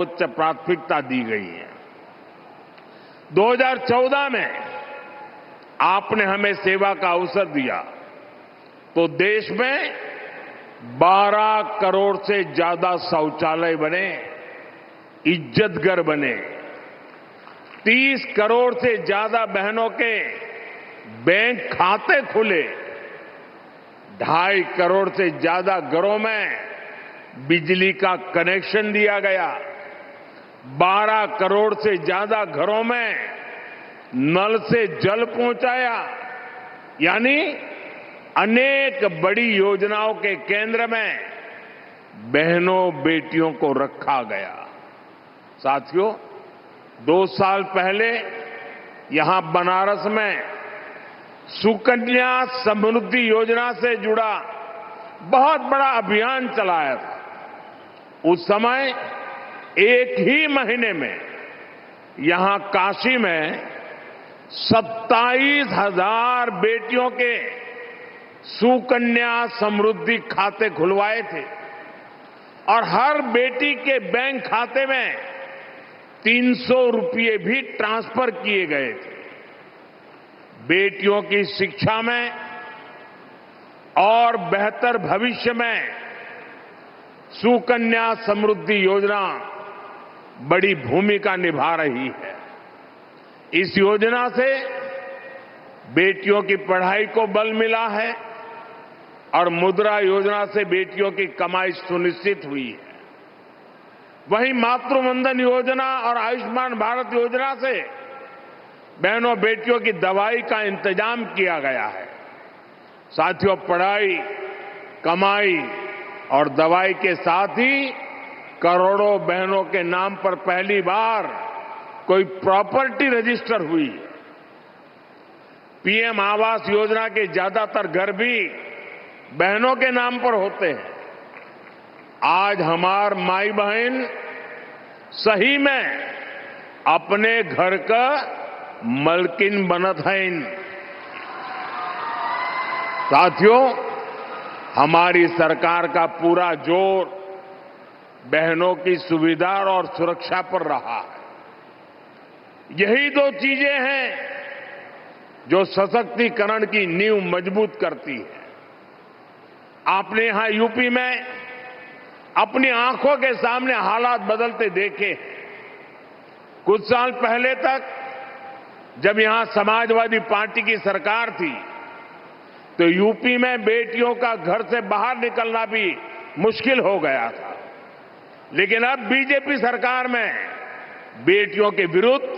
उच्च प्राथमिकता दी गई है। 2014 में आपने हमें सेवा का अवसर दिया तो देश में 12 करोड़ से ज्यादा शौचालय बने, इज्जतघर बने, 30 करोड़ से ज्यादा बहनों के बैंक खाते खुले, 2.5 करोड़ से ज्यादा घरों में बिजली का कनेक्शन दिया गया, 12 करोड़ से ज्यादा घरों में नल से जल पहुंचाया। यानी अनेक बड़ी योजनाओं के केंद्र में बहनों बेटियों को रखा गया। साथियों, 2 साल पहले यहां बनारस में सुकन्या समृद्धि योजना से जुड़ा बहुत बड़ा अभियान चलाया था। उस समय एक ही महीने में यहां काशी में 27,000 बेटियों के सुकन्या समृद्धि खाते खुलवाए थे और हर बेटी के बैंक खाते में 300 रुपये भी ट्रांसफर किए गए थे। बेटियों की शिक्षा में और बेहतर भविष्य में सुकन्या समृद्धि योजना बड़ी भूमिका निभा रही है। इस योजना से बेटियों की पढ़ाई को बल मिला है और मुद्रा योजना से बेटियों की कमाई सुनिश्चित हुई है। वहीं मातृवंदन योजना और आयुष्मान भारत योजना से बहनों बेटियों की दवाई का इंतजाम किया गया है। साथियों, पढ़ाई, कमाई और दवाई के साथ ही करोड़ों बहनों के नाम पर पहली बार कोई प्रॉपर्टी रजिस्टर हुई। पीएम आवास योजना के ज्यादातर घर भी बहनों के नाम पर होते हैं। आज हमार माई बहन सही में अपने घर का मलकिन बनत हैं। साथियों, हमारी सरकार का पूरा जोर बहनों की सुविधा और सुरक्षा पर रहा है। यही 2 चीजें हैं जो सशक्तिकरण की नींव मजबूत करती है। आपने यहां यूपी में अपनी आंखों के सामने हालात बदलते देखे। कुछ साल पहले तक जब यहां समाजवादी पार्टी की सरकार थी तो यूपी में बेटियों का घर से बाहर निकलना भी मुश्किल हो गया था। लेकिन अब बीजेपी सरकार में बेटियों के विरुद्ध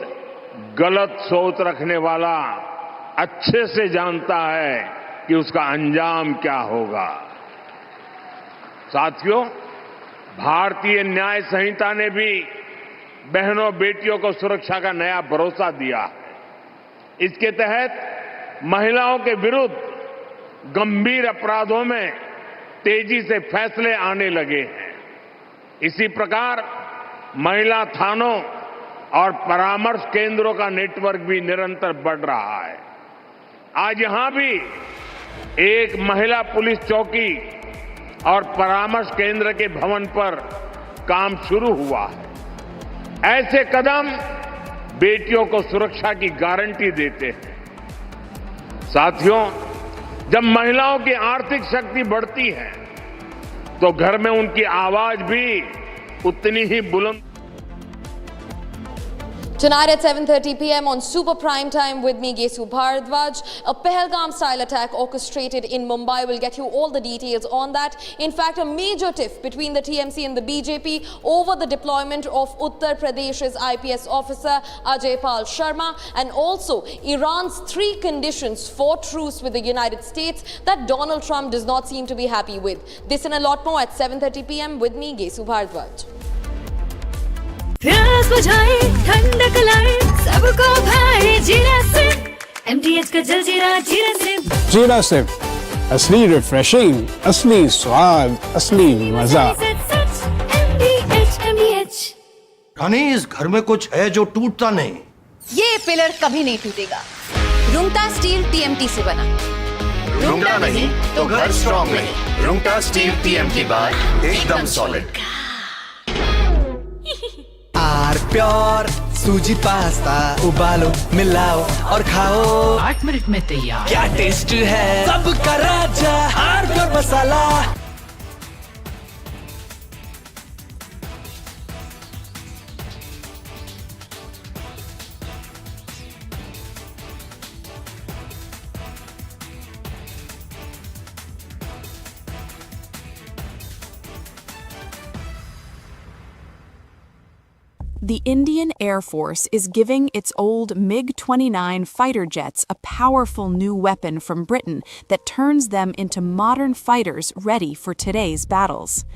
गलत सोच रखने वाला अच्छे से जानता है कि उसका अंजाम क्या होगा। साथियों, भारतीय न्याय संहिता ने भी बहनों बेटियों को सुरक्षा का नया भरोसा दिया है। इसके तहत महिलाओं के विरुद्ध गंभीर अपराधों में तेजी से फैसले आने लगे हैं। इसी प्रकार महिला थानों और परामर्श केंद्रों का नेटवर्क भी निरंतर बढ़ रहा है। आज यहां भी एक महिला पुलिस चौकी और परामर्श केंद्र के भवन पर काम शुरू हुआ है। ऐसे कदम बेटियों को सुरक्षा की गारंटी देते हैं। साथियों, जब महिलाओं की आर्थिक शक्ति बढ़ती है तो घर में उनकी आवाज भी उतनी ही बुलंद। Tonight at 7:30 p.m. on Super Prime Time with me, Gesu Bharadwaj, a Pahalgam-style attack orchestrated in Mumbai. We'll get you all the details on that. In fact, a major tiff between the TMC and the BJP over the deployment of Uttar Pradesh's IPS officer Ajay Pal Sharma, and also Iran's 3 conditions for truce with the United States that Donald Trump does not seem to be happy with. This and a lot more at 7:30 p.m. with me, Gesu Bharadwaj. प्यास बुझाए, ठंडक लाए, सबको भाए जीरा से। MTH का जलजीरा जीरा से। जीरा से असली रिफ्रेशिंग, असली स्वाद, असली मजा। MTH। रानी, इस घर में कुछ है जो टूटता नहीं। ये पिलर कभी नहीं टूटेगा। रुंगटा स्टील TMT से बना। रुंगटा नहीं तो घर स्ट्रॉन्ग नहीं। रुंगटा स्टील TMT बार एकदम सॉलिड। प्योर सूजी पास्ता उबालो मिलाओ और खाओ 8 मिनट में तैयार। क्या टेस्ट है सबका राजा hardware masala. The Indian Air Force is giving its old MiG-29 fighter jets a powerful new weapon from Britain that turns them into modern fighters ready for today's battles.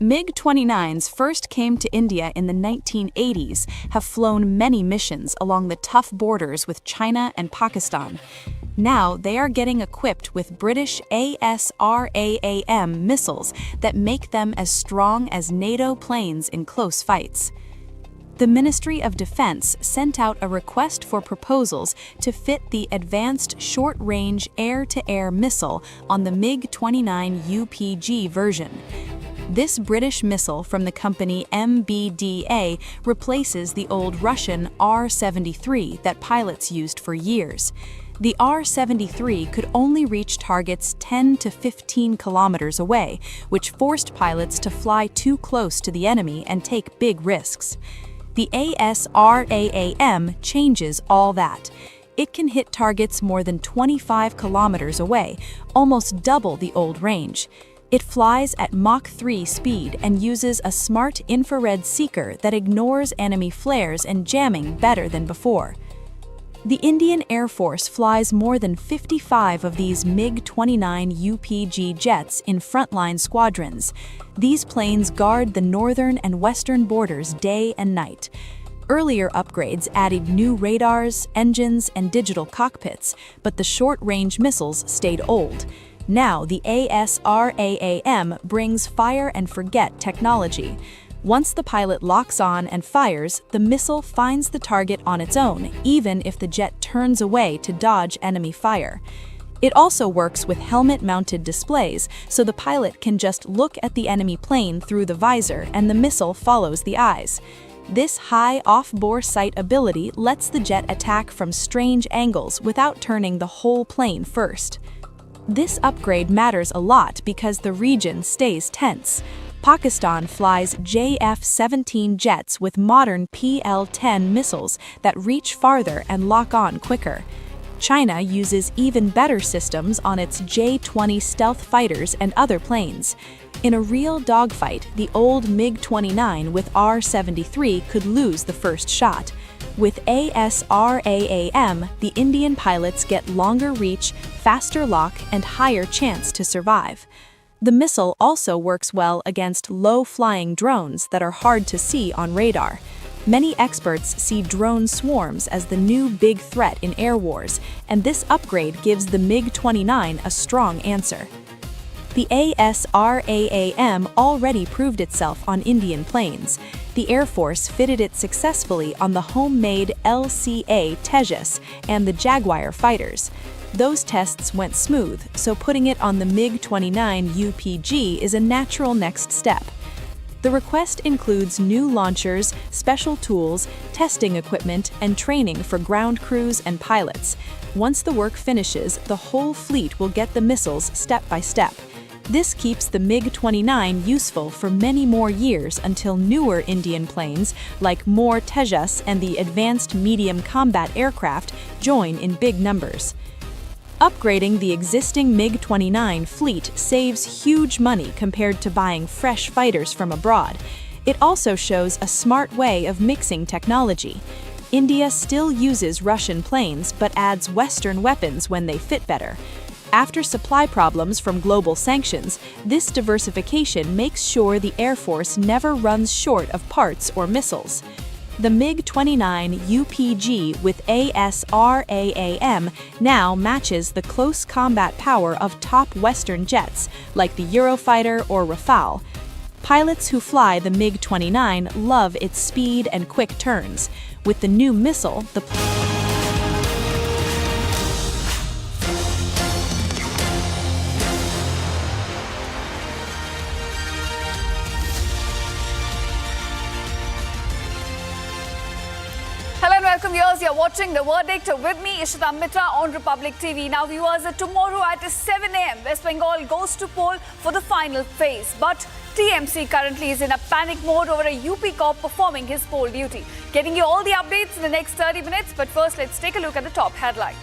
MiG-29s first came to India in the 1980s, have flown many missions along the tough borders with China and Pakistan. Now they are getting equipped with British ASRAAM missiles that make them as strong as NATO planes in close fights. The Ministry of Defense sent out a request for proposals to fit the Advanced Short-Range Air-to-Air Missile on the MiG-29 UPG version. This British missile from the company MBDA replaces the old Russian R-73 that pilots used for years. The R-73 could only reach targets 10 to 15 kilometers away, which forced pilots to fly too close to the enemy and take big risks. The ASRAAM changes all that. It can hit targets more than 25 kilometers away, almost double the old range. It flies at Mach 3 speed and uses a smart infrared seeker that ignores enemy flares and jamming better than before. The Indian Air Force flies more than 55 of these MiG-29 UPG jets in frontline squadrons. These planes guard the northern and western borders day and night. Earlier upgrades added new radars, engines, and digital cockpits, but the short-range missiles stayed old. Now the ASRAAM brings fire-and-forget technology. Once the pilot locks on and fires, the missile finds the target on its own, even if the jet turns away to dodge enemy fire. It also works with helmet-mounted displays, so the pilot can just look at the enemy plane through the visor and the missile follows the eyes. This high off-bore sight ability lets the jet attack from strange angles without turning the whole plane first. This upgrade matters a lot because the region stays tense. Pakistan flies JF-17 jets with modern PL-10 missiles that reach farther and lock on quicker. China uses even better systems on its J-20 stealth fighters and other planes. In a real dogfight, the old MiG-29 with R-73 could lose the first shot. With ASRAAM, the Indian pilots get longer reach, faster lock, and higher chance to survive. The missile also works well against low-flying drones that are hard to see on radar. Many experts see drone swarms as the new big threat in air wars, and this upgrade gives the MiG-29 a strong answer. The ASRAAM already proved itself on Indian planes. The Air Force fitted it successfully on the homemade LCA Tejas and the Jaguar fighters. Those tests went smooth, so putting it on the MiG-29 UPG is a natural next step. The request includes new launchers, special tools, testing equipment, and training for ground crews and pilots. Once the work finishes, the whole fleet will get the missiles step by step. This keeps the MiG-29 useful for many more years until newer Indian planes, like more Tejas and the Advanced Medium Combat Aircraft, join in big numbers. Upgrading the existing MiG-29 fleet saves huge money compared to buying fresh fighters from abroad. It also shows a smart way of mixing technology. India still uses Russian planes but adds Western weapons when they fit better. After supply problems from global sanctions, this diversification makes sure the Air Force never runs short of parts or missiles. The MiG-29 UPG with ASRAAM now matches the close combat power of top Western jets like the Eurofighter or Rafale. Pilots who fly the MiG-29 love its speed and quick turns. With the new missile, the welcome viewers. You're watching The Verdict with me, Ishita Mitra, on Republic TV. Now viewers, tomorrow at 7 a.m. West Bengal goes to poll for the final phase. But TMC currently is in a panic mode over a UP cop performing his poll duty. Getting you all the updates in the next 30 minutes. But first, let's take a look at the top headlines.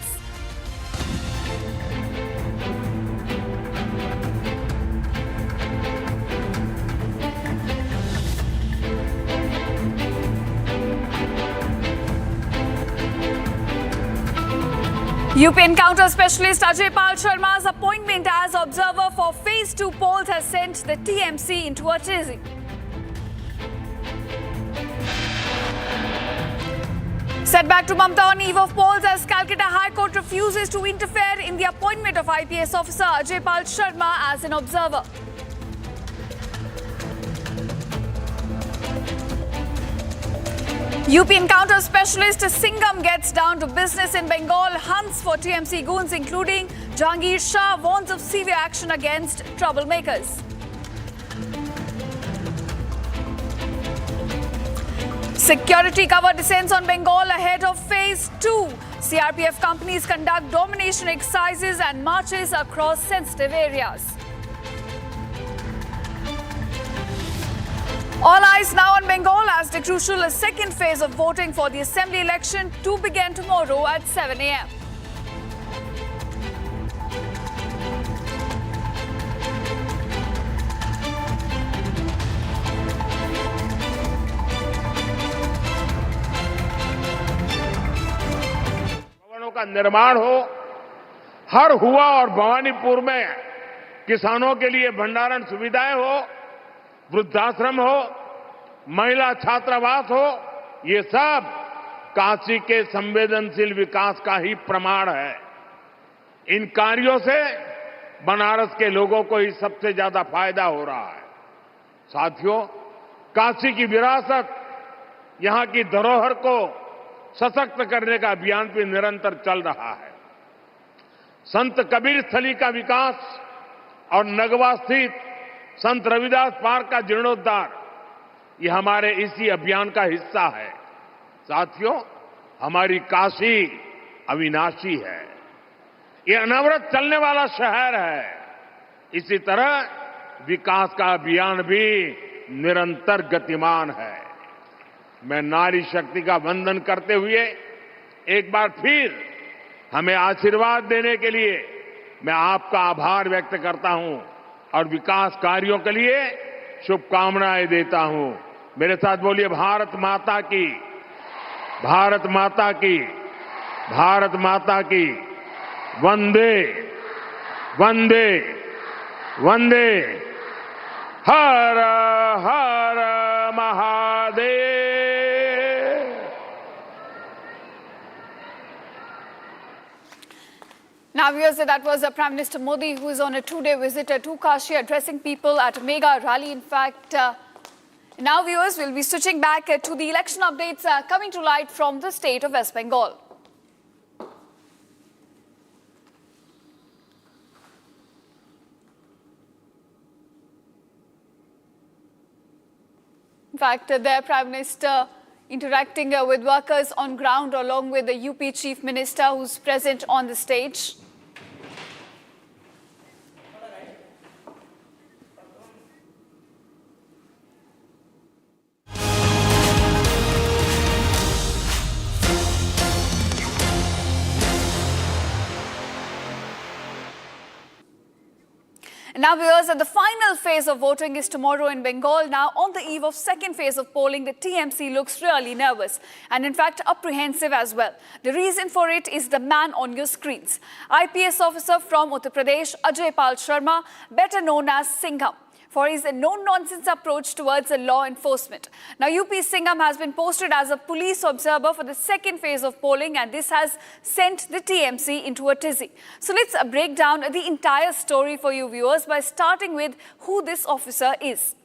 UP Encounter Specialist Ajay Pal Sharma's appointment as observer for Phase 2 polls has sent the TMC into a tizzy. Setback to Mamta on eve of polls as Calcutta High Court refuses to interfere in the appointment of IPS officer Ajay Pal Sharma as an observer. UP Encounter Specialist Singham gets down to business in Bengal, hunts for TMC goons including Jahangir Shah, warns of severe action against troublemakers. Security cover descends on Bengal ahead of Phase 2. CRPF companies conduct domination exercises and marches across sensitive areas. All eyes now on Bengal as the crucial second phase of voting for the assembly election to begin tomorrow at 7 a.m. भवनों का निर्माण हो, हर हुआ और भवानीपुर में किसानों के लिए भंडारण सुविधाएं हो, वृद्धाश्रम हो, महिला छात्रावास हो, ये सब काशी के संवेदनशील विकास का ही प्रमाण है। इन कार्यों से बनारस के लोगों को ही सबसे ज्यादा फायदा हो रहा है। साथियों, काशी की विरासत, यहां की धरोहर को सशक्त करने का अभियान भी निरंतर चल रहा है। संत कबीर स्थली का विकास और नगवा स्थित संत रविदास पार्क का जीर्णोद्धार, ये हमारे इसी अभियान का हिस्सा है। साथियों, हमारी काशी अविनाशी है, ये अनवरत चलने वाला शहर है। इसी तरह विकास का अभियान भी निरंतर गतिमान है। मैं नारी शक्ति का वंदन करते हुए एक बार फिर हमें आशीर्वाद देने के लिए मैं आपका आभार व्यक्त करता हूं और विकास कार्यों के लिए शुभकामनाएं देता हूं। मेरे साथ बोलिए, भारत माता की, भारत माता की, भारत माता की, वंदे वंदे वंदे, हर हर Mahadev. Now, viewers, that was Prime Minister Modi, who is on a two-day visit to Kashi, addressing people at a mega rally. In fact, now, viewers, we'll be switching back to the election updates coming to light from the state of West Bengal. In fact, their Prime Minister interacting with workers on ground along with the UP Chief Minister, who's present on the stage. Now, viewers, the final phase of voting is tomorrow in Bengal. Now, on the eve of second phase of polling, the TMC looks really nervous and, in fact, apprehensive as well. The reason for it is the man on your screens. IPS officer from Uttar Pradesh, Ajay Pal Sharma, better known as Singham, for his no-nonsense approach towards law enforcement. Now, UP Singham has been posted as a police observer for the second phase of polling, and this has sent the TMC into a tizzy. So let's break down the entire story for you viewers by starting with who this officer is.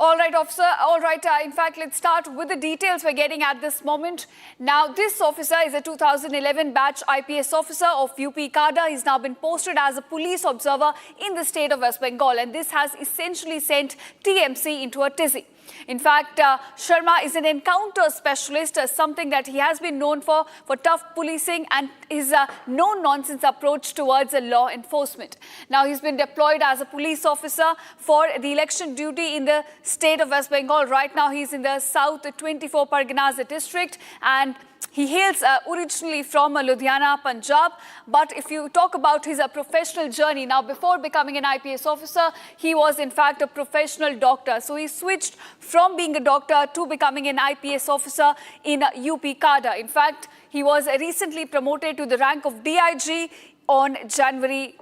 All right, officer. All right. In fact, let's start with the details we're getting at this moment. Now, this officer is a 2011 batch IPS officer of UP cadre. He's now been posted as a police observer in the state of West Bengal, and this has essentially sent TMC into a tizzy. In fact, Sharma is an encounter specialist, something that he has been known for tough policing and his no-nonsense approach towards law enforcement. Now, he's been deployed as a police officer for the election duty in the state of West Bengal. Right now, he's in the South 24 Parganas district, and he hails originally from Ludhiana, Punjab. But if you talk about his professional journey, now before becoming an IPS officer, he was in fact a professional doctor. So he switched from being a doctor to becoming an IPS officer in UP cadre. In fact, he was recently promoted to the rank of DIG on January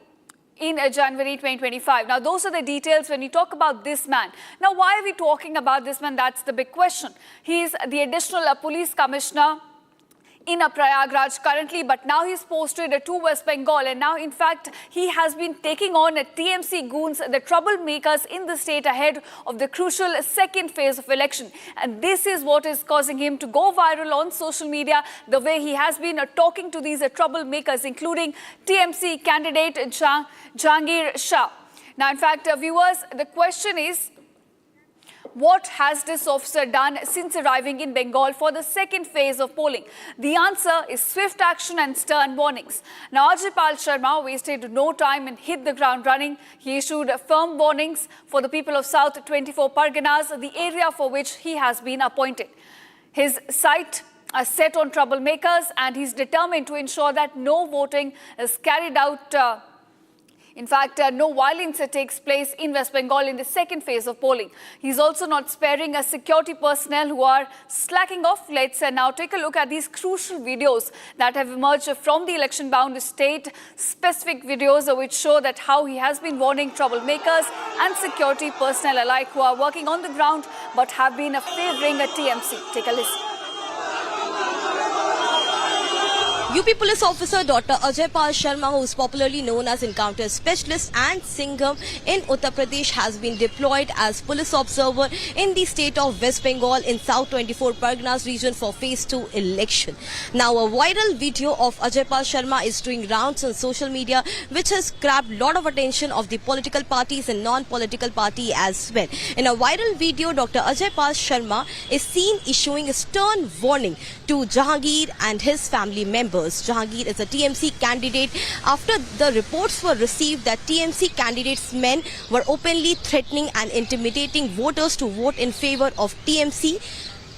2025. Now, those are the details when you talk about this man. Now, why are we talking about this man? That's the big question. He is the additional police commissioner in Prayagraj currently, but now he's posted to West Bengal, and now in fact he has been taking on TMC goons, the troublemakers in the state ahead of the crucial second phase of election. And this is what is causing him to go viral on social media, the way he has been talking to these troublemakers, including TMC candidate Jahangir Shah. Now, in fact, viewers, the question is, what has this officer done since arriving in Bengal for the second phase of polling? The answer is swift action and stern warnings. Now, Ajay Pal Singh wasted no time and hit the ground running. He issued firm warnings for the people of South 24 Parganas, the area for which he has been appointed. His sight is set on troublemakers, and he's determined to ensure that no voting is carried out. In fact, no violence takes place in West Bengal in the second phase of polling. He's also not sparing security personnel who are slacking off. Let's now take a look at these crucial videos that have emerged from the election-bound state, specific videos which show that how he has been warning troublemakers and security personnel alike who are working on the ground but have been favouring a TMC. Take a listen. UP Police Officer Dr. Ajay Pal Singh, who is popularly known as Encounter Specialist and Singham in Uttar Pradesh, has been deployed as police observer in the state of West Bengal in South 24 Parganas region for Phase 2 election. Now, a viral video of Ajay Pal Singh is doing rounds on social media, which has grabbed a lot of attention of the political parties and non-political party as well. In a viral video, Dr. Ajay Pal Singh is seen issuing a stern warning to Jahangir and his family members. Jahangir is a TMC candidate after the reports were received that TMC candidates' men were openly threatening and intimidating voters to vote in favor of TMC.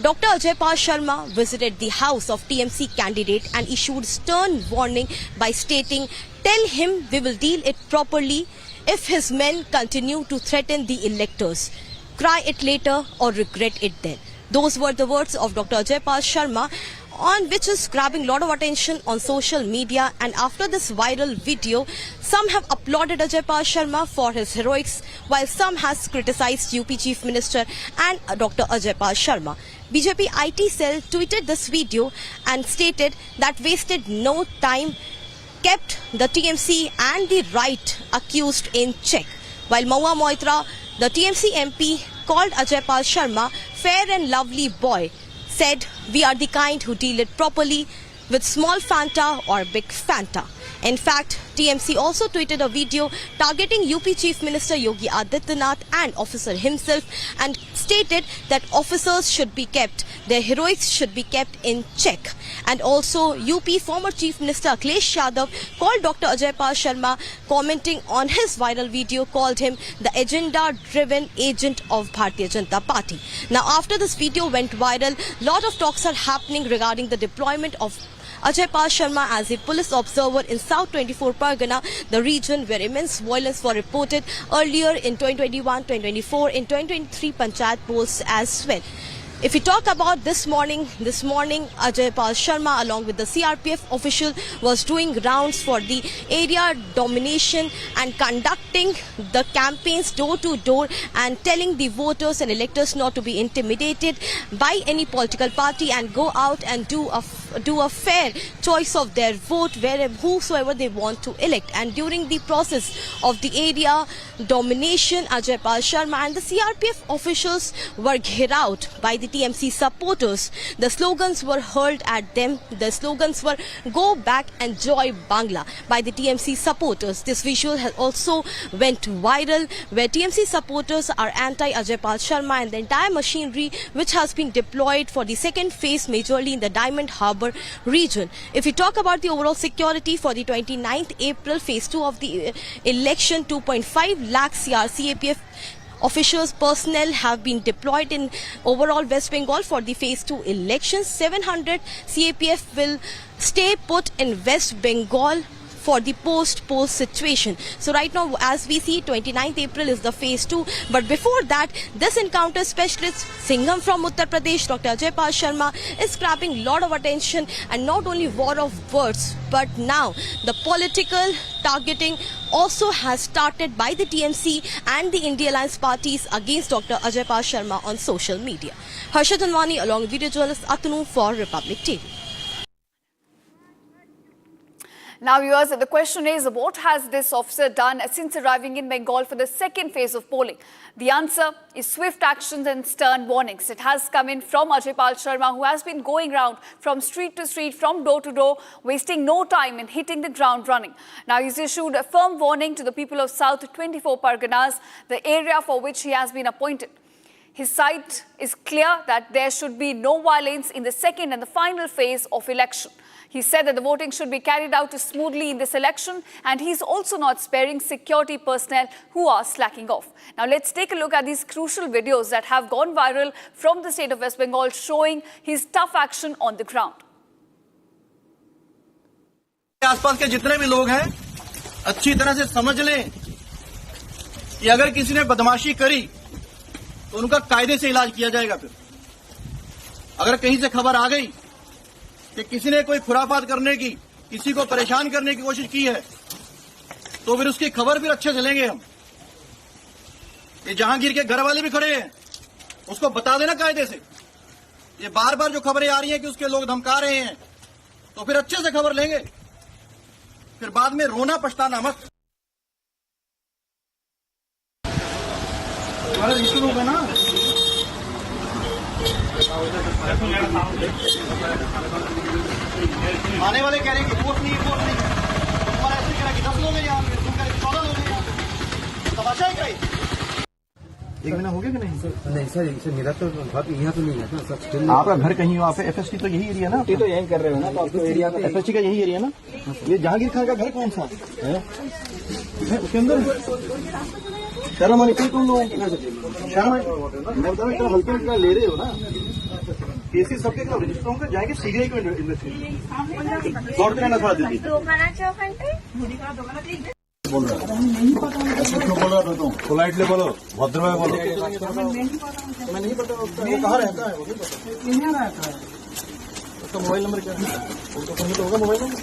Dr. Ajay Pal Singh visited the house of TMC candidate and issued stern warning by stating, "Tell him we will deal it properly if his men continue to threaten the electors. Cry it later or regret it then." Those were the words of Dr. Ajay Pal Singh, on which is grabbing a lot of attention on social media. And after this viral video, some have applauded Ajay Pal Singh for his heroics, while some has criticized UP Chief Minister and Dr. Ajay Pal Singh. BJP IT cell tweeted this video and stated that wasted no time, kept the TMC and the right accused in check. While Maua Moitra, the TMC MP, called Ajay Pal Singh fair and lovely boy, said, "We are the kind who deal it properly with small Fanta or big Fanta." In fact, TMC also tweeted a video targeting UP Chief Minister Yogi Adityanath and officer himself and stated that officers should be kept, their heroics should be kept in check. And also, UP former Chief Minister Akhilesh Yadav called Dr. Ajay Pal Singh, commenting on his viral video, called him the agenda-driven agent of Bharatiya Janata Party. Now, after this video went viral, a lot of talks are happening regarding the deployment of Ajay Pal Singh as a police observer in South 24 Pargana, the region where immense violence were reported earlier in 2021, 2024, in 2023 Panchayat polls as well. If we talk about this morning, Ajay Pal Singh along with the CRPF official was doing rounds for the area domination and conducting conducting the campaigns door to door and telling the voters and electors not to be intimidated by any political party and go out and do a fair choice of their vote whosoever they want to elect. And during the process of the area domination, Ajay Pal Sharma and the CRPF officials were घेराव out by the TMC supporters. The slogans were hurled at them. The slogans were "Go back and joy Bangla" by the TMC supporters. This visual has also went viral, where TMC supporters are anti-Ajay Pal Sharma and the entire machinery which has been deployed for the second phase majorly in the Diamond Harbour region. If we talk about the overall security for the 29th April phase 2 of the election, 2.5 lakh CRCAPF officials personnel have been deployed in overall West Bengal for the phase 2 elections. 700 CAPF will stay put in West Bengal for the post-poll situation. So right now, as we see, 29th April is the phase 2. But before that, this encounter specialist Singham from Uttar Pradesh, Dr. Ajay Pal Sharma, is grabbing a lot of attention, and not only war of words, but now the political targeting also has started by the TMC and the India Alliance parties against Dr. Ajay Pal Sharma on social media. Harshad Anwani along with video journalist Atanu for Republic TV. Now, viewers, the question is, what has this officer done since arriving in Bengal for the second phase of polling? The answer is swift actions and stern warnings. It has come in from Ajay Pal Sharma, who has been going round from street to street, from door to door, wasting no time in hitting the ground running. Now, he's issued a firm warning to the people of South 24 Parganas, the area for which he has been appointed. His side is clear that there should be no violence in the second and the final phase of election. He said that the voting should be carried out smoothly in this election, and he's also not sparing security personnel who are slacking off. Now, let's take a look at these crucial videos that have gone viral from the state of West Bengal, showing his tough action on the ground. आसपास के जितने भी लोग हैं अच्छी तरह से समझ लें कि अगर किसी ने बदमाशी करी तो उनका कायदे से इलाज किया जाएगा। फिर अगर कहीं से खबर आ गई कि किसी ने कोई खुराफात करने की, किसी को परेशान करने की कोशिश की है, तो फिर उसकी खबर फिर अच्छे से लेंगे हम। ये जहांगीर के घर वाले भी खड़े हैं, उसको बता देना कायदे से। ये बार बार जो खबरें आ रही हैं कि उसके लोग धमका रहे हैं, तो फिर अच्छे से खबर लेंगे, फिर बाद में रोना पछताना मत। तुम्हारा इशू होगा ना, आने वाले कह रहे हैं कि वोट नहीं, हमारा ऐसे कह रहा है कि 10 लोग हैं यहाँ पे, तुम कह रहे 14 लोग हैं यहाँ पे, तमाशा है क्या? 1 महीना हो गया कि नहीं? नहीं सर, मेरा तो घर यहाँ तो नहीं है ना सर। आपका घर कहीं वहाँ पे FST तो यही एरिया ना? तो यही कर रहे हो ना, तो आपको एरिया में FST का यही एरिया ना? ये जहांगीर खान का घर कौन सा है? उसके अंदर शर्म आनी चाहिए तुम लोगों को। शर्म मैं बता रहा हूँ, हल्के हल्का ले रहे हो ना। केसेस सबके रजिस्टर होंगे, जाएंगे सीबीआई को इन्वेस्टिगेशन। दौड़ते रहना थोड़ा जल्दी। बोल रहा था तुम पोलाइटली बोलो, भद्र में बोलो। मैं नहीं पता वो कहाँ रहता है, वो नहीं पता। उसका मोबाइल नंबर क्या है? उनका फोन तो होगा mobile number.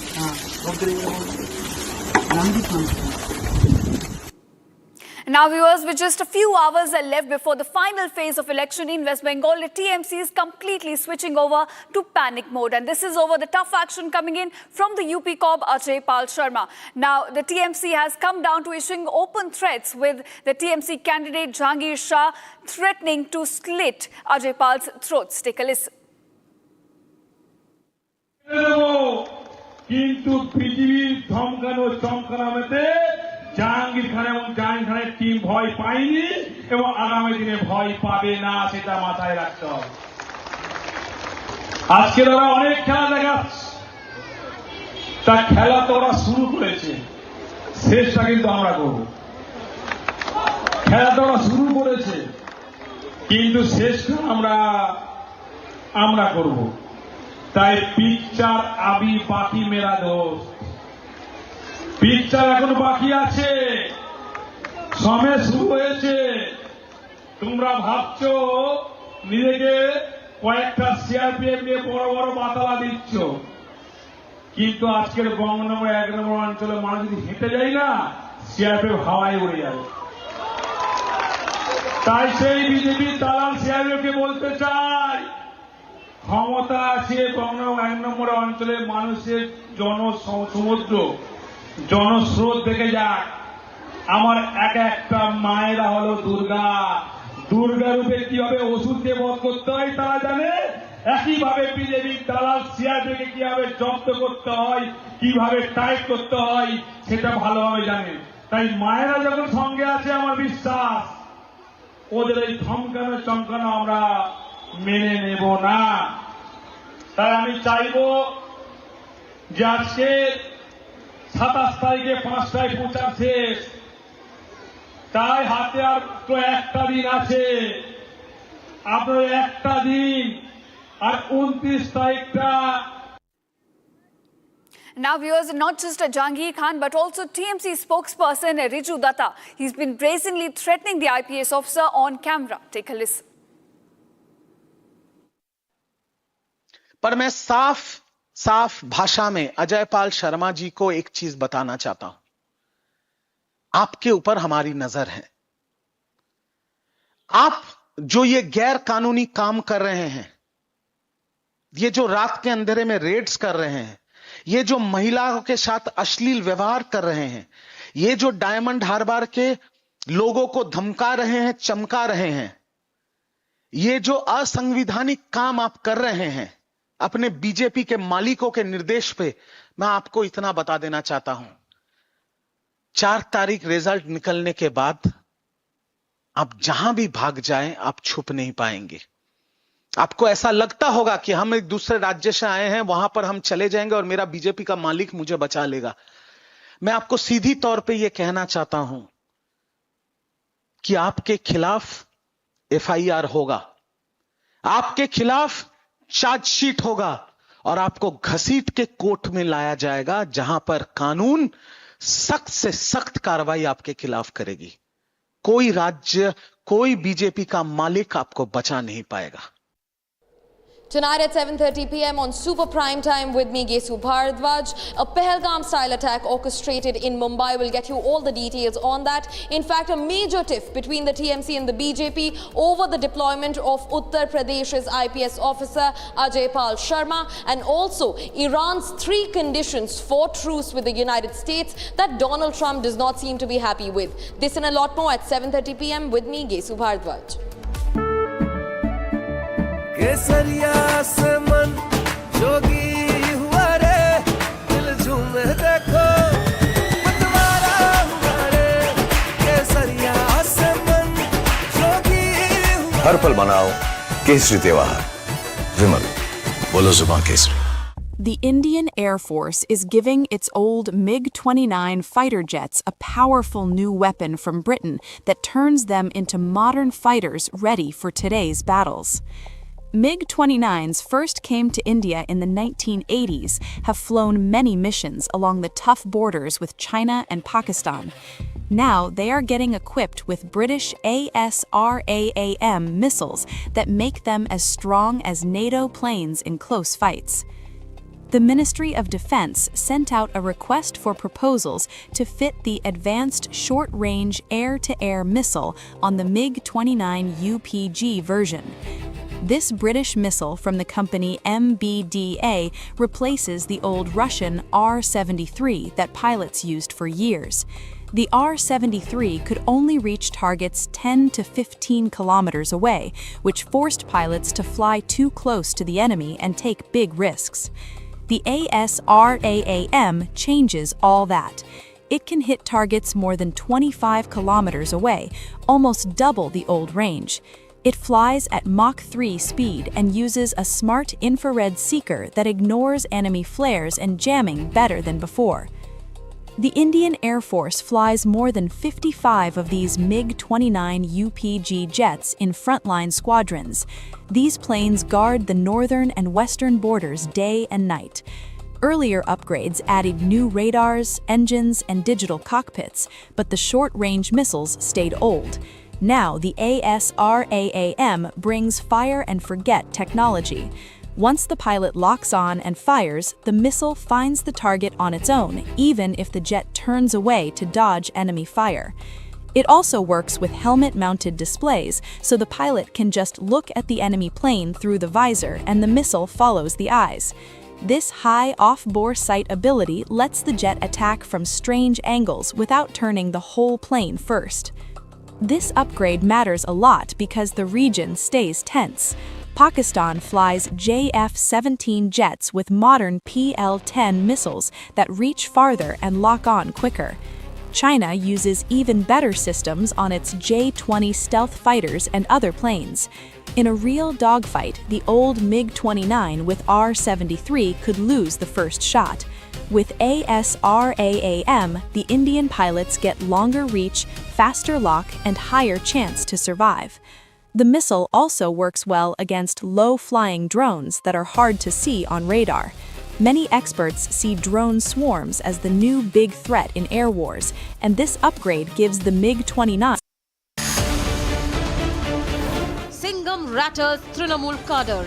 Now, viewers, with just a few hours are left before the final phase of election in West Bengal, the TMC is completely switching over to panic mode. And this is over the tough action coming in from the UP Cop Ajay Pal Sharma. Now, the TMC has come down to issuing open threats, with the TMC candidate Jahangir Shah threatening to slit Ajay Pal's throats. Take a listen. Jahangir Khan এবং জাহাঙ্গীর খানের team ভয় পায়নি এবং আগামী দিনে ভয় পাবে না, সেটা মাথায় রাখতে হবে। আজকে ওরা অনেক খেলা দেখাচ্ছে, তা খেলা তো ওরা শুরু করেছে, শেষটা কিন্তু আমরা করব। খেলা তো ওরা শুরু করেছে, কিন্তু শেষটা আমরা করব। তাই পিকচার আবি বাকি মেরা দোস্ত, পিকচার এখন বাকি আছে, সময় শুরু হয়েছে। তোমরা ভাবছো নিজেকে কয়েকটা সিআরপিএফ নিয়ে বড় বড় বাতালা দিচ্ছ, কিন্তু আজকের গঙ্গনগর 1 নম্বর অঞ্চলে মানুষ যদি হেঁটে যায় না, সিআরপিএফ হাওয়ায় উড়ে যাবে। তাই সেই বিজেপি দালাল সিআরপিএফকে বলতে চাই, ক্ষমতা আছে গঙ্গা 1 নম্বর অঞ্চলের মানুষের জনসমুদ্র জনস্রোত দেখে যাক। আমার একটা মায়েরা হলো দুর্গা, দুর্গা রূপে কিভাবে ওষুধকে বধ করতে হয় তারা জানে, একইভাবে বিজেপি দালাল সিআরপিএফকে কিভাবে জব্দ করতে হয়, কিভাবে টাইট করতে হয় সেটা ভালোভাবে জানে। তাই মায়েরা যখন সঙ্গে আছে আমার বিশ্বাস ওদের এই ধমকানো চমকানো আমরা মেনে নেব না। তাই আমি চাইব যে আজকে 27 তারিখে 5টায় প্রচার শেষ, তাই হাতে আর তো একটা দিন আছে, আপনার একটা দিন আর 29 তারিখটা। Now viewers, not just Jahangir Khan but also TMC spokesperson Riju Datta. He's been brazenly threatening the IPS officer on camera. Take a listen. पर मैं साफ भाषा में अजय पाल शर्मा जी को एक चीज बताना चाहता हूं, आपके ऊपर हमारी नजर है। आप जो ये गैर कानूनी काम कर रहे हैं, ये जो रात के अंधेरे में रेड्स कर रहे हैं, ये जो महिलाओं के साथ अश्लील व्यवहार कर रहे हैं, ये जो डायमंड हार्बर के लोगों को धमका रहे हैं, चमका रहे हैं, ये जो असंवैधानिक काम आप कर रहे हैं अपने बीजेपी के मालिकों के निर्देश पे, मैं आपको इतना बता देना चाहता हूं, 4 तारीख रिजल्ट निकलने के बाद आप जहां भी भाग जाएं आप छुप नहीं पाएंगे। आपको ऐसा लगता होगा कि हम एक दूसरे राज्य से आए हैं, वहां पर हम चले जाएंगे और मेरा बीजेपी का मालिक मुझे बचा लेगा। मैं आपको सीधी तौर पे यह कहना चाहता हूं कि आपके खिलाफ एफआईआर होगा, आपके खिलाफ चार्जशीट होगा और आपको घसीट के कोर्ट में लाया जाएगा, जहां पर कानून सख्त से सख्त कार्रवाई आपके खिलाफ करेगी। कोई राज्य, कोई बीजेपी का मालिक आपको बचा नहीं पाएगा। Tonight at 7:30 p.m. on Super Prime Time with me, Gesu Bharadwaj, a Pahalgam-style attack orchestrated in Mumbai. We'll get you all the details on that. In fact, a major tiff between the TMC and the BJP over the deployment of Uttar Pradesh's IPS officer Ajay Pal Sharma, and also Iran's 3 conditions for truce with the United States that Donald Trump does not seem to be happy with. This and a lot more at 7:30 p.m. with me, Gesu Bharadwaj. केसरिया से मन जोगी हुआ रे, दिल झूमे देखो मतवारा हुआ रे, केसरिया से मन जोगी हुआ। हर पल मनाओ केसरी त्योहार, विमल बोलो जुबान Kesari. The Indian Air Force is giving its old MiG-29 fighter jets a powerful new weapon from Britain that turns them into modern fighters ready for today's battles. MiG-29s first came to India in the 1980s, have flown many missions along the tough borders with China and Pakistan. Now they are getting equipped with British ASRAAM missiles that make them as strong as NATO planes in close fights. The Ministry of Defense sent out a request for proposals to fit the advanced short-range air-to-air missile on the MiG-29 UPG version. This British missile from the company MBDA replaces the old Russian R-73 that pilots used for years. The R-73 could only reach targets 10 to 15 kilometers away, which forced pilots to fly too close to the enemy and take big risks. The ASRAAM changes all that. It can hit targets more than 25 kilometers away, almost double the old range. It flies at Mach 3 speed and uses a smart infrared seeker that ignores enemy flares and jamming better than before. The Indian Air Force flies more than 55 of these MiG-29 UPG jets in frontline squadrons. These planes guard the northern and western borders day and night. Earlier upgrades added new radars, engines, and digital cockpits, but the short-range missiles stayed old. Now the ASRAAM brings fire-and-forget technology. Once the pilot locks on and fires, the missile finds the target on its own, even if the jet turns away to dodge enemy fire. It also works with helmet-mounted displays, so the pilot can just look at the enemy plane through the visor and the missile follows the eyes. This high off-bore sight ability lets the jet attack from strange angles without turning the whole plane first. This upgrade matters a lot because the region stays tense. Pakistan flies JF-17 jets with modern PL-10 missiles that reach farther and lock on quicker. China uses even better systems on its J-20 stealth fighters and other planes. In a real dogfight, the old MiG-29 with R-73 could lose the first shot. With ASRAAM, the Indian pilots get longer reach, faster lock, and higher chance to survive. The missile also works well against low-flying drones that are hard to see on radar. Many experts see drone swarms as the new big threat in air wars, and this upgrade gives the MiG-29. Singham rattles Trinamool cadre.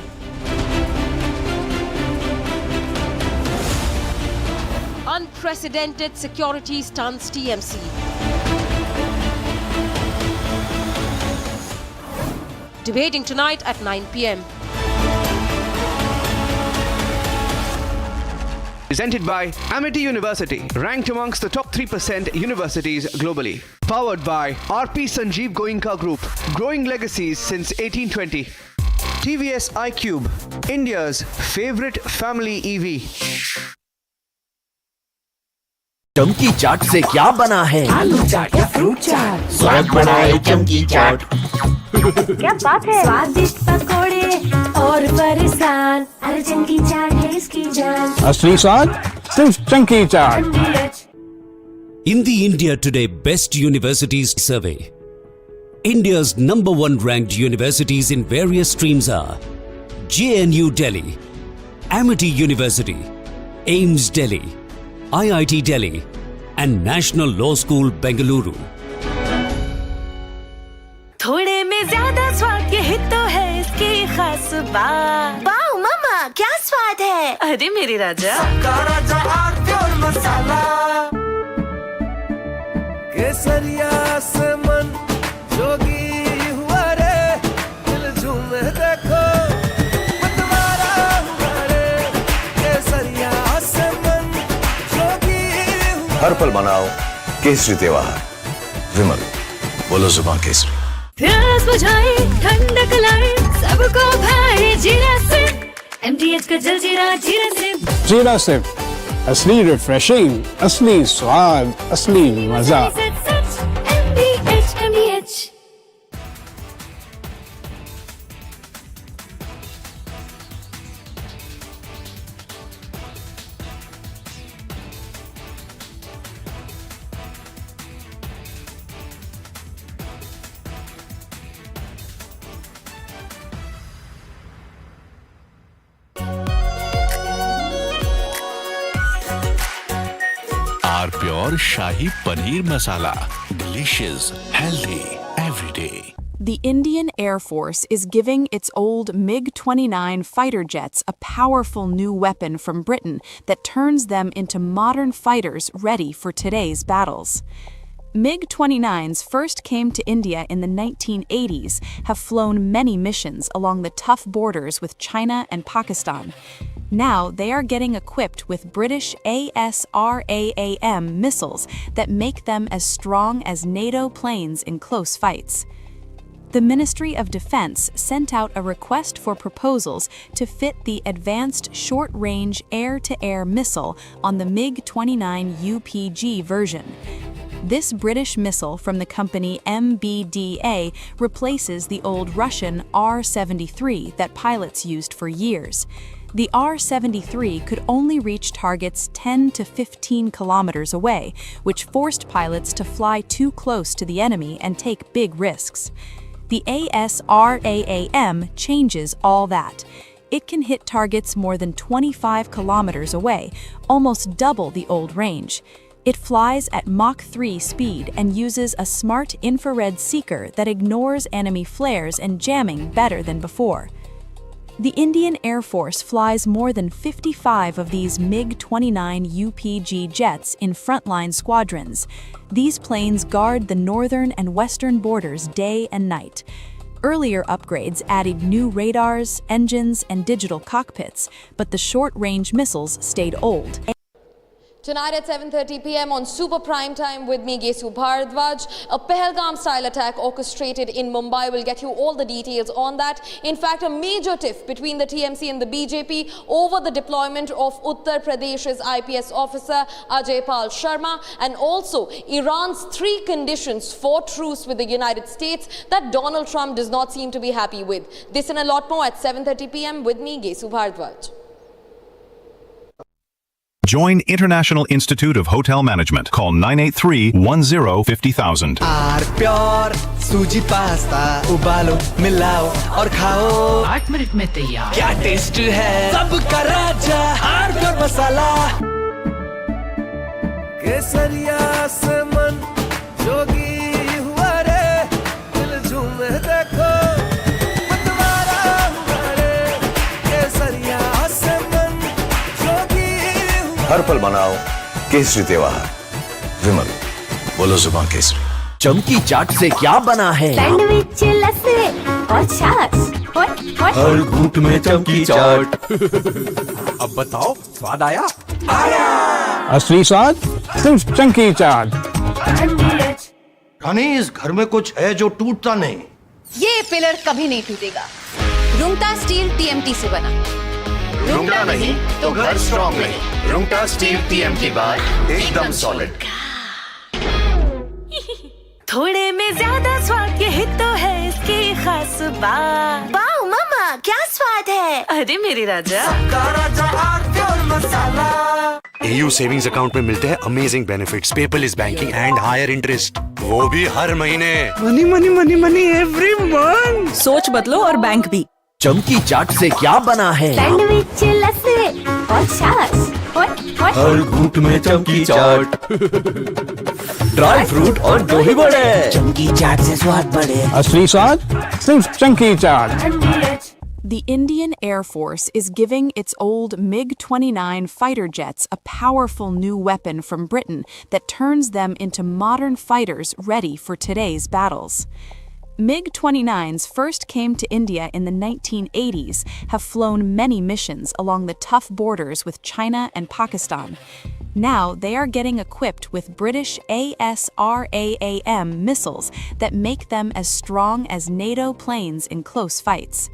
Unprecedented security stunts TMC. Debating tonight at 9 p.m. Presented by Amity University, ranked amongst the top 3% universities globally. Powered by RP Sanjeev Goenka Group, growing legacies since 1820. TVS iQube, India's favorite family EV. चमकी चाट से क्या बना है? आलू चाट या fruit चाट? स्वाद बनाए चमकी चाट। क्या बात है? स्वादिष्ट पकोड़े और फरसान, अरे चमकी चाट है इसकी जान। असली स्वाद सिर्फ चमकी चाट। In the India Today Best Universities Survey, India's #1 ranked universities in various streams are JNU Delhi, Amity University, AIMS Delhi, IIT Delhi, and National Law School Bengaluru. थोड़े में ज्यादा स्वाद यही तो है इसकी खास बात। वाओ मामा, क्या स्वाद है? अरे मेरे राजा, सबका राजा आरती और मसाला। केसरिया से मन जोगी हुआ रे, दिल झूमे देखो मतवारा हुआ रे। केसरिया से मन जोगी हुआ। हर पल मनाओ केसरी त्योहार। विमल, बोलो जुबान केसरी। प्यास बुझाए, ठंडक लाए, सबको भाए जीरा से। MTH का जलजीरा जीरा से। जीरा से असली रिफ्रेशिंग, असली स्वाद, असली मजा। MTH। Pure Shahi Paneer Masala. Delicious, healthy, every day. The Indian Air Force is giving its old MiG-29 fighter jets a powerful new weapon from Britain that turns them into modern fighters ready for today's battles. MiG-29s first came to India in the 1980s, have flown many missions along the tough borders with China and Pakistan. Now they are getting equipped with British ASRAAM missiles that make them as strong as NATO planes in close fights. The Ministry of Defense sent out a request for proposals to fit the Advanced Short-Range Air-to-Air Missile on the MiG-29 UPG version. This British missile from the company MBDA replaces the old Russian R-73 that pilots used for years. The R-73 could only reach targets 10 to 15 kilometers away, which forced pilots to fly too close to the enemy and take big risks. The ASRAAM changes all that. It can hit targets more than 25 kilometers away, almost double the old range. It flies at Mach 3 speed and uses a smart infrared seeker that ignores enemy flares and jamming better than before. The Indian Air Force flies more than 55 of these MiG-29 UPG jets in frontline squadrons. These planes guard the northern and western borders day and night. Earlier upgrades added new radars, engines, and digital cockpits, but the short-range missiles stayed old. Tonight at 7:30 p.m. on Super Prime Time with me, Gesu Bharadwaj, a Pahalgam-style attack orchestrated in Mumbai. Will get you all the details on that. In fact, a major tiff between the TMC and the BJP over the deployment of Uttar Pradesh's IPS officer Ajay Pal Singh, and also Iran's 3 conditions for truce with the United States that Donald Trump does not seem to be happy with. This and a lot more at 7:30 p.m. with me, Gesu Bharadwaj. Join International Institute of Hotel Management. Call 983-10-50,000. Pure suji pasta उबालो मिलाओ और खाओ 8 minute में तैयार। क्या taste है सबका राजा pure मसाला केसरिया से मन जोगी हुआ रे दिल झूमे देखो मतवारा हुआ रे केसरिया से मन जोगी हर पल मनाओ केसरी त्योहार विमल बोलो जुबान केसरी चमकी चाट से क्या बना है? सैंडविच लस्सी और छाछ हर घूंट में चमकी चाट अब बताओ स्वाद आया? असली स्वाद सिर्फ चमकी चाट। रानी इस घर में कुछ है जो टूटता नहीं। ये पिलर कभी नहीं टूटेगा। रुंगटा स्टील टीएमटी से बना। रुंगटा नहीं तो घर स्ट्रॉन्ग नहीं। रुंगटा स्टील टीएमटी बार एकदम सॉलिड। थोड़े में ज्यादा स्वाद यही तो है इसकी खास बात। वाओ मम्मा क्या स्वाद है? अरे मेरे राजा AU सेविंग्स अकाउंट में मिलते हैं amazing benefits, paperless banking and higher interest, वो भी हर महीने। Money money money money every month. सोच बदलो और बैंक भी। चमकी चाट से क्या बना है? सैंडविच लस्सी और छाछ हर घूंट में चमकी चाट ड्राई फ्रूट और दही बड़े चमकी चाट से स्वाद बढ़े। असली स्वाद सिर्फ चमकी चाट। The Indian Air Force is giving its old MiG-29 fighter jets a powerful new weapon from Britain that turns them into modern fighters ready for today's battles. MiG-29s first came to India in the 1980s, have flown many missions along the tough borders with China and Pakistan. Now they are getting equipped with British ASRAAM missiles that make them as strong as NATO planes in close fights.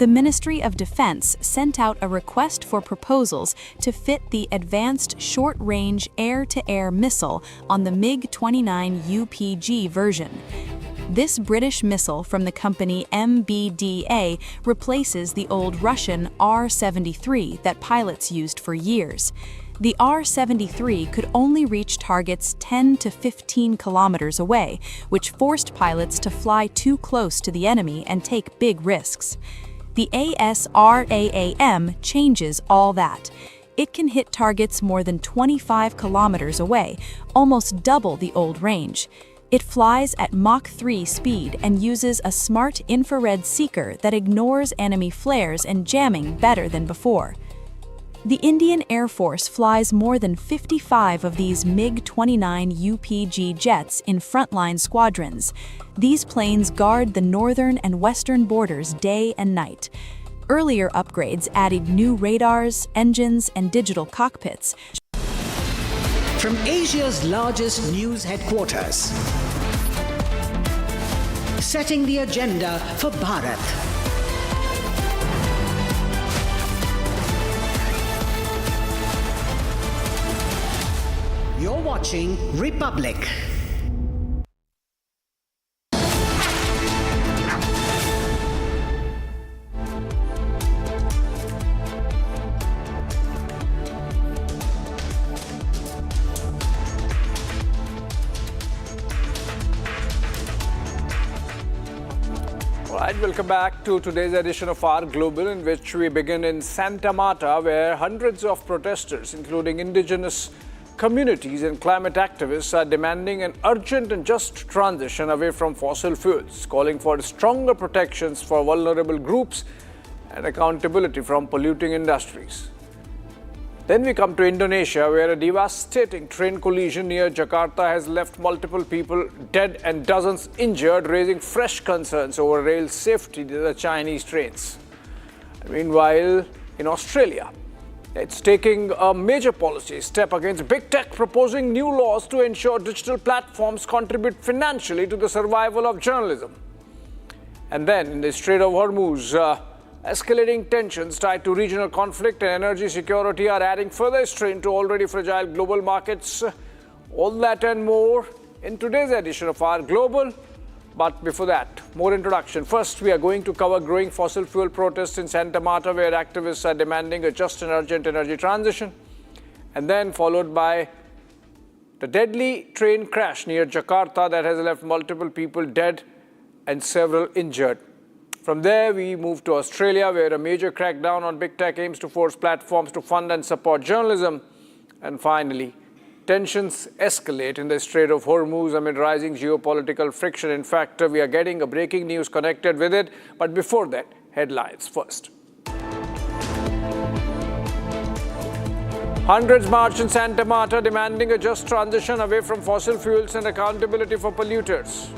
The Ministry of Defense sent out a request for proposals to fit the advanced short-range air-to-air missile on the MiG-29 UPG version. This British missile from the company MBDA replaces the old Russian R-73 that pilots used for years. The R-73 could only reach targets 10 to 15 kilometers away, which forced pilots to fly too close to the enemy and take big risks. The ASRAAM changes all that. It can hit targets more than 25 kilometers away, almost double the old range. It flies at Mach 3 speed and uses a smart infrared seeker that ignores enemy flares and jamming better than before. The Indian Air Force flies more than 55 of these MiG-29 UPG jets in frontline squadrons. These planes guard the northern and western borders day and night. Earlier upgrades added new radars, engines, and digital cockpits. From Asia's largest news headquarters, setting the agenda for Bharat. You're watching Republic. Alright, welcome back to today's edition of our Global, in which we begin in Santa Marta, where hundreds of protesters, including indigenous communities and climate activists, are demanding an urgent and just transition away from fossil fuels, calling for stronger protections for vulnerable groups and accountability from polluting industries. Then we come to Indonesia, where a devastating train collision near Jakarta has left multiple people dead and dozens injured, raising fresh concerns over rail safety to the Chinese trains. Meanwhile, in Australia, it's taking a major policy step against big tech, proposing new laws to ensure digital platforms contribute financially to the survival of journalism. And then in the Strait of Hormuz, escalating tensions tied to regional conflict and energy security are adding further strain to already fragile global markets. All that and more in today's edition of our Global. But before that, more introduction. First, we are going to cover growing fossil fuel protests in Santa Marta, where activists are demanding a just and urgent energy transition. And then followed by the deadly train crash near Jakarta that has left multiple people dead and several injured. From there, we move to Australia, where a major crackdown on big tech aims to force platforms to fund and support journalism. And finally, tensions escalate in the Strait of Hormuz amid rising geopolitical friction. In fact, we are getting a breaking news connected with it. But before that, headlines first. Hundreds march in Santa Marta demanding a just transition away from fossil fuels and accountability for polluters.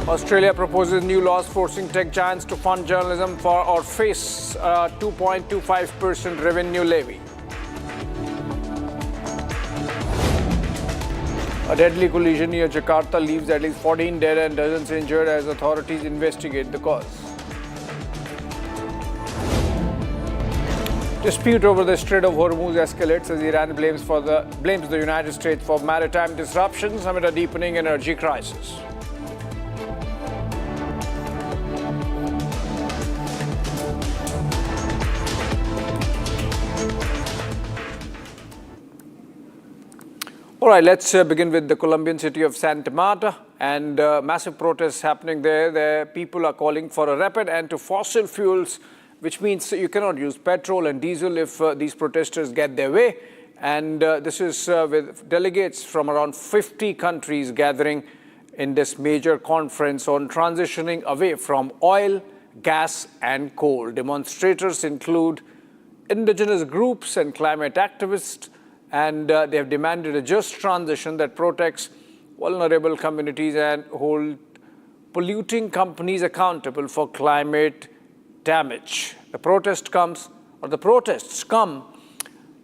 Australia proposes new laws forcing tech giants to fund journalism or face a 2.25% revenue levy. A deadly collision near Jakarta leaves at least 14 dead and dozens injured as authorities investigate the cause. Dispute over the Strait of Hormuz escalates as Iran blames the United States for maritime disruptions amid a deepening energy crisis. All right, let's begin with the Colombian city of Santa Marta and massive protests happening there. The people are calling for a rapid end to fossil fuels, which means you cannot use petrol and diesel if these protesters get their way. And this is with delegates from around 50 countries gathering in this major conference on transitioning away from oil, gas and coal. Demonstrators include indigenous groups and climate activists, and they have demanded a just transition that protects vulnerable communities and hold polluting companies accountable for climate damage. The protests come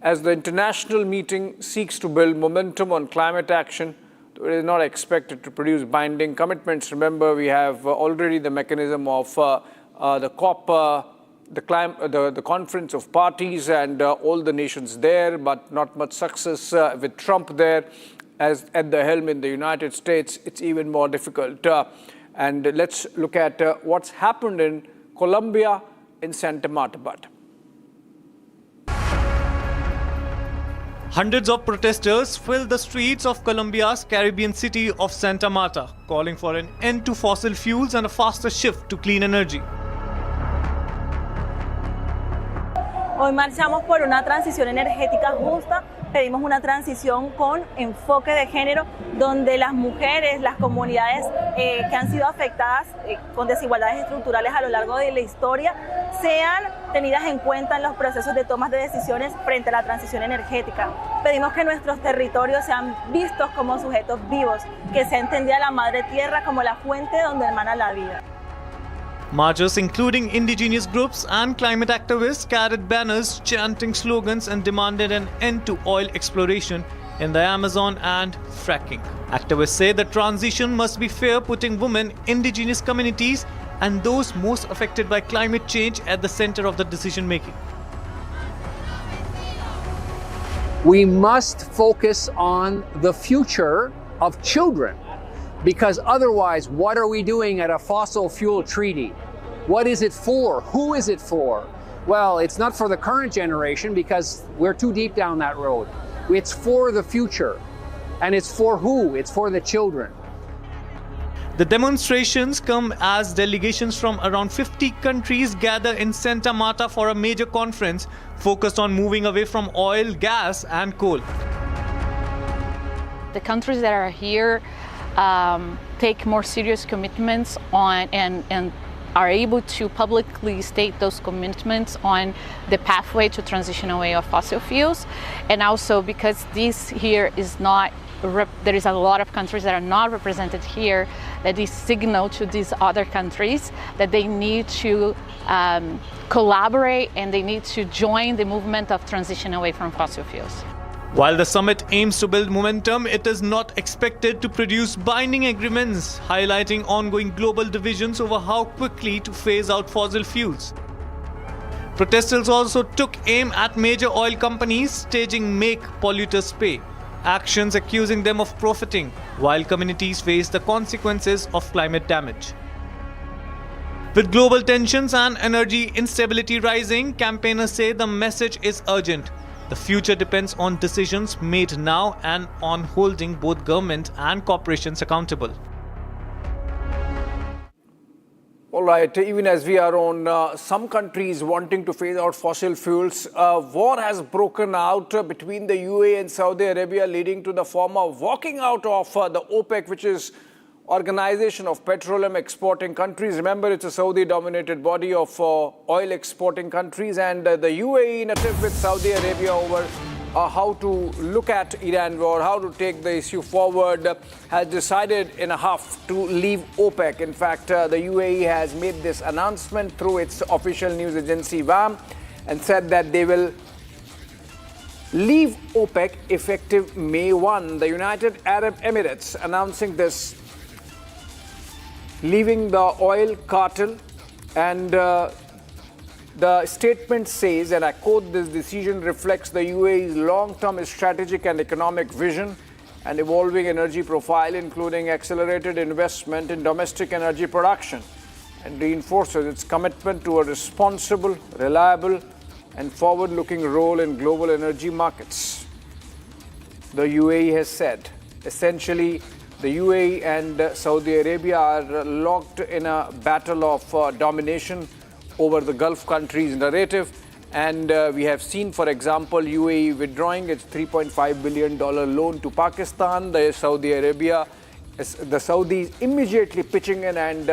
as the international meeting seeks to build momentum on climate action. It is not expected to produce binding commitments. Remember, we have already the mechanism of the COP, the conference of parties and all the nations there, but not much success with Trump there. As at the helm in the United States, it's even more difficult. And let's look at what's happened in Colombia in Santa Marta. Hundreds of protesters filled the streets of Colombia's Caribbean city of Santa Marta, calling for an end to fossil fuels and a faster shift to clean energy. Hoy marchamos por una transición energética justa, pedimos una transición con enfoque de género, donde las mujeres, las comunidades que han sido afectadas con desigualdades estructurales a lo largo de la historia, sean tenidas en cuenta en los procesos de tomas de decisiones frente a la transición energética. Pedimos que nuestros territorios sean vistos como sujetos vivos, que sea entendida la madre tierra como la fuente donde emana la vida. Marchers, including indigenous groups and climate activists, carried banners chanting slogans and demanded an end to oil exploration in the Amazon and fracking. Activists say the transition must be fair, putting women, indigenous communities, and those most affected by climate change at the center of the decision making. We must focus on the future of children. Because otherwise, what are we doing at a fossil fuel treaty? What is it for? Who is it for? Well, it's not for the current generation because we're too deep down that road. It's for the future. And it's for who? It's for the children. The demonstrations come as delegations from around 50 countries gather in Santa Marta for a major conference focused on moving away from oil, gas, and coal. The countries that are here take more serious commitments on and are able to publicly state those commitments on the pathway to transition away of fossil fuels, and also because this here is not there is a lot of countries that are not represented here, that is signal to these other countries that they need to collaborate and they need to join the movement of transition away from fossil fuels. While the summit aims to build momentum, it is not expected to produce binding agreements, highlighting ongoing global divisions over how quickly to phase out fossil fuels. Protesters also took aim at major oil companies, staging Make Polluters Pay actions accusing them of profiting, while communities face the consequences of climate damage. With global tensions and energy instability rising, campaigners say the message is urgent. The future depends on decisions made now and on holding both government and corporations accountable. All right, even as we are on some countries wanting to phase out fossil fuels, war has broken out between the UAE and Saudi Arabia, leading to the former walking out of the OPEC, which is Organization of Petroleum Exporting Countries. Remember, it's a Saudi-dominated body of oil exporting countries, and the UAE in a tiff with Saudi Arabia over how to look at Iran war, how to take the issue forward, has decided in a huff to leave OPEC. In fact, the UAE has made this announcement through its official news agency WAM and said that they will leave OPEC effective May 1. The United Arab Emirates announcing this, leaving the oil cartel, and the statement says, and I quote, "This decision reflects the UAE's long-term strategic and economic vision and evolving energy profile, including accelerated investment in domestic energy production, and reinforces its commitment to a responsible, reliable, and forward-looking role in global energy markets." The UAE has said, essentially, the UAE and Saudi Arabia are locked in a battle of domination over the Gulf countries' narrative, and we have seen, for example, UAE withdrawing its $3.5 billion loan to Pakistan, the Saudis immediately pitching in and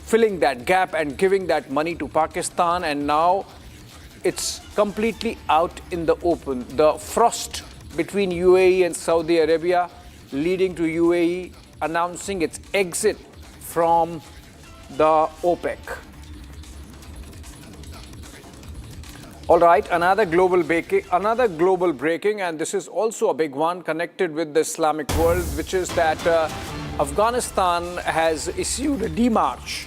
filling that gap and giving that money to Pakistan, and now it's completely out in the open. The frost between UAE and Saudi Arabia leading to UAE announcing its exit from the OPEC. All right, another global breaking, and this is also a big one connected with the Islamic world, which is that Afghanistan has issued a demarch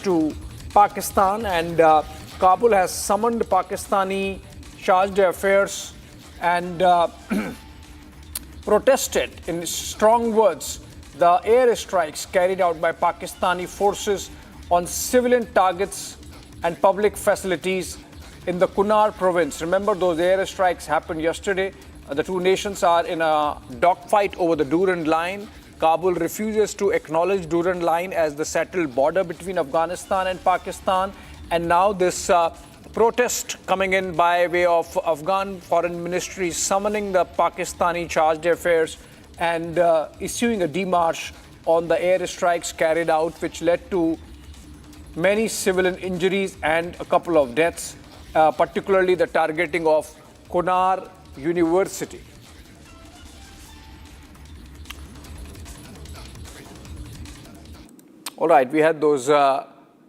to Pakistan, and Kabul has summoned Pakistani charge d'affaires and protested in strong words the airstrikes carried out by Pakistani forces on civilian targets and public facilities in the Kunar province. Remember, those airstrikes happened yesterday. The two nations are in a dogfight over the Durand Line. Kabul refuses to acknowledge Durand Line as the settled border between Afghanistan and Pakistan. And now this protest coming in by way of Afghan Foreign Ministry summoning the Pakistani charge d'affaires and issuing a demarche on the airstrikes carried out, which led to many civilian injuries and a couple of deaths, particularly the targeting of Kunar University. All right, we had those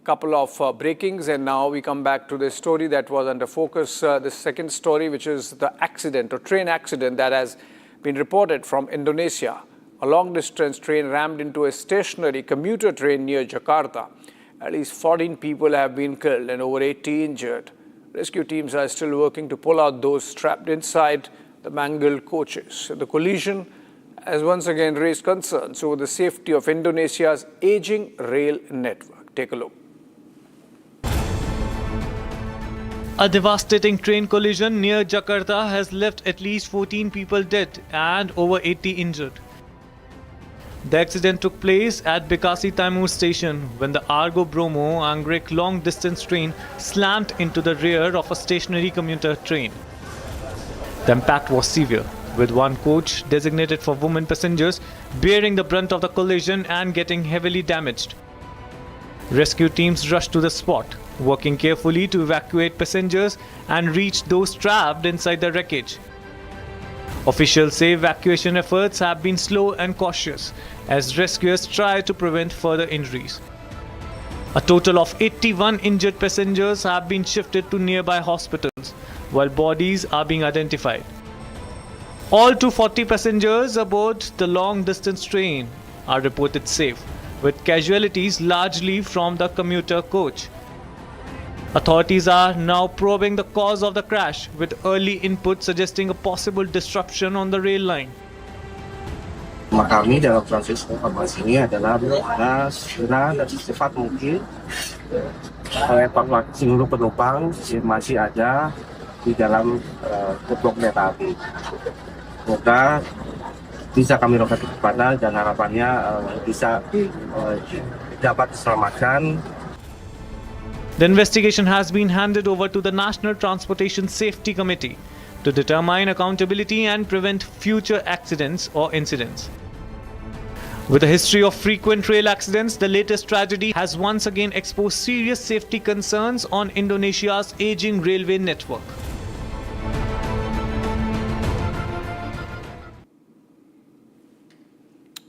couple of breakings, and now we come back to the story that was under focus, the second story, which is the accident or train accident that has been reported from Indonesia. A long-distance train rammed into a stationary commuter train near Jakarta. At least 14 people have been killed and over 80 injured. Rescue teams are still working to pull out those trapped inside the mangled coaches. The collision has once again raised concerns over the safety of Indonesia's aging rail network. Take a look. A devastating train collision near Jakarta has left at least 14 people dead and over 80 injured. The accident took place at Bekasi Timur station when the Argo Bromo Anggrek long-distance train slammed into the rear of a stationary commuter train. The impact was severe, with one coach designated for women passengers bearing the brunt of the collision and getting heavily damaged. Rescue teams rushed to the spot, working carefully to evacuate passengers and reach those trapped inside the wreckage. Officials say evacuation efforts have been slow and cautious as rescuers try to prevent further injuries. A total of 81 injured passengers have been shifted to nearby hospitals, while bodies are being identified. All 240 passengers aboard the long-distance train are reported safe, with casualties largely from the commuter coach. Authorities are now probing the cause of the crash, with early input suggesting a possible disruption on the rail line. Kami dalam proses evakuasi ini adalah berusaha segera dan secepat mungkin mengevakuasi seluruh penumpang yang masih ada di dalam gerbong kereta api. Semoga bisa kami lakukan kecepatan dan harapannya bisa dapat diselamatkan. The investigation has been handed over to the National Transportation Safety Committee to determine accountability and prevent future accidents or incidents. With a history of frequent rail accidents, the latest tragedy has once again exposed serious safety concerns on Indonesia's aging railway network.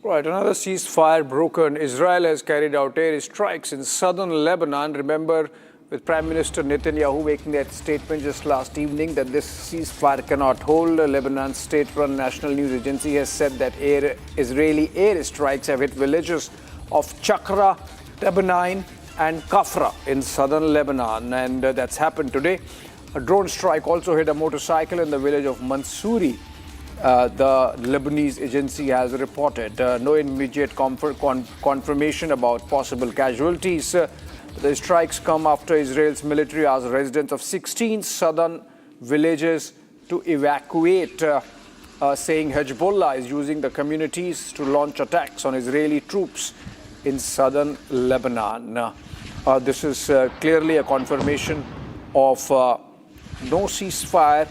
Right, another ceasefire broken. Israel has carried out air strikes in southern Lebanon. Remember, with Prime Minister Netanyahu making that statement just last evening that this ceasefire cannot hold. Lebanon's state-run national news agency has said that Israeli air strikes have hit villages of Chakra, Tabanin and Kafra in southern Lebanon, and that's happened today. A drone strike also hit a motorcycle in the village of Mansouri. The Lebanese agency has reported no immediate confirmation about possible casualties. The strikes come after Israel's military asked residents of 16 southern villages to evacuate, saying Hezbollah is using the communities to launch attacks on Israeli troops in southern Lebanon. This is clearly a confirmation of no ceasefire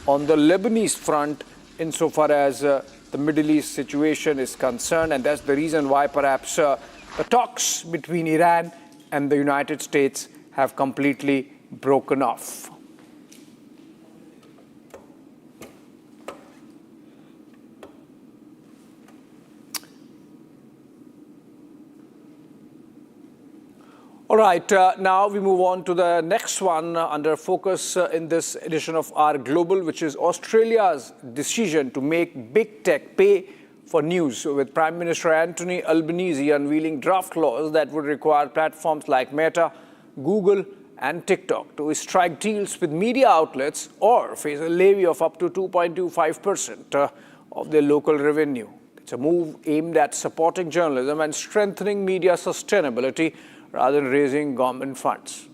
on the Lebanese front insofar as the Middle East situation is concerned, and that's the reason why perhaps the talks between Iran and the United States have completely broken off. All right, now we move on to the next one under focus in this edition of our Global, which is Australia's decision to make big tech pay for news, with Prime Minister Anthony Albanese unveiling draft laws that would require platforms like Meta, Google and TikTok to strike deals with media outlets or face a levy of up to 2.25% of their local revenue. It's a move aimed at supporting journalism and strengthening media sustainability rather than raising government funds.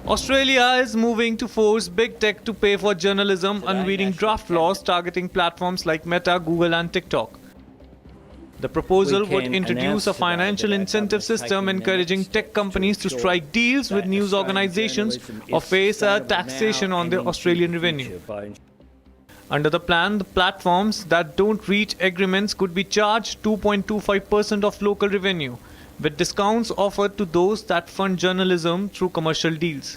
Australia is moving to force big tech to pay for journalism, unveiling draft laws targeting platforms like Meta, Google and TikTok. The proposal would introduce a financial incentive system encouraging tech companies to strike deals with news organizations or face a taxation on their Australian revenue. Under the plan, the platforms that don't reach agreements could be charged 2.25% of local revenue, with discounts offered to those that fund journalism through commercial deals.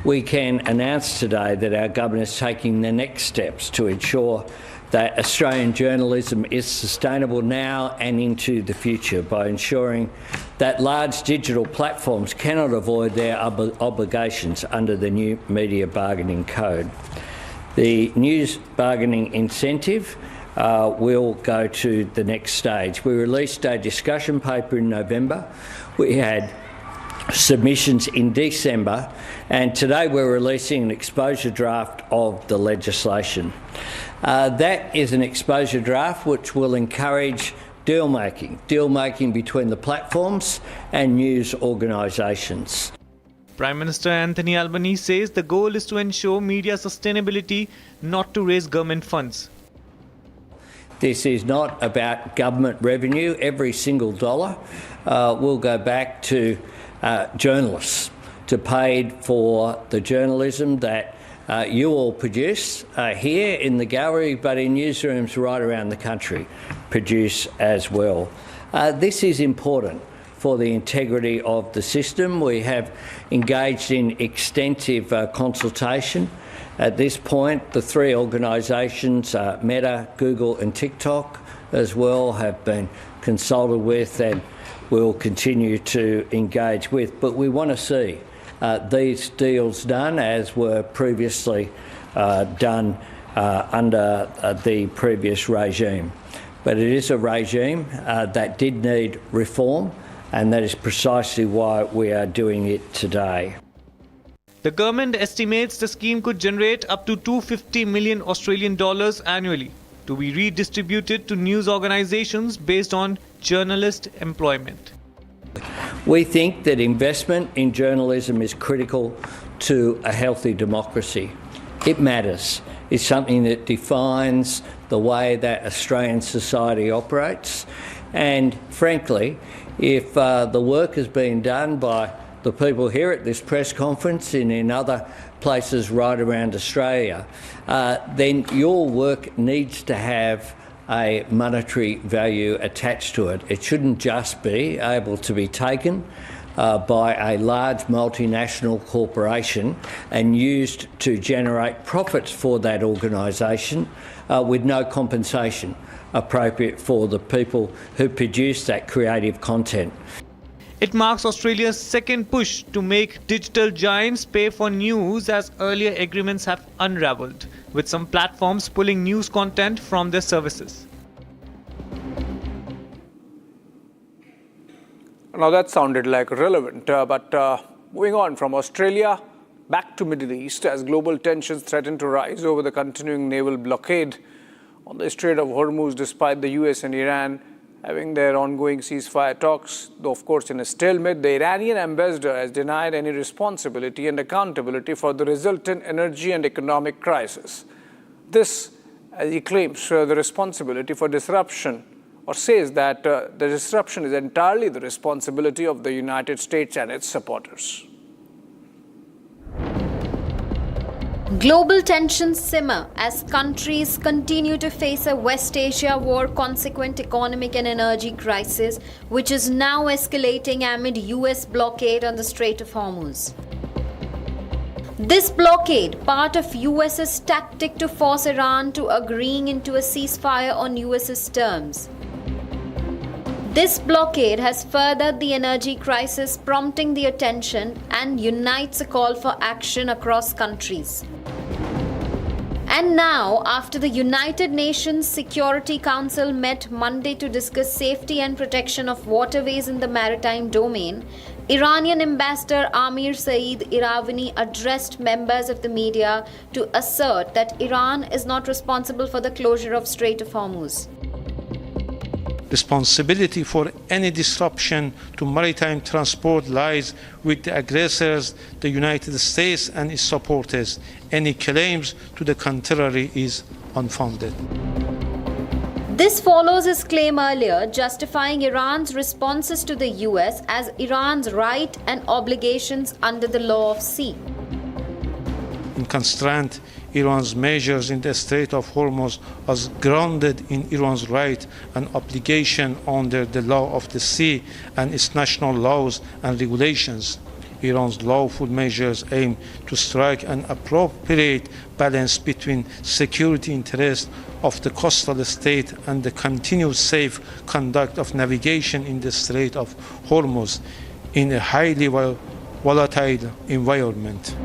We can announce today that our government is taking the next steps to ensure that Australian journalism is sustainable now and into the future by ensuring that large digital platforms cannot avoid their obligations under the new Media Bargaining Code. The news bargaining incentive will go to the next stage. We released a discussion paper in November. We had submissions in December, and today we're releasing an exposure draft of the legislation. That is an exposure draft which will encourage deal making between the platforms and news organisations. Prime Minister Anthony Albanese says the goal is to ensure media sustainability, not to raise government funds. This is not about government revenue. Every single dollar will go back to journalists, to pay for the journalism that you all produce here in the gallery, but in newsrooms right around the country. produce as well. This is important for the integrity of the system. We have engaged in extensive consultation. At this point, the three organisations, Meta, Google and TikTok as well, have been consulted with and we'll continue to engage with. But we want to see these deals done as were previously done under the previous regime. But it is a regime that did need reform, and that is precisely why we are doing it today. The government estimates the scheme could generate up to 250 million Australian dollars annually to be redistributed to news organisations based on journalist employment. We think that investment in journalism is critical to a healthy democracy. It matters. It's something that defines the way that Australian society operates. And frankly, if the work has been done by the people here at this press conference and in other places right around Australia, then your work needs to have a monetary value attached to it. It shouldn't just be able to be taken by a large multinational corporation and used to generate profits for that organisation with no compensation appropriate for the people who produce that creative content. It marks Australia's second push to make digital giants pay for news, as earlier agreements have unravelled, with some platforms pulling news content from their services. Now that sounded like relevant, but moving on from Australia back to Middle East, as global tensions threaten to rise over the continuing naval blockade on the Strait of Hormuz, despite the US and Iran having their ongoing ceasefire talks. Though of course in a stalemate, the Iranian ambassador has denied any responsibility and accountability for the resultant energy and economic crisis. This, as he claims, the responsibility for disruption, or says that the disruption is entirely the responsibility of the United States and its supporters. Global tensions simmer as countries continue to face a West Asia war consequent economic and energy crisis, which is now escalating amid US blockade on the Strait of Hormuz. This blockade, part of US's tactic to force Iran to agreeing into a ceasefire on US's terms. This blockade has furthered the energy crisis, prompting the attention and unites a call for action across countries. And now, after the United Nations Security Council met Monday to discuss safety and protection of waterways in the maritime domain, Iranian Ambassador Amir Saeed Iravani addressed members of the media to assert that Iran is not responsible for the closure of Strait of Hormuz. Responsibility for any disruption to maritime transport lies with the aggressors, the United States and its supporters. Any claims to the contrary is unfounded. This follows his claim earlier, justifying Iran's responses to the US as Iran's right and obligations under the law of sea. In contrast, Iran's measures in the Strait of Hormuz are grounded in Iran's right and obligation under the law of the sea and its national laws and regulations. Iran's lawful measures aim to strike an appropriate balance between security interests of the coastal state and the continued safe conduct of navigation in the Strait of Hormuz in a highly volatile environment.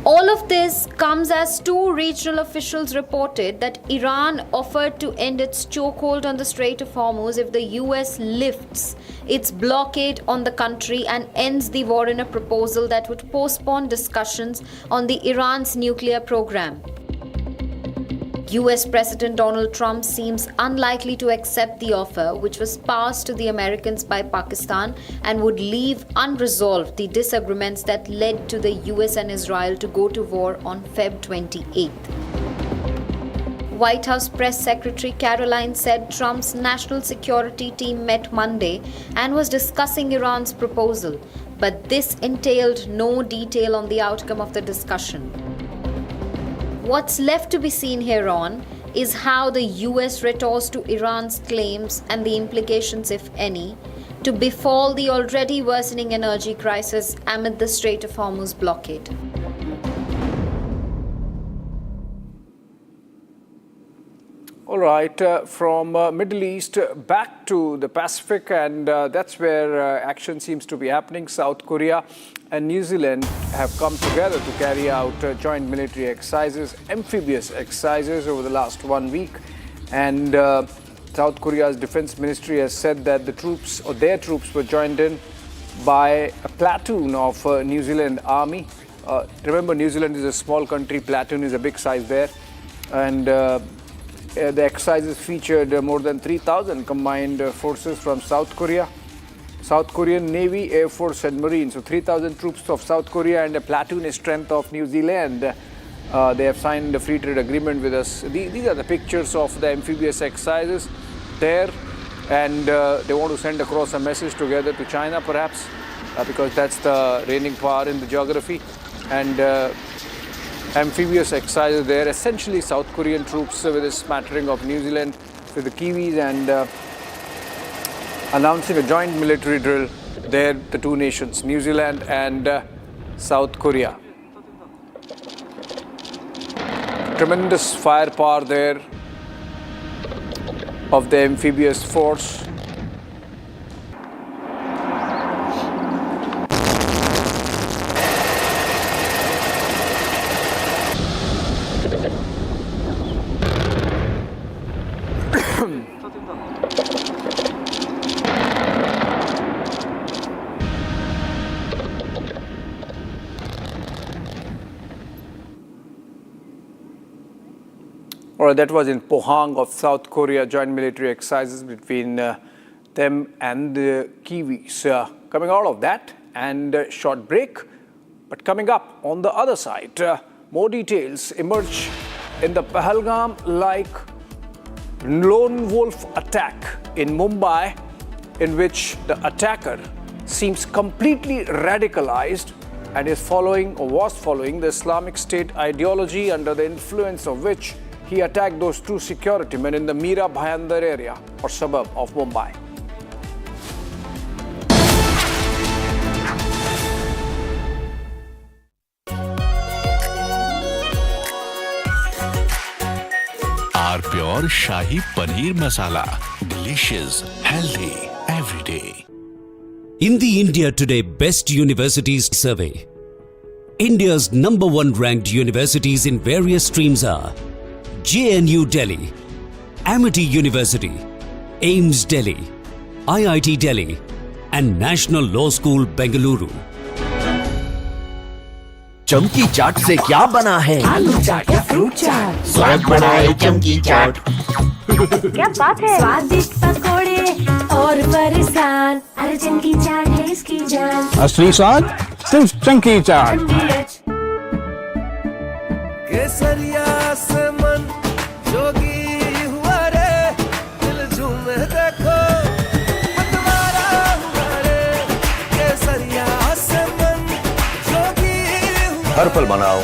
All of this comes as two regional officials reported that Iran offered to end its chokehold on the Strait of Hormuz if the US lifts its blockade on the country and ends the war, in a proposal that would postpone discussions on the Iran's nuclear program. US President Donald Trump seems unlikely to accept the offer, which was passed to the Americans by Pakistan, and would leave unresolved the disagreements that led to the US and Israel to go to war on Feb 28th. White House Press Secretary Caroline said Trump's national security team met Monday and was discussing Iran's proposal, but this entailed no detail on the outcome of the discussion. What's left to be seen hereon is how the US retorts to Iran's claims and the implications, if any, to befall the already worsening energy crisis amid the Strait of Hormuz blockade. All right, from Middle East back to the Pacific, and that's where action seems to be happening. South Korea and New Zealand have come together to carry out joint military exercises, amphibious exercises over the last 1 week. And South Korea's defense ministry has said that the troops, or their troops, were joined in by a platoon of New Zealand army. Remember, New Zealand is a small country, platoon is a big size there. And the exercises featured more than 3,000 combined forces from South Korea, South Korean Navy, Air Force and Marines. So 3,000 troops of South Korea and a platoon strength of New Zealand. They have signed a free trade agreement with us. These are the pictures of the amphibious exercises there, and they want to send across a message together to China perhaps, because that's the reigning power in the geography. And amphibious exercises there, essentially South Korean troops with a smattering of New Zealand with the Kiwis, and announcing a joint military drill there, the two nations, New Zealand and South Korea. Tremendous firepower there of the amphibious force. That was in Pohang of South Korea, joint military exercises between them and the Kiwis. Coming out of that, and short break, but coming up on the other side, more details emerge in the Pahalgam-like lone wolf attack in Mumbai, in which the attacker seems completely radicalized and is following, or was following, the Islamic State ideology, under the influence of which he attacked those two security men in the Mira Bhayandar area or suburb of Mumbai. Our pure Shahi Paneer Masala. Delicious, healthy, every day. In the India Today Best Universities Survey, India's #1 ranked universities in various streams are JNU Delhi, Amity University, AIMS Delhi, IIT Delhi, and National Law School Bengaluru. चमकी चाट से क्या बना है? आलू चाट या fruit चाट? स्वाद बनाए चमकी चाट। क्या बात है? स्वादिष्ट पकोड़े और फरसान, अरे चमकी चाट है इसकी जान। असली स्वाद सिर्फ चमकी चाट। केसरिया से मन जोगी हुआ रे, दिल झूमे देखो मतवारा हुआ रे। केसरिया से मन जोगी हुआ। हर पल मनाओ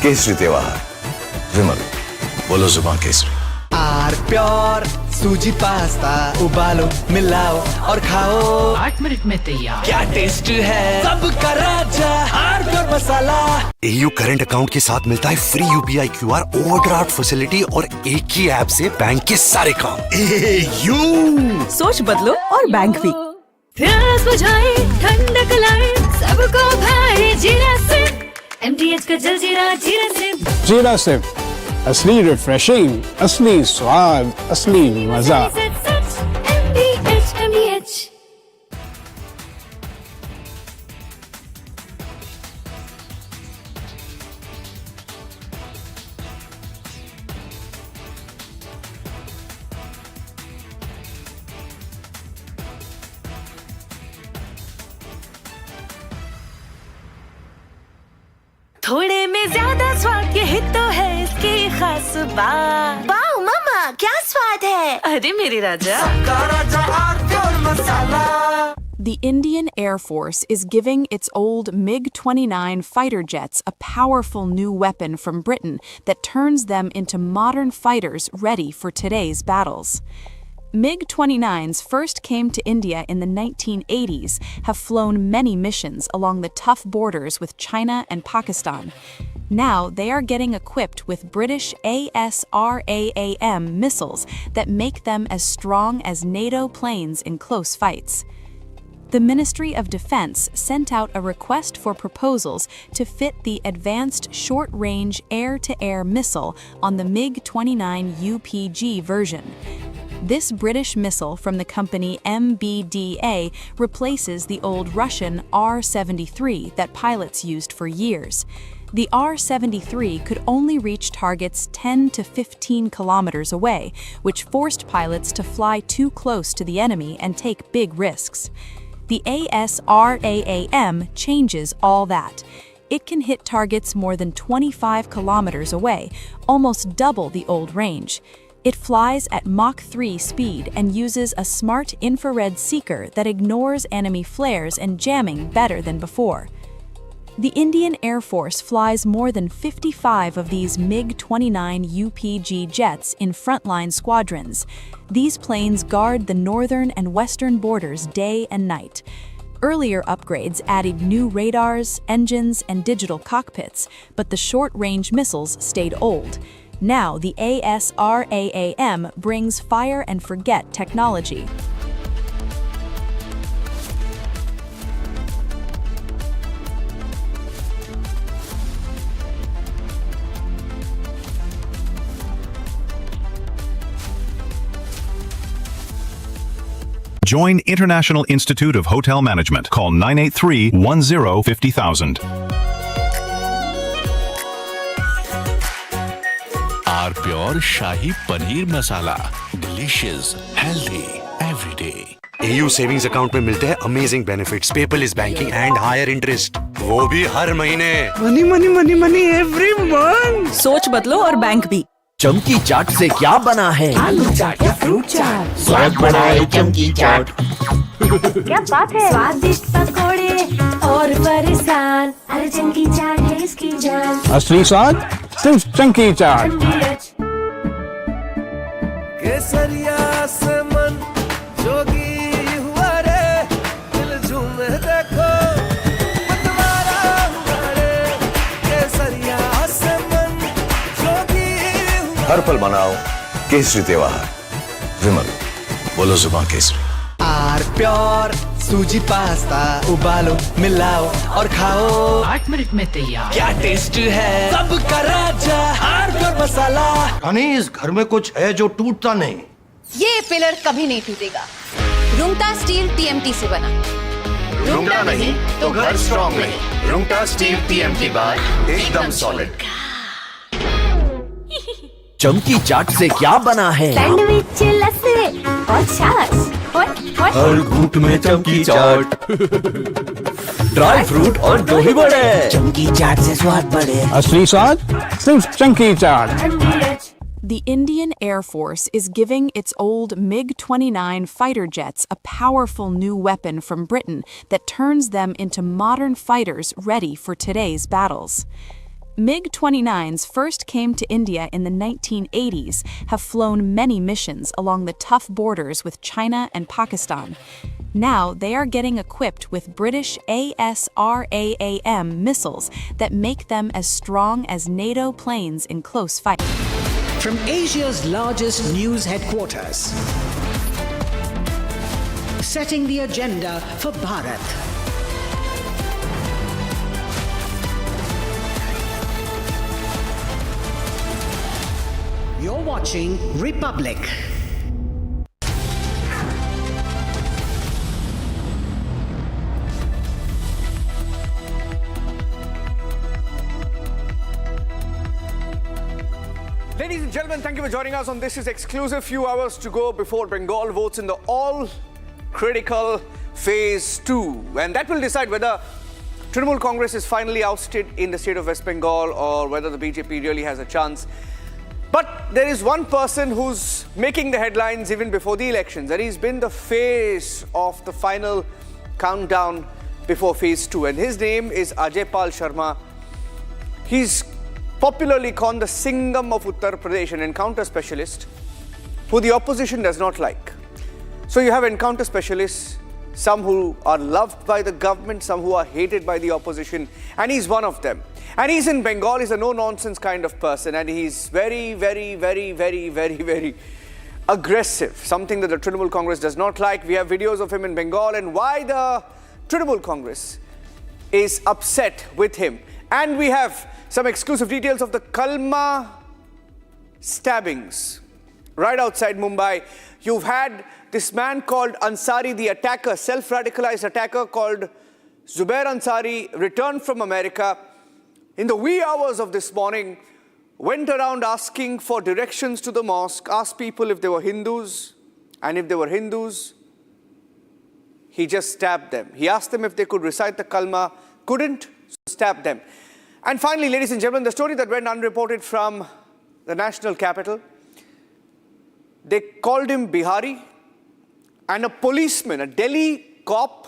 केसरी त्योहार। विमल, बोलो जुबान केसरी। आर प्योर सूजी पास्ता, उबालो मिलाओ और खाओ, 8 मिनट में तैयार। क्या टेस्ट है सबका राजा R pure masala. AU current account के साथ मिलता है free UPI QR overdraft facility और एक ही ऐप से बैंक के सारे काम। AU सोच बदलो और बैंक भी। प्यास बुझाए ठंडक लाए सबको भाए जीरा सिप, MTH का जलजीरा जीरा सिप। जीरा सिप, असली रिफ्रेशिंग, असली स्वाद, असली मजा। MTH। थोड़े में ज्यादा स्वाद, यही तो है इसकी खास बात। वाओ मामा, क्या स्वाद है? अरे मेरे राजा, सबका राजा R pure masala. The Indian Air Force is giving its old MiG-29 fighter jets a powerful new weapon from Britain that turns them into modern fighters ready for today's battles. MiG-29s first came to India in the 1980s, have flown many missions along the tough borders with China and Pakistan. Now they are getting equipped with British ASRAAM missiles that make them as strong as NATO planes in close fights. The Ministry of Defense sent out a request for proposals to fit the Advanced Short-Range Air-to-Air Missile on the MiG-29 UPG version. This British missile from the company MBDA replaces the old Russian R-73 that pilots used for years. The R-73 could only reach targets 10 to 15 kilometers away, which forced pilots to fly too close to the enemy and take big risks. The ASRAAM changes all that. It can hit targets more than 25 kilometers away, almost double the old range. It flies at Mach 3 speed and uses a smart infrared seeker that ignores enemy flares and jamming better than before. The Indian Air Force flies more than 55 of these MiG-29 UPG jets in frontline squadrons. These planes guard the northern and western borders day and night. Earlier upgrades added new radars, engines, and digital cockpits, but the short-range missiles stayed old. Now the ASRAAM brings fire-and-forget technology. Join International Institute of Hotel Management. Call 983-10-50,000. Our pure Shahi Paneer Masala. Delicious, healthy, every day. AU savings account में मिलते हैं amazing benefits, paperless banking and higher interest, वो भी हर महीने। Money money money money every month. सोच बदलो और बैंक भी। चमकी चाट से क्या बना है? आलू चाट या फ्रूट चाट, स्वाद बनाए चमकी चाट। क्या बात है, स्वादिष्ट पकोड़े और फरसान, अरे चमकी चाट है इसकी जान। असली स्वाद सिर्फ चमकी चाट। केसरिया से मन जोगी हुआ रे, दिल झूमे देखो मतवारा हुआ रे। केसरिया से मन जोगी हर पल मनाओ केसरी त्योहार। विमल, बोलो जुबान केसरी। आर प्योर सूजी पास्ता, उबालो मिलाओ और खाओ, 8 मिनट में तैयार। क्या टेस्ट है, सबका राजा आर प्योर मसाला। रानी, इस घर में कुछ है जो टूटता नहीं। ये पिलर कभी नहीं टूटेगा। रुंगटा स्टील TMT से बना। रुंगटा नहीं तो घर स्ट्रॉन्ग नहीं। रुंगटा स्टील TMT बार एकदम सॉलिड। चमकी चाट से क्या बना है? सैंडविच, लस्सी और छाछ। हर घूंट में चमकी चाट। ड्राई फ्रूट और दही बड़े। चमकी चाट से स्वाद बढ़े। असली स्वाद सिर्फ चमकी चाट। The Indian Air Force is giving its old MiG-29 fighter jets a powerful new weapon from Britain that turns them into modern fighters ready for today's battles. MiG-29s first came to India in the 1980s, have flown many missions along the tough borders with China and Pakistan. Now they are getting equipped with British ASRAAM missiles that make them as strong as NATO planes in close fight. From Asia's largest news headquarters, setting the agenda for Bharat. You're watching Republic. Ladies and gentlemen, thank you for joining us on This Is Exclusive. Few hours to go before Bengal votes in the all-critical Phase 2. And that will decide whether Trinamool Congress is finally ousted in the state of West Bengal or whether the BJP really has a chance. But there is one person who's making the headlines even before the elections, and he's been the face of the final countdown before phase 2. And his name is Ajay Pal Sharma. He's popularly called the Singham of Uttar Pradesh, an encounter specialist who the opposition does not like. So you have encounter specialists, some who are loved by the government, some who are hated by the opposition, and he's one of them. And he's in Bengal. He's a no-nonsense kind of person, and he's very, very, very, very, very, very aggressive, something that the Trinamool Congress does not like. We have videos of him in Bengal and why the Trinamool Congress is upset with him. And we have some exclusive details of the Kalma stabbings right outside Mumbai. You've had this man called Ansari, the attacker, self-radicalized attacker called Zubair Ansari, returned from America in the wee hours of this morning, went around asking for directions to the mosque, asked people if they were Hindus, and if they were Hindus, he just stabbed them. He asked them if they could recite the Kalma, couldn't, so stabbed them. And finally, ladies and gentlemen, the story that went unreported from the national capital, they called him Bihari, and a policeman, a Delhi cop,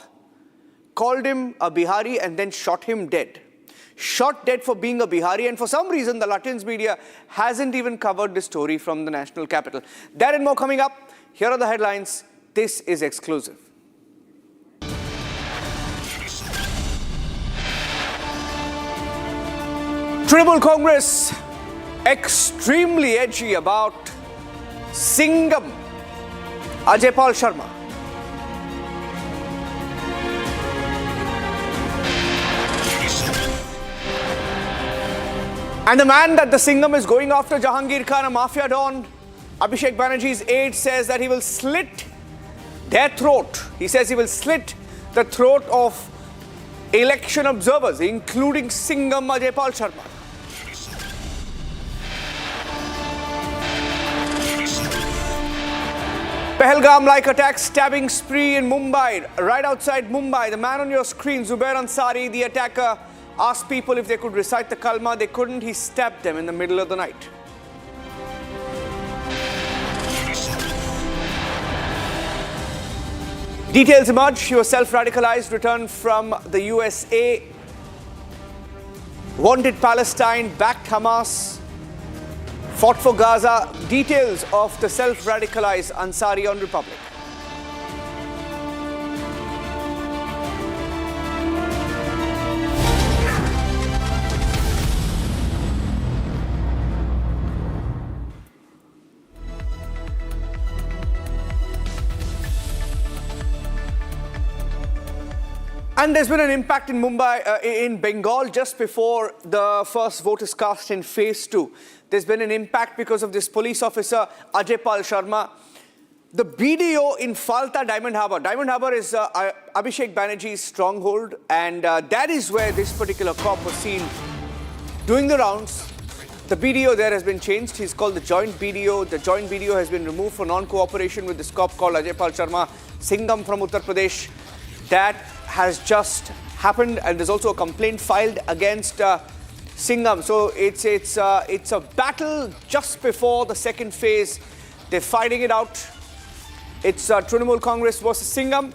called him a Bihari and then shot him dead. Shot dead for being a Bihari, and for some reason the Latins media hasn't even covered this story from the national capital. That and more coming up. Here are the headlines. This is exclusive. Trinamool Congress extremely edgy about Singham Ajay Pal Sharma. And the man that the Singham is going after, Jahangir Khan, a Mafia don, Abhishek Banerjee's aide, says that he will slit their throat. He says he will slit the throat of election observers, including Singham Ajay Pal Sharma. Pahalgam-like attack, stabbing spree in Mumbai, right outside Mumbai. The man on your screen, Zubair Ansari, the attacker, asked people if they could recite the Kalma. They couldn't. He stabbed them in the middle of the night. Details emerge. He was self-radicalized, returned from the USA, wanted Palestine, backed Hamas, fought for Gaza. Details of the self-radicalized Ansari on Republic. And there's been an impact in Mumbai, in Bengal, just before the first vote is cast in phase 2. There's been an impact because of this police officer, Ajay Pal Sharma. The BDO in Falta, Diamond Harbour. Diamond Harbour is Abhishek Banerjee's stronghold, and that is where this particular cop was seen doing the rounds. The BDO there has been changed. He's called the Joint BDO. The Joint BDO has been removed for non-cooperation with this cop called Ajay Pal Sharma, Singham from Uttar Pradesh. That has just happened, and there's also a complaint filed against Singham. So it's a battle just before the second phase. They're fighting it out. It's Trinamool Congress versus Singham,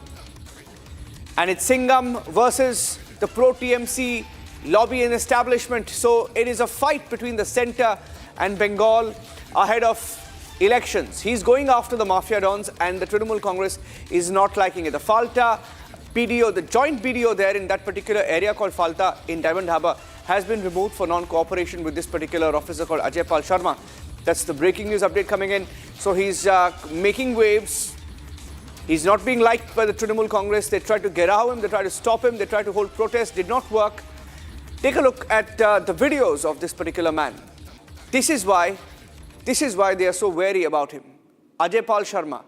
and it's Singham versus the pro-TMC lobby and establishment. So it is a fight between the centre and Bengal ahead of elections. He's going after the Mafia dons, and the Trinamool Congress is not liking it. The Falta BDO, the joint BDO there in that particular area called Falta in Diamond Harbour, has been removed for non-cooperation with this particular officer called Ajay Pal Sharma. That's the breaking news update coming in. So he's making waves. He's not being liked by the Trinamool Congress. They tried to Gherav him, they tried to stop him, they tried to hold protests, did not work. Take a look at the videos of this particular man. This is why they are so wary about him. Ajay Pal Sharma,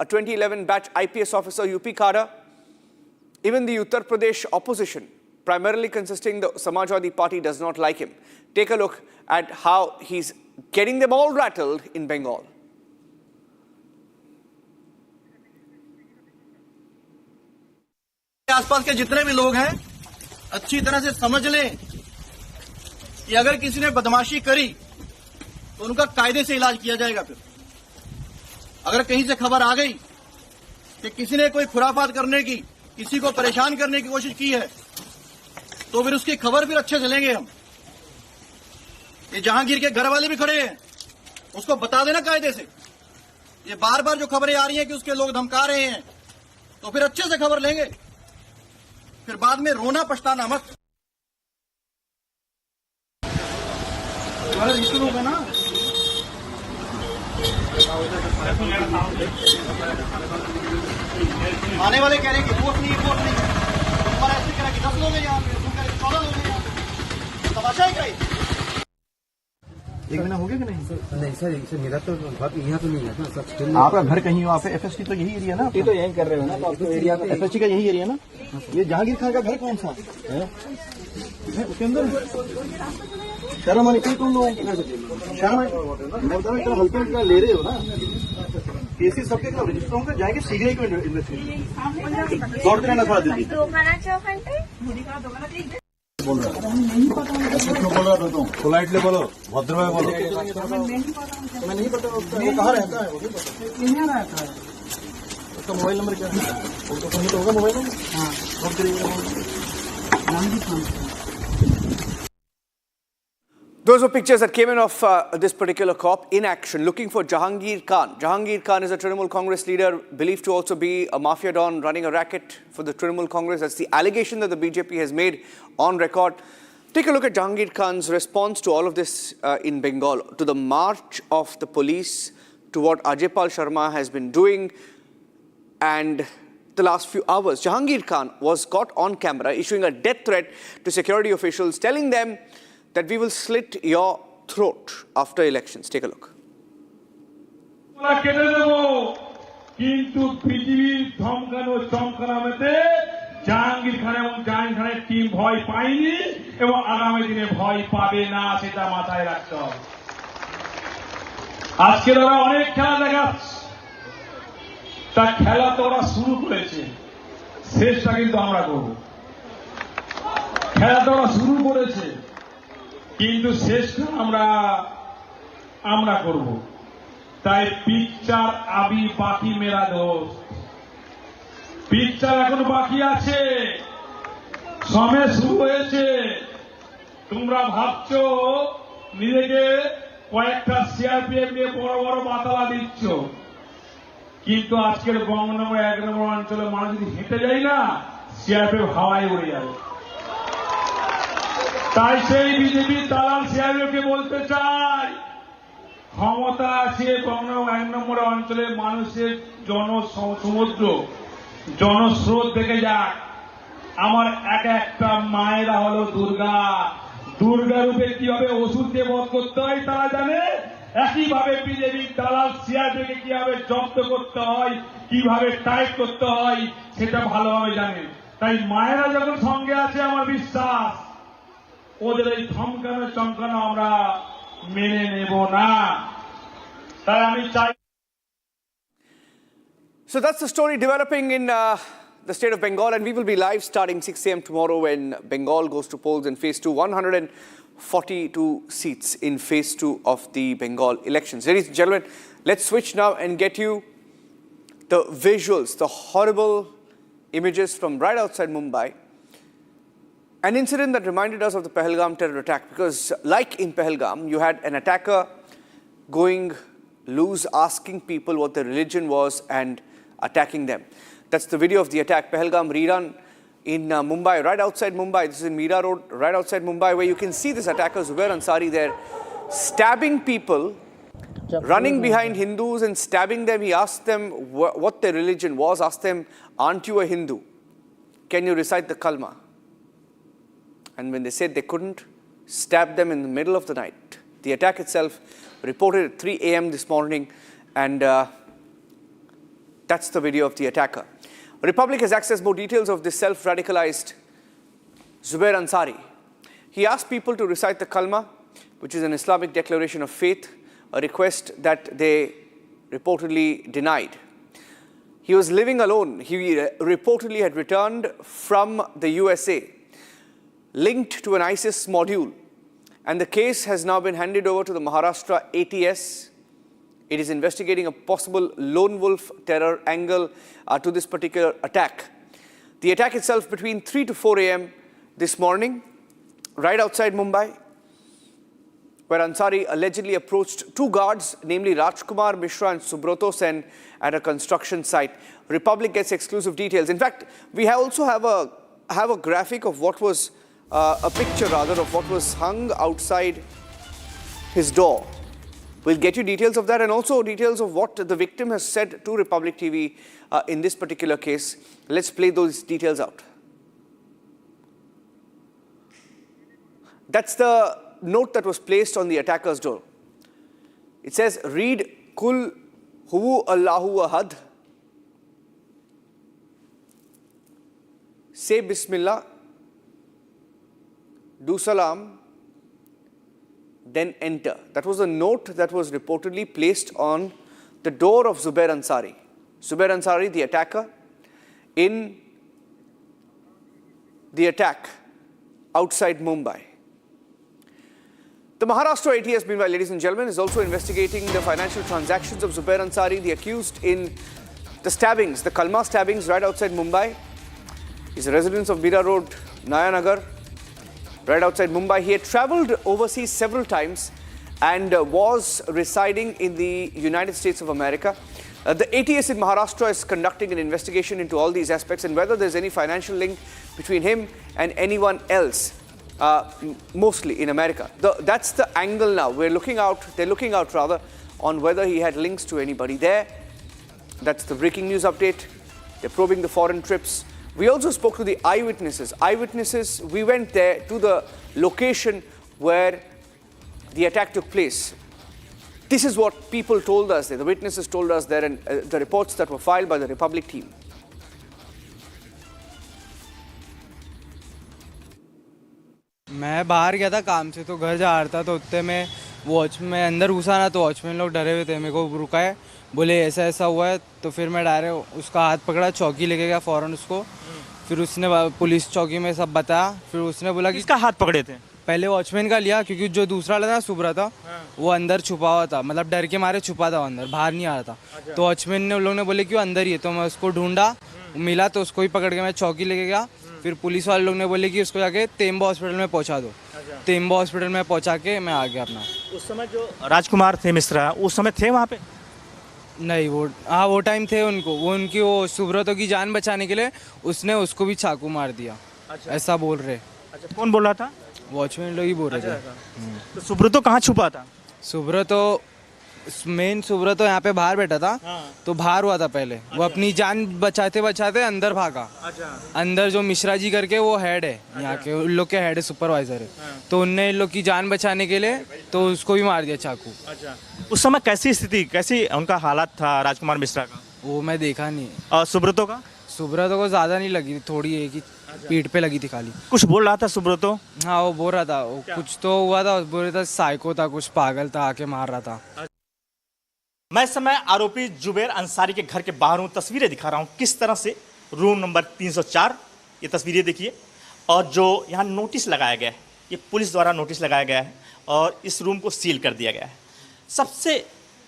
a 2011 batch IPS officer, UP cadre. Even the Uttar Pradesh opposition, primarily consisting the Samajwadi Party, does not like him. Take a look at how he's getting them all rattled in Bengal. आसपास के जितने भी लोग हैं अच्छी तरह से समझ लें कि अगर किसी ने बदमाशी करी तो उनका कायदे से इलाज किया जाएगा। फिर अगर कहीं से खबर आ गई कि किसी ने कोई खुराफात करने की किसी को परेशान करने की कोशिश की है तो फिर उसकी खबर फिर अच्छे से लेंगे हम। ये जहांगीर के घर वाले भी खड़े हैं, उसको बता देना कायदे से। ये बार बार जो खबरें आ रही हैं कि उसके लोग धमका रहे हैं, तो फिर अच्छे से खबर लेंगे, फिर बाद में रोना पछताना मत। शुरू होगा ना, आने वाले कह रहे हैं कि वोट नहीं है। हमारा ऐसे कह रहा है कि 10 लोग हैं यहाँ पे, तुम कह रहे 14 लोग हैं यहाँ पे। तमाशा है क्या? 1 महीना हो गया कि नहीं? नहीं सर, मेरा तो यहाँ तो नहीं है ना सर। आपका घर कहीं वहाँ पे एफएसटी तो यही एरिया ना? ये तो यही कर रहे हो ना, तो आपको एरिया तो एफएसटी का यही एरिया ना? ये जहांगीर खान का घर कौन सा है? उसके अंदर शर्मा ने कई तुम लोग शर्मा हल्के ले रहे हो ना? केसेस सबके खिलाफ रजिस्टर होंगे, जाएंगे सीबीआई को इन्वेस्टिगेशन दौड़ते रहना थोड़ा जल्दी। बोल रहा था पोलाइटली बोलो, भद्र में बोलो। मैं नहीं पता वो कहाँ रहता है, उसका मोबाइल नंबर क्या है? तो होगा मोबाइल नंबर। हाँ, Those were pictures that came in of this particular cop in action, looking for Jahangir Khan. Jahangir Khan is a Trinamool Congress leader, believed to also be a mafia don running a racket for the Trinamool Congress. That's the allegation that the BJP has made on record. Take a look at Jahangir Khan's response to all of this in Bengal, to the march of the police, to what Ajay Pal Singh has been doing, and the last few hours. Jahangir Khan was caught on camera issuing a death threat to security officials, telling them that we will slit your throat after elections. Take a look. কিন্তু পৃথিবীর ধমকানো চমকানোতে জাহাঙ্গীর খান এবং জাহাঙ্গীর খানের team ভয় পায়নি এবং আগামী দিনে ভয় পাবে না, সেটা মাথায় রাখতে হবে। আজকে ওরা অনেক খেলা দেখাচ্ছে, তা খেলা তো ওরা শুরু করেছে, শেষটা কিন্তু আমরা করব। খেলা তো ওরা শুরু করেছে, কিন্তু শেষটা আমরা করব। তাই পিকচার আবি বাকি মেরা দোস্ত, পিকচার এখন বাকি আছে, সময় শুরু হয়েছে। তোমরা ভাবছো নিজেকে কয়েকটা সিআরপিএফ নিয়ে বড় বড় মাতালা দিচ্ছ, কিন্তু আজকের গঙ্গনগর 1 নম্বর অঞ্চলে মানুষ যদি হেঁটে যায় না, সিআরপিএফ হাওয়ায় উড়ে যাবে। তাই সেই বিজেপি দালাল সিআরপিএফকে বলতে চাই, ক্ষমতা আছে গঙ্গনগর 1 নম্বর অঞ্চলের মানুষের জনসমুদ্র, জনস্রোত দেখে যাক। আমার একটা মায়েরা হলো দুর্গা, দুর্গা রূপে কিভাবে ওষুধ দিয়ে বধ করতে হয় তারা জানে, একইভাবে বিজেপি দালাল সিআরপিএফকে কিভাবে জব্দ করতে হয়, কিভাবে টাইট করতে হয় সেটা ভালোভাবে জানে। তাই মায়েরা যখন সঙ্গে আছে, আমার বিশ্বাস ওদের এই ধমকানো চমকানো আমরা মেনে নেব না। তাই আমি চাই। So that's the story developing in the state of Bengal, and we will be live starting 6 a.m. tomorrow when Bengal goes to polls in phase 2. 142 seats in phase 2 of the Bengal elections. Ladies and gentlemen, let's switch now and get you the visuals, the horrible images from right outside Mumbai. An incident that reminded us of the Pahalgam terror attack, because like in Pahalgam, you had an attacker going loose, asking people what their religion was and attacking them. That's the video of the attack. Pahalgam rerun in Mumbai, right outside Mumbai. This is in Mira Road, right outside Mumbai, where you can see this attacker, Zubair Ansari, there, stabbing people, running behind Hindus and stabbing them. He asked them what their religion was, asked them, aren't you a Hindu? Can you recite the kalma? And when they said they couldn't, stabbed them in the middle of the night. The attack itself reported at 3 a.m. this morning, and that's the video of the attacker. Republic has accessed more details of this self-radicalized Zubair Ansari. He asked people to recite the kalma, which is an Islamic declaration of faith, a request that they reportedly denied. He was living alone. He reportedly had returned from the USA, linked to an ISIS module, and the case has now been handed over to the Maharashtra ATS. It is investigating a possible lone wolf terror angle to this particular attack. The attack itself between 3 to 4 a.m. this morning, right outside Mumbai, where Ansari allegedly approached two guards, namely Rajkumar Mishra and Subroto Sen, at a construction site. Republic gets exclusive details. In fact, we also have a graphic of what was, a picture rather, of what was hung outside his door. We'll get you details of that and also details of what the victim has said to Republic TV in this particular case. Let's play those details out. That's the note that was placed on the attacker's door. It says, read Kul Huwu Allahu Ahad. Say Bismillah. Do Salam. Then enter. That was a note that was reportedly placed on the door of Zubair Ansari. Zubair Ansari, the attacker, in the attack outside Mumbai. The Maharashtra ATS, meanwhile, ladies and gentlemen, is also investigating the financial transactions of Zubair Ansari, the accused in the stabbings, the Kalma stabbings right outside Mumbai. He's a resident of Mira Road, Nayanagar, right outside Mumbai. He had travelled overseas several times and was residing in the United States of America. The ATS in Maharashtra is conducting an investigation into all these aspects and whether there's any financial link between him and anyone else. Mostly in America. That's the angle now. They're looking out rather on whether he had links to anybody there. That's the breaking news update. They're probing the foreign trips. We also spoke to the eyewitnesses. We went there to the location where the attack took place. This is what people told us there. The witnesses told us there and the reports that were filed by the Republic team. मैं बाहर गया था काम से तो घर जा रहा था तो उतने में मैं अंदर घुसा ना तो वॉचमैन लोग डरे हुए थे मेरे को रुका है बोले ऐसा ऐसा हुआ है तो फिर मैं डायरेक्ट उसका हाथ पकड़ा चौकी लेके गया फ़ौरन उसको फिर उसने पुलिस चौकी में सब बताया फिर उसने बोला कि किसका हाथ पकड़े थे पहले वॉचमैन का लिया क्योंकि जो दूसरा लगा सुबह था वो अंदर छुपा हुआ था मतलब डर के मारे छुपा था अंदर बाहर नहीं आ रहा था तो वॉचमैन ने उन लोगों ने बोले कि वो अंदर ही है तो मैं उसको ढूंढा मिला तो उसको ही पकड़ के मैं चौकी लेके गया फिर पुलिस वाले लोग ने बोले कि उसको जाके तेम्बा हॉस्पिटल में पहुंचा दो तेम्बा हॉस्पिटल में पहुंचा के मैं आ गया अपना उस समय जो राजकुमार थे मिश्रा उस समय थे वहाँ पे नहीं वो टाइम थे उनकी वो सुब्रतो की जान बचाने के लिए उसने उसको भी चाकू मार दिया ऐसा बोल रहे कौन बोल रहा था वॉचमैन लोग ही बोल रहे थे तो सुब्रतो कहाँ छुपा था सुब्रतो यहाँ पे बाहर बैठा था तो बाहर हुआ था पहले वो अपनी जान बचाते बचाते अंदर भागा अंदर जो मिश्रा जी करके वो हेड है यहाँ के उन लोग के हेड है सुपरवाइजर है तो उनने इन लोग की जान बचाने के लिए तो उसको भी मार दिया चाकू उस समय कैसी स्थिति कैसी उनका हालात था राजकुमार मिश्रा का वो मैं देखा नहीं और सुब्रतो को ज़्यादा नहीं लगी थोड़ी एक ही पीठ पे लगी थी खाली कुछ बोल रहा था सुब्रतो हाँ वो बोल रहा था कुछ तो हुआ था बोल रहा था साइको था कुछ पागल था आके मार रहा था मैं इस समय आरोपी जुबैर अंसारी के घर के बाहर हूँ तस्वीरें दिखा रहा हूँ किस तरह से रूम नंबर 304 ये तस्वीरें देखिए और जो यहाँ नोटिस लगाया गया है ये पुलिस द्वारा नोटिस लगाया गया है और इस रूम को सील कर दिया गया है सबसे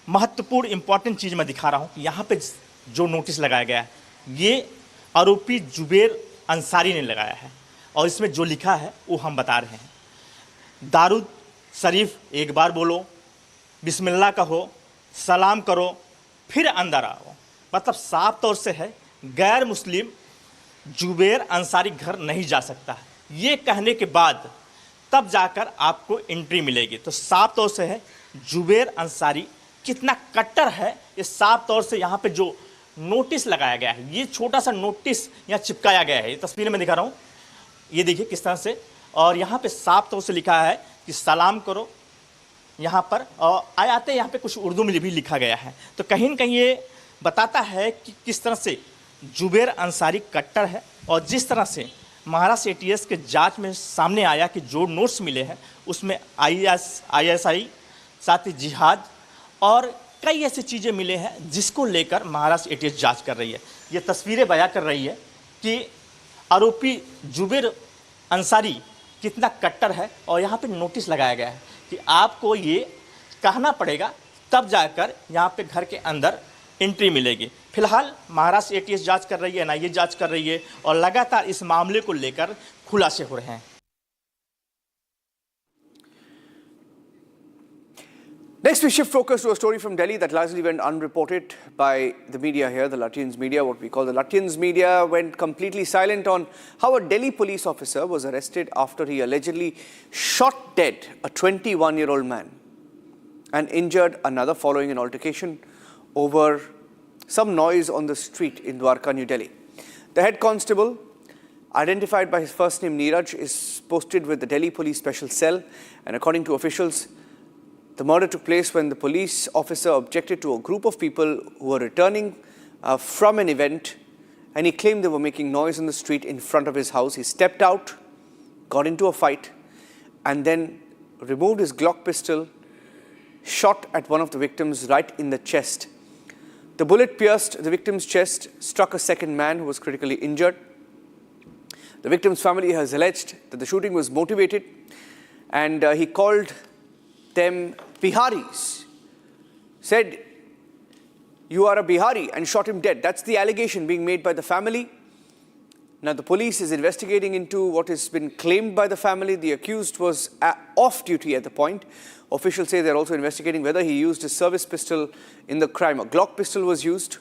महत्वपूर्ण इंपॉर्टेंट चीज़ मैं दिखा रहा हूँ यहाँ पे जो नोटिस लगाया गया है ये आरोपी जुबैर अंसारी ने लगाया है और इसमें जो लिखा है वो हम बता रहे हैं दारूद शरीफ एक बार बोलो बिस्मिल्लाह कहो सलाम करो फिर अंदर आओ मतलब साफ तौर से है गैर मुस्लिम जुबैर अंसारी घर नहीं जा सकता है ये कहने के बाद तब जाकर आपको एंट्री मिलेगी तो साफ तौर से है जुबैर अंसारी कितना कट्टर है ये साफ तौर से यहाँ पे जो नोटिस लगाया गया है ये छोटा सा नोटिस यहाँ चिपकाया गया है ये तस्वीर में दिखा रहा हूँ ये देखिए किस तरह से और यहाँ पे साफ तौर से लिखा है कि सलाम करो यहाँ पर और आते यहाँ पे कुछ उर्दू में भी लिखा गया है तो कहीं न कहीं ये बताता है कि किस तरह से जुबैर अंसारी कट्टर है और जिस तरह से महाराष्ट्र ATS के जांच में सामने आया कि जो नोट्स मिले हैं उसमें ISI साथ ही जिहाद और कई ऐसी चीज़ें मिले हैं जिसको लेकर महाराष्ट्र ATS जांच कर रही है ये तस्वीरें बयां कर रही है कि आरोपी जुबैर अंसारी कितना कट्टर है और यहाँ पे नोटिस लगाया गया है कि आपको ये कहना पड़ेगा तब जाकर यहाँ पे घर के अंदर एंट्री मिलेगी फिलहाल महाराष्ट्र एटीएस जांच कर रही है, एनआईए जांच कर रही है और लगातार इस मामले को लेकर खुलासे हो रहे हैं। Next, we shift focus to a story from Delhi that largely went unreported by the media here, the Lutyens media, what we call the Lutyens media, went completely silent on how a Delhi police officer was arrested after he allegedly shot dead a 21-year-old man and injured another following an altercation over some noise on the street in Dwarka, New Delhi. The head constable, identified by his first name Neeraj, is posted with the Delhi Police Special Cell, and according to officials, the murder took place when the police officer objected to a group of people who were returning from an event, and he claimed they were making noise in the street in front of his house. He stepped out, got into a fight, and then removed his Glock pistol, shot at one of the victims right in the chest. The bullet pierced the victim's chest, struck a second man who was critically injured. The victim's family has alleged that the shooting was motivated, and he called them Biharis, said, "You are a Bihari," and shot him dead. That's the allegation being made by the family. Now, the police is investigating into what has been claimed by the family. The accused was off duty at the point. Officials say they're also investigating whether he used his service pistol in the crime. A Glock pistol was used.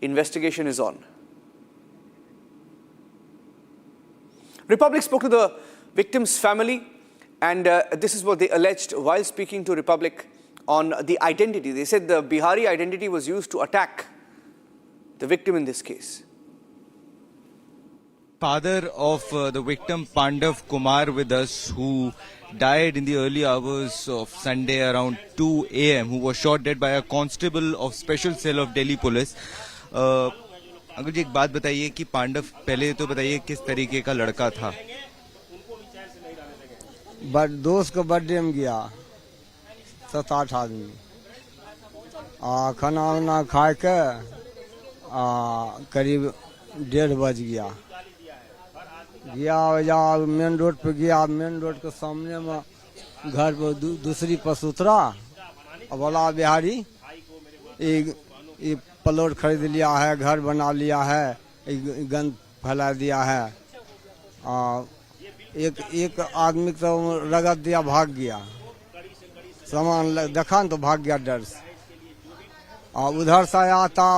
Investigation is on. Republic spoke to the victim's family, and this is what they alleged while speaking to Republic on the identity. They said the Bihari identity was used to attack the victim in this case. Father of the victim Pandav Kumar with us, who died in the early hours of Sunday around 2 a.m., who was shot dead by a constable of special cell of Delhi police. Uncle ji, एक बात बताइए कि पांडव, पहले तो बताइए किस तरीके का लड़का था? दोस्त का बर्थडे में गया 7-8 आदमी, खाना वाना खा के करीब 1:30 बज गया मेन रोड पे गया। मेन रोड के सामने में घर पर दूसरी बस उतरा, बोला बिहारी ये प्लॉट खरीद लिया है, घर बना लिया है, गंद फैला दिया है। एक आदमी तो रगड़ दिया, भाग गया, सामान देखा तो भाग गया डर से। उधर से आया था,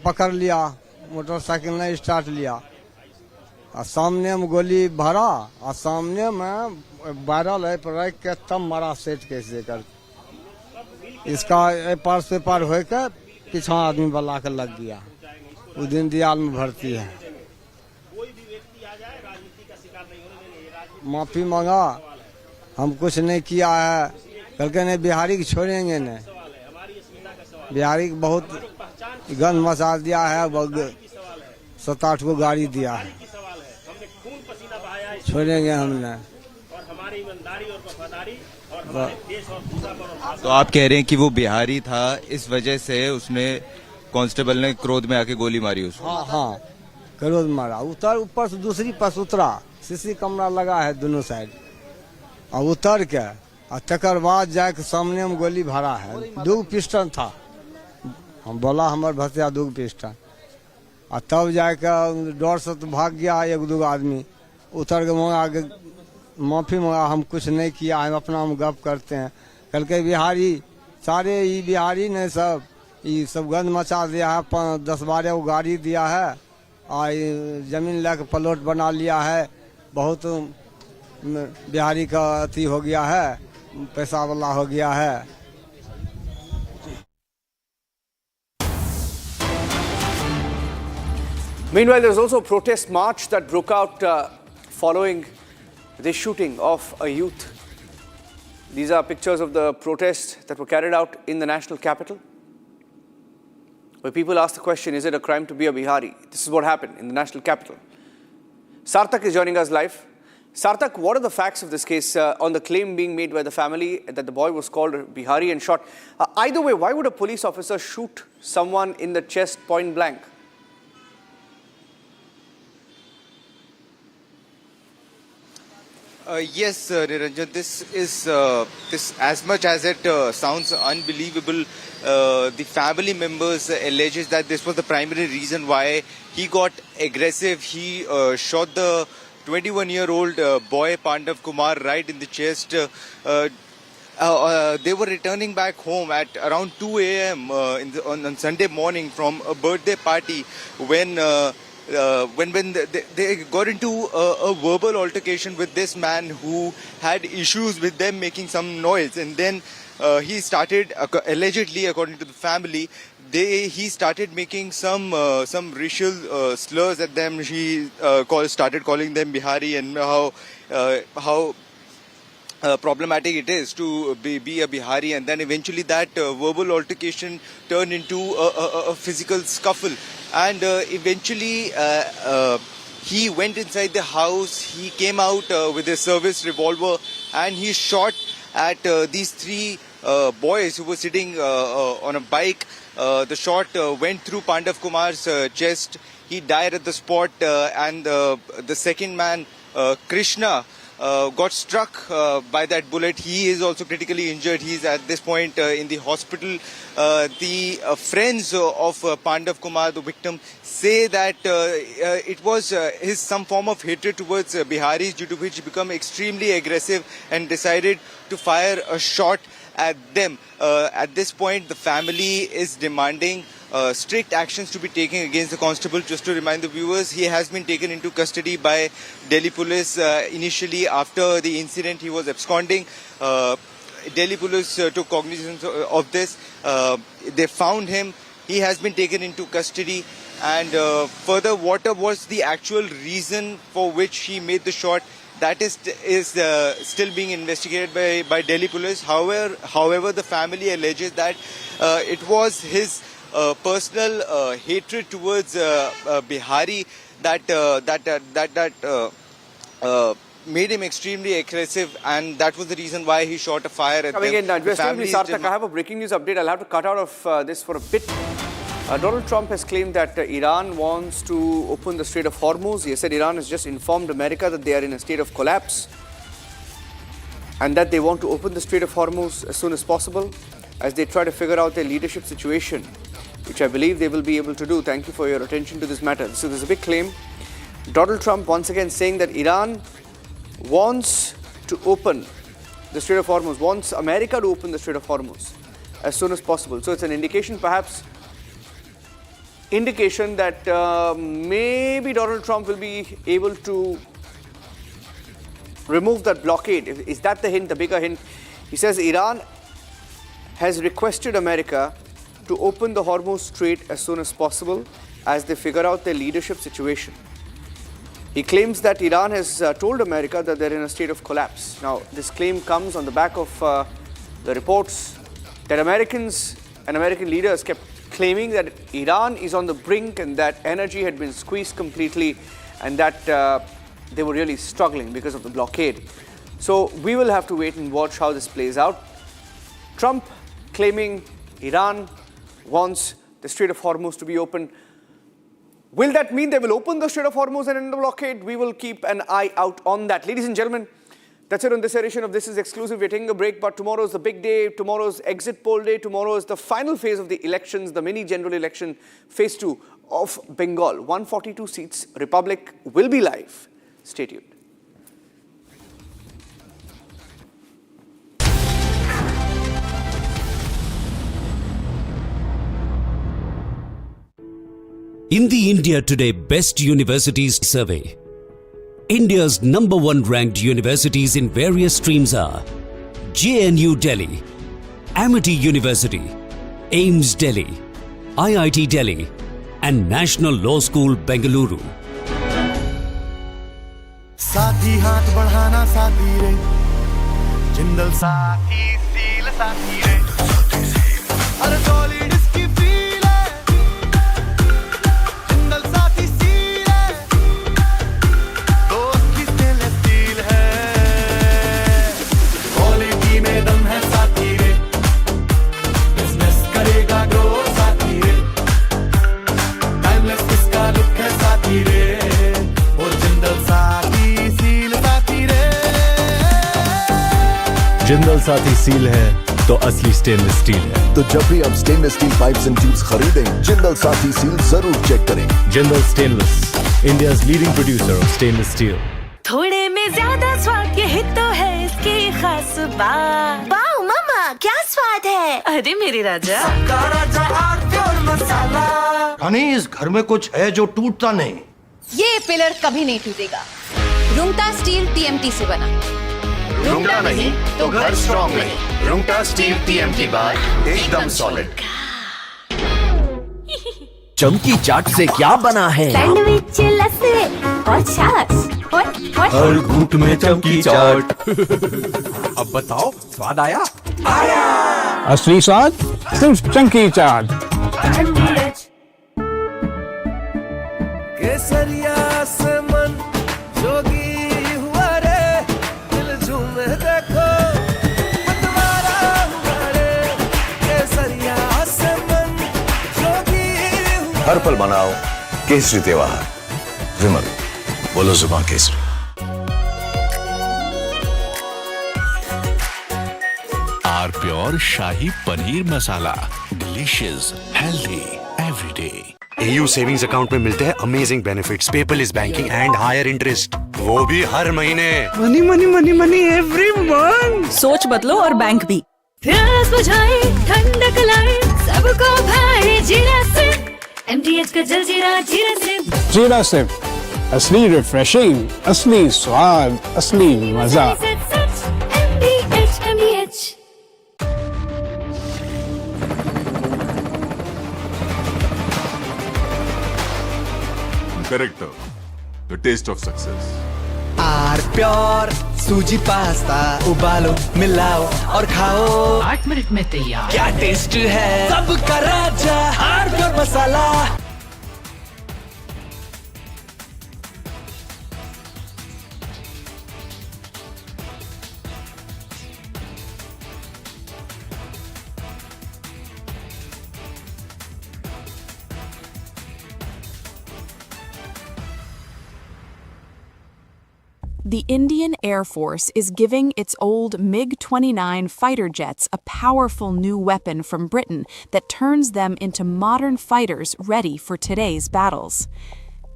पकड़ लिया, मोटरसाइकिल नहीं स्टार्ट लिया, सामने में गोली भरा, और सामने में बैरल है पर रख के तब मारा सेट कैसे कर। इसका पार से पार हो के पीछा आदमी बला के लग गया। उस दिन दियाल में भर्ती है। माफी मांगा, हम कुछ नहीं किया है, कल के नहीं बिहारी की छोड़ेंगे नहीं। बिहारी को बहुत गंद मचा दिया है, 7-8 को गाड़ी दिया है, छोड़ेंगे हमने। तो आप कह रहे हैं कि वो बिहारी था, इस वजह से उसने कांस्टेबल ने क्रोध में आके गोली मारी उसको? हाँ, क्रोध मारा। ऊपर से दूसरी बस उतरा, सीसी कैमरा लगा है दोनों साइड, और उतर के और तकर बाद जाके सामने में गोली भरा है। 2 पिस्टन था, हम बोला हमारे भतिया 2 पिस्टन, और तब जाके डर से तो भाग गया 1-2 आदमी। उतर के आगे माफी मांगा, हम कुछ नहीं किया है, अपना हम गप करते हैं। कल के बिहारी सारे ये बिहारी ने सब गंद मचा दिया है, 10-12 को गाड़ी दिया है, और जमीन लेकर प्लॉट बना लिया है। बहुत बिहारी का अति हो गया है, पैसा वाला हो गया है। Meanwhile, there was also a protest march that broke out following the shooting of a youth. These are pictures of the protests that were carried out in the national capital, where people asked the question, is it a crime to be a Bihari? This is what happened in the national capital. Sarthak is joining us live. Sarthak, what are the facts of this case on the claim being made by the family that the boy was called Bihari and shot? Either way, why would a police officer shoot someone in the chest point blank? Yes, Niranjan, this as much as it sounds unbelievable, the family members alleges that this was the primary reason why he got aggressive. He shot the 21-year-old boy Pandav Kumar right in the chest. They were returning back home at around 2 a.m. On Sunday morning from a birthday party when they got into a verbal altercation with this man who had issues with them making some noise, and then he started, allegedly according to the family, he started making some racial slurs at them. He started calling them Bihari, and how problematic it is to be a Bihari, and then eventually that verbal altercation turned into a physical scuffle, and eventually he went inside the house. He came out with a service revolver and he shot at these three boys who were sitting on a bike. The shot went through Pandav Kumar's chest. He died at the spot, and the second man, Krishna, got struck by that bullet. He is also critically injured. He is at this point in the hospital. The friends of Pandav Kumar, the victim, say that it was his some form of hatred towards Biharis, due to which he became extremely aggressive and decided to fire a shot at them. At this point, the family is demanding strict actions to be taken against the constable. Just to remind the viewers, he has been taken into custody by Delhi police. Initially, after the incident, he was absconding. Delhi police took cognizance of this. They found him. He has been taken into custody. And further, what was the actual reason for which he made the shot? That is still being investigated by Delhi police. However, the family alleges that it was his personal hatred towards Bihari that made him extremely aggressive, and that was the reason why he shot a fire at them. Coming in, Sarthak, I have a breaking news update. I'll have to cut out of this for a bit. Donald Trump has claimed that Iran wants to open the Strait of Hormuz. He said Iran has just informed America that they are in a state of collapse and that they want to open the Strait of Hormuz as soon as possible as they try to figure out their leadership situation, which I believe they will be able to do. Thank you for your attention to this matter. So there's a big claim. Donald Trump once again saying that Iran wants to open the Strait of Hormuz, wants America to open the Strait of Hormuz as soon as possible. So it's an indication, perhaps, that maybe Donald Trump will be able to remove that blockade. Is that the hint, the bigger hint? He says Iran has requested America to open the Hormuz Strait as soon as possible as they figure out their leadership situation. He claims that Iran has told America that they're in a state of collapse. Now, this claim comes on the back of the reports that Americans and American leaders kept claiming that Iran is on the brink and that energy had been squeezed completely and that they were really struggling because of the blockade. So we will have to wait and watch how this plays out. Trump claiming Iran wants the Strait of Hormuz to be open. Will that mean they will open the Strait of Hormuz and end the blockade? We will keep an eye out on that. Ladies and gentlemen, that's it on this edition of This Is Exclusive. We're taking a break, but tomorrow is the big day. Tomorrow's exit poll day. Tomorrow is the final phase of the elections, the mini general election, phase 2 of Bengal. 142 seats. Republic will be live. Stay tuned. In the India Today Best Universities Survey, India's #1 ranked universities in various streams are JNU Delhi, Amity University, AIMS Delhi, IIT Delhi, and National Law School Bengaluru. साथी हाथ बढ़ाना साथी रे Jindal Saathi seal साथी रे अरे solid इसकी feel है जिंदल साथी सील है दोस्त की स्टेनलेस स्टील है क्वालिटी में दम है साथी रे बिजनेस करेगा ग्रो साथी रे टाइमलेस इसका लुक है साथी रे और जिंदल साथी सील साथी रे जिंदल साथी सील है तो असली स्टेनलेस स्टील है। तो जब भी आप stainless steel pipes and tubes खरीदें, जिंदल साथी सील जरूर चेक करें। Jindal stainless, India's leading producer of stainless steel. थोड़े में ज्यादा स्वाद, यही तो है इसकी खास बात। वाओ मामा, क्या स्वाद है। अरे मेरे राजा, रानी, इस घर में कुछ है जो टूटता नहीं। ये पिलर कभी नहीं टूटेगा। रुंगटा स्टील TMT से बना। रुंगटा नहीं तो घर स्ट्रॉन्ग नहीं। रुंगटा स्टील TMT बार एकदम सॉलिड। चमकी चाट से क्या बना है? सैंडविच, लस्सी और छाछ। हर घूंट में चमकी चाट। अब बताओ, स्वाद आया? असली स्वाद सिर्फ चंकी चाट। केसरिया से मन जोगी हुआ रे, दिल झूमे देखो मतवारा हुआ रे। केसरिया से मन जोगी हुआ। हर पल मनाओ केसरी त्योहार। विमल, बोलो जुबान केसरी। R pure shahi paneer masala, delicious, healthy everyday. AU savings account में मिलते हैं amazing benefits, paperless banking and higher interest, वो भी हर महीने। Money money money money every month. सोच बदलो और बैंक भी। प्यास बुझाए, ठंडक लाए, सबको भाए जीरा से। MTH का जलजीरा जीरा से। जीरा से असली रिफ्रेशिंग, असली स्वाद, असली मजा। MTH। Corrector, the taste of success. R pure suji pasta, उबालो मिलाओ और खाओ। 8 मिनट में तैयार। क्या टेस्ट है सबका राजा, R pure masala. The Indian Air Force is giving its old MiG-29 fighter jets a powerful new weapon from Britain that turns them into modern fighters ready for today's battles.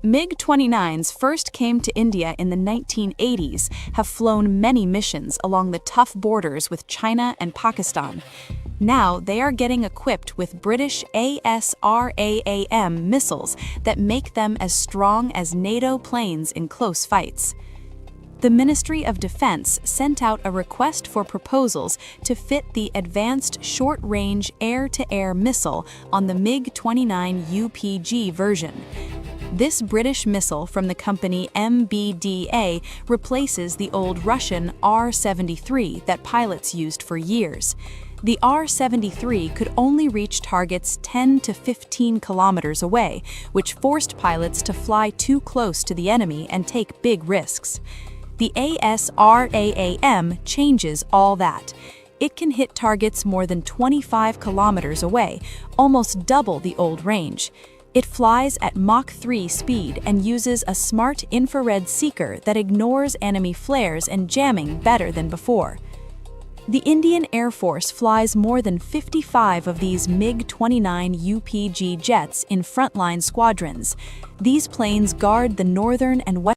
MiG-29s first came to India in the 1980s, have flown many missions along the tough borders with China and Pakistan. Now they are getting equipped with British ASRAAM missiles that make them as strong as NATO planes in close fights. The Ministry of Defense sent out a request for proposals to fit the Advanced Short-Range Air-to-Air Missile on the MiG-29 UPG version. This British missile from the company MBDA replaces the old Russian R-73 that pilots used for years. The R-73 could only reach targets 10 to 15 kilometers away, which forced pilots to fly too close to the enemy and take big risks. The ASRAAM changes all that. It can hit targets more than 25 kilometers away, almost double the old range. It flies at Mach 3 speed and uses a smart infrared seeker that ignores enemy flares and jamming better than before. The Indian Air Force flies more than 55 of these MiG-29 UPG jets in frontline squadrons. These planes guard the northern and western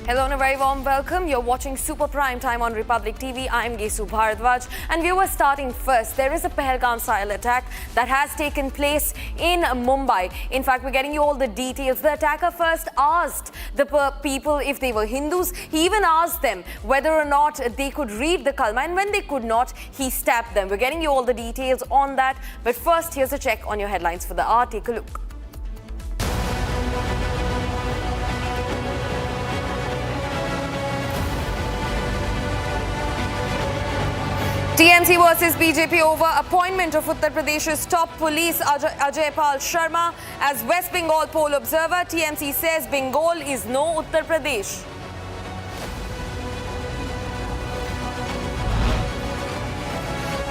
Hello and a very warm welcome. You're watching Super Prime Time on Republic TV. I'm Gesu Bharadwaj. And viewers, starting first, there is a Pahalgam-style attack that has taken place in Mumbai. In fact, we're getting you all the details. The attacker first asked the people if they were Hindus. He even asked them whether or not they could read the Kalma. And when they could not, he stabbed them. We're getting you all the details on that. But first, here's a check on your headlines for the hour. Take a look. TMC versus BJP over appointment of Uttar Pradesh's top police Ajay Pal Sharma as West Bengal poll observer. TMC says Bengal is no Uttar Pradesh.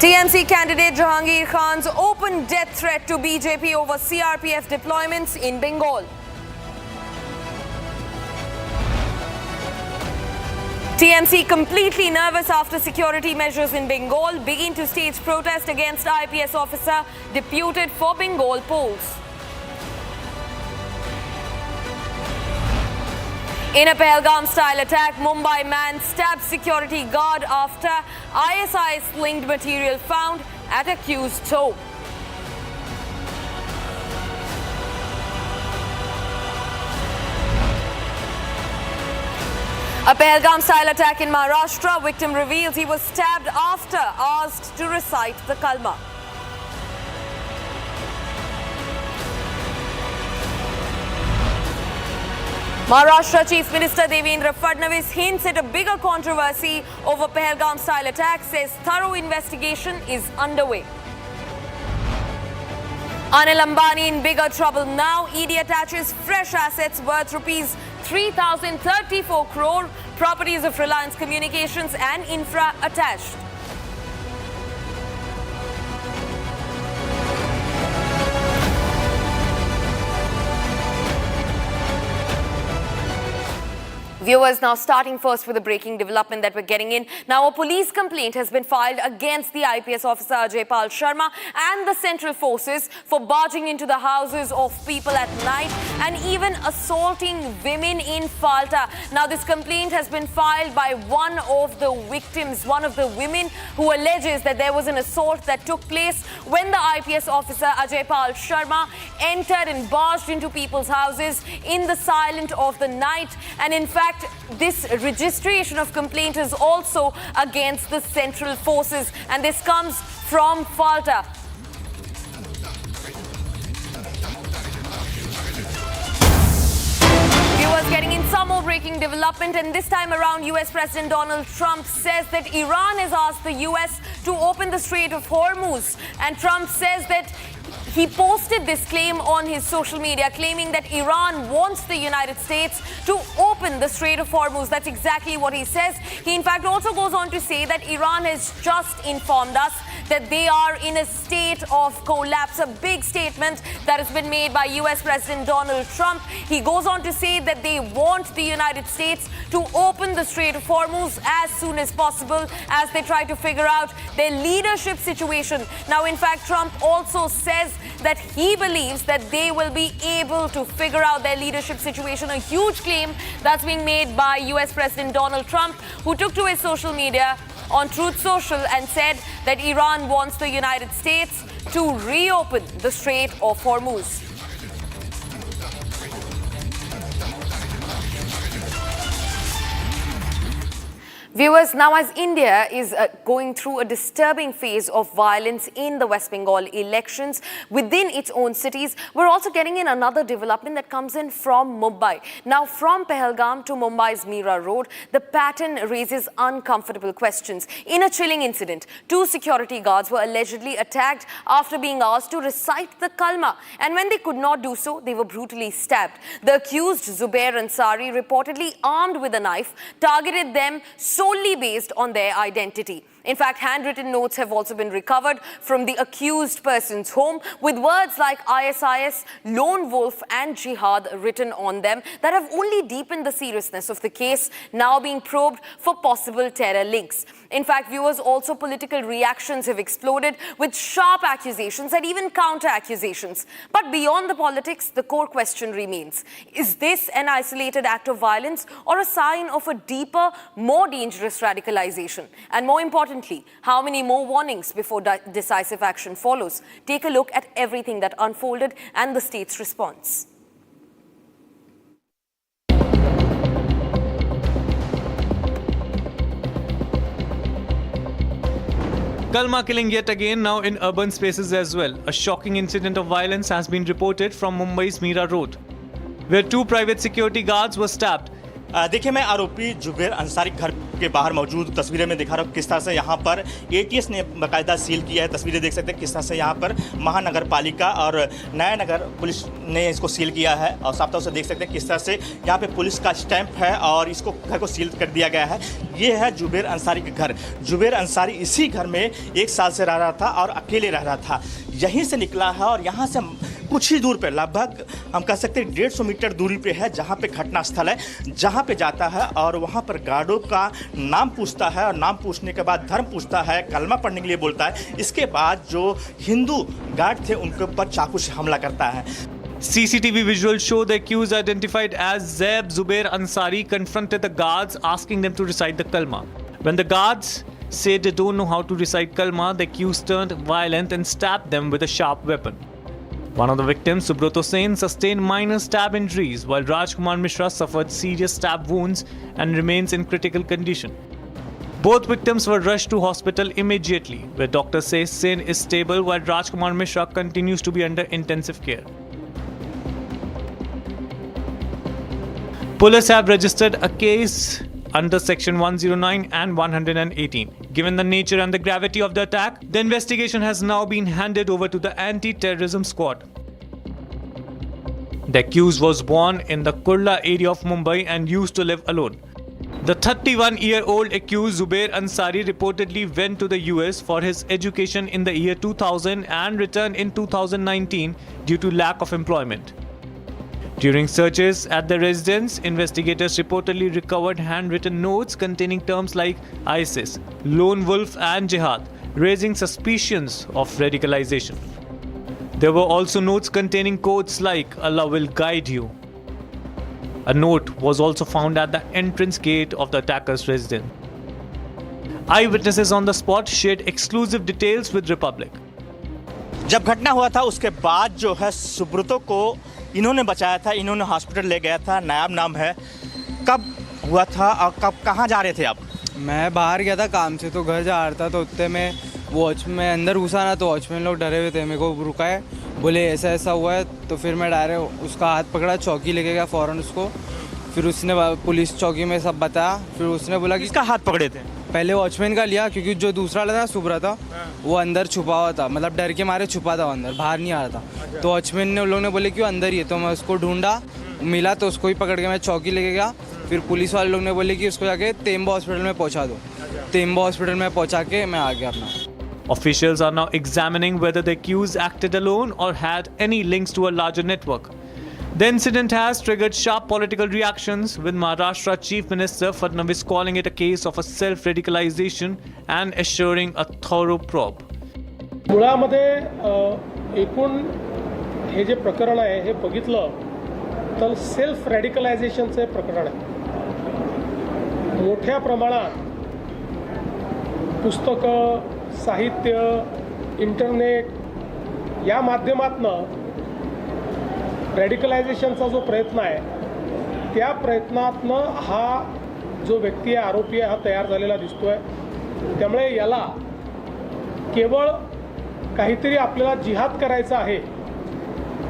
TMC candidate Jahangir Khan's open death threat to BJP over CRPF deployments in Bengal. TMC completely nervous after security measures in Bengal begin to stage protest against IPS officer deputed for Bengal polls. In a Pahalgam-style attack, Mumbai man stabs security guard after ISIS-linked material found at accused home. A Pahalgam-style attack in Maharashtra. Victim reveals he was stabbed after asked to recite the Kalma. Maharashtra Chief Minister Devendra Fadnavis hints at a bigger controversy over Pahalgam-style attack, says thorough investigation is underway. Anil Ambani in bigger trouble now. ED attaches fresh assets worth rupees 3,034 crore, properties of Reliance Communications and Infra attached. Viewers, now starting first with the breaking development that we're getting in. Now, a police complaint has been filed against the IPS officer Ajay Pal Sharma and the central forces for barging into the houses of people at night and even assaulting women in Falta. Now, this complaint has been filed by one of the victims, one of the women who alleges that there was an assault that took place when the IPS officer Ajay Pal Sharma entered and barged into people's houses in the silence of the night. And in fact, this registration of complaint is also against the central forces, and this comes from Falta. Viewers, getting in some more breaking development, and this time around US President Donald Trump says that Iran has asked the US to open the Strait of Hormuz, and Trump says that he posted this claim on his social media, claiming that Iran wants the United States to open the Strait of Hormuz. That's exactly what he says. He, in fact, also goes on to say that Iran has just informed us that they are in a state of collapse. A big statement that has been made by US President Donald Trump. He goes on to say that they want the United States to open the Strait of Hormuz as soon as possible as they try to figure out their leadership situation. Now, in fact, Trump also says that he believes that they will be able to figure out their leadership situation. A huge claim that's being made by US President Donald Trump, who took to his social media on Truth Social and said that Iran wants the United States to reopen the Strait of Hormuz. Viewers, now as India is going through a disturbing phase of violence in the West Bengal elections within its own cities, we're also getting in another development that comes in from Mumbai. Now, from Pahalgam to Mumbai's Mira Road, the pattern raises uncomfortable questions. In a chilling incident, 2 security guards were allegedly attacked after being asked to recite the Kalma. And when they could not do so, they were brutally stabbed. The accused, Zubair Ansari, reportedly armed with a knife, targeted them solely based on their identity. In fact, handwritten notes have also been recovered from the accused person's home with words like ISIS, Lone Wolf and Jihad written on them that have only deepened the seriousness of the case, now being probed for possible terror links. In fact, viewers, also political reactions have exploded with sharp accusations and even counter-accusations. But beyond the politics, the core question remains. Is this an isolated act of violence or a sign of a deeper, more dangerous radicalization? And more importantly, how many more warnings before decisive action follows? Take a look at everything that unfolded and the state's response. Kalma killing yet again, now in urban spaces as well. A shocking incident of violence has been reported from Mumbai's Mira Road, where 2 private security guards were stabbed. देखिए, मैं आरोपी जुबेर अंसारी घर के बाहर मौजूद तस्वीरें में दिखा रहा हूँ किस तरह से यहाँ पर एटीएस ने बाकायदा सील किया है। तस्वीरें देख सकते हैं किस तरह से यहाँ पर महानगर पालिका और नया नगर पुलिस ने इसको सील किया है और साफ तौर से देख सकते हैं किस तरह से यहाँ पे पुलिस का स्टैंप है और इसको घर को सील कर दिया गया है। ये है जुबेर अंसारी के घर। जुबेर अंसारी इसी घर में 1 साल से रह रहा था और अकेले रह रहा था। यहीं से निकला है और यहाँ से कुछ ही दूर पे, लगभग हम कह सकते हैं 150 मीटर दूरी पे है जहाँ पे घटना स्थल है, जहाँ पे जाता है और वहाँ पर गार्डों का नाम पूछता है और नाम पूछने के बाद धर्म पूछता है, कलमा पढ़ने के लिए बोलता है। इसके बाद जो हिंदू गार्ड थे उनके ऊपर चाकू से हमला करता है। CCTV visuals show the accused, identified as Zeb Zubair Ansari, confronted the guards asking them to recite the kalma. When the guards said they don't know how to recite kalma, the accused turned violent and stabbed them with a sharp weapon. One of the victims, Subrata Sen, sustained minor stab injuries, while Rajkumar Mishra suffered serious stab wounds and remains in critical condition. Both victims were rushed to hospital immediately, where doctors say Sen is stable while Rajkumar Mishra continues to be under intensive care. Police have registered a case under Section 109 and 118. Given the nature and the gravity of the attack, the investigation has now been handed over to the Anti-Terrorism Squad. The accused was born in the Kurla area of Mumbai and used to live alone. The 31-year-old accused Zubair Ansari reportedly went to the US for his education in the year 2000 and returned in 2019 due to lack of employment. During searches at the residence, investigators reportedly recovered handwritten notes containing terms like ISIS, Lone Wolf and Jihad, raising suspicions of radicalization. There were also notes containing quotes like Allah will guide you. A note was also found at the entrance gate of the attacker's residence. Eyewitnesses on the spot shared exclusive details with Republic. जब घटना हुआ था उसके बाद जो है सुब्रतो को इन्होंने बचाया था, इन्होंने हॉस्पिटल ले गया था। नायाब नाम है। कब हुआ था और कब कहाँ जा रहे थे आप? मैं बाहर गया था काम से, तो घर जा रहा था, तो उतने में वॉच में अंदर घुसा ना, तो वॉचमैन लोग डरे हुए थे। मेरे को रुकाए, बोले ऐसा ऐसा हुआ है, तो फिर मैं डायरेक्ट उसका हाथ पकड़ा, चौकी लेके गया फ़ौरन उसको। फिर उसने पुलिस चौकी में सब बताया। फिर उसने बोला कि किसका हाथ पकड़े थे? पहले वॉचमैन का लिया, क्योंकि जो दूसरा था सुब्रा था वो अंदर छुपा हुआ था, मतलब डर के मारे छुपा था, अंदर बाहर नहीं आ रहा था। तो वॉचमैन ने उन लोगों ने बोले कि वो अंदर ही है, तो मैं उसको ढूंढा, मिला तो उसको ही पकड़ के मैं चौकी लेके गया। फिर पुलिस वाले लोग ने बोले कि उसको जाके तेम्बा हॉस्पिटल में पहुंचा दो। तेम्बा हॉस्पिटल में पहुंचा के मैं आ गया अपना। Officials are now examining whether the accused acted alone or had any links to a larger network. The incident has triggered sharp political reactions, with Maharashtra Chief Minister Fadnavis calling it a case of a self-radicalization and assuring a thorough probe. मुळामध्ये एकूण हे जे प्रकरण आहे हे बघितलं तर self रॅडिकलायझेशनचे प्रकरण आहे। मोठ्या प्रमाणात पुस्तकं, साहित्य, इंटरनेट या माध्यमातनं रॅडिकलायझेशनचा जो प्रयत्न आहे त्या प्रयत्नातनं हा जो व्यक्ती आहे, आरोपी आहे, हा तयार झालेला दिसतोय। त्यामुळे याला केवळ काहीतरी आपल्याला जिहाद करायचा आहे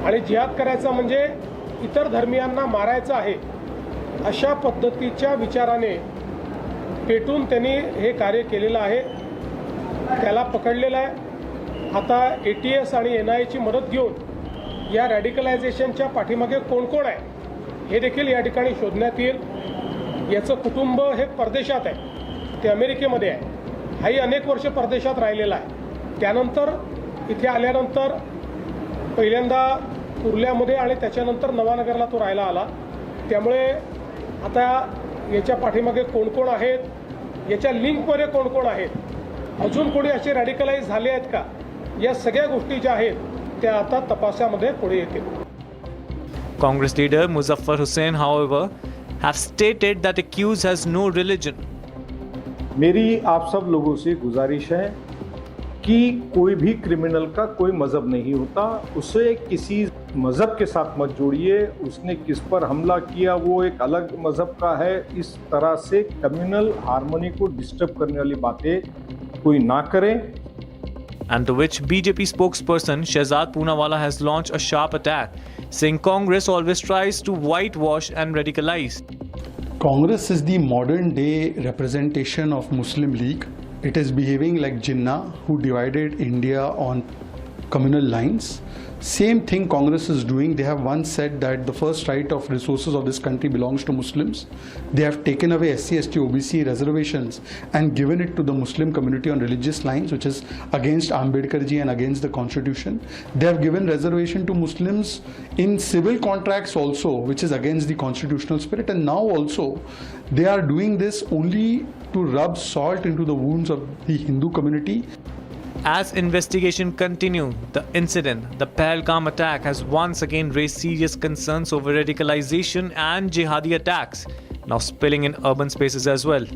आणि जिहाद करायचा म्हणजे इतर धर्मियांना मारायचं आहे, अशा पद्धतीच्या विचाराने पेटून त्यांनी हे कार्य केलेलं आहे। त्याला पकडलेलं आहे। आता ATS आणि NIAची मदत घेऊन या रॅडिकलायझेशनच्या पाठीमागे कोण कोण आहे हे देखील या ठिकाणी शोधण्यात येईल। याचं कुटुंब हे परदेशात आहे, ते अमेरिकेमध्ये आहे। हाही अनेक वर्ष परदेशात राहिलेला आहे। त्यानंतर इथे आल्यानंतर पहिल्यांदा कुर्ल्यामध्ये आणि त्याच्यानंतर नवानगरला तो राहायला आला। त्यामुळे आता याच्या पाठीमागे कोण कोण आहेत, याच्या लिंकमध्ये कोण कोण आहेत, अजून कोणी असे रॅडिकलाइज झाले आहेत का, या सगळ्या गोष्टी ज्या आहेत त्या आता तपासामध्ये पुढे येतील। Congress leader Muzaffar Hussain, however, have stated that accused has no religion. मेरी आप सब लोगों से गुजारिश है कि कोई भी क्रिमिनल का कोई मजहब नहीं होता, उसे किसी मजहब के साथ मत जोड़िए। उसने किस पर हमला किया वो एक अलग मजहब का है, इस तरह से कम्युनल हार्मनी को डिस्टर्ब करने वाली बातें कोई ना करें। And to which BJP spokesperson Shehzad Poonawalla has launched a sharp attack, saying Congress always tries to whitewash and radicalize. Congress is the modern day representation of Muslim League. It is behaving like Jinnah, who divided India on communal lines. Same thing Congress is doing. They have once said that the first right of resources of this country belongs to Muslims. They have taken away SC, ST, OBC reservations and given it to the Muslim community on religious lines, which is against Ambedkarji and against the constitution. They have given reservation to Muslims in civil contracts also, which is against the constitutional spirit. And now also they are doing this only to rub salt into the wounds of the Hindu community. As investigation continues, the incident, the Pahalgam attack, has once again raised serious concerns over radicalization and jihadi attacks, now spilling in urban spaces as well.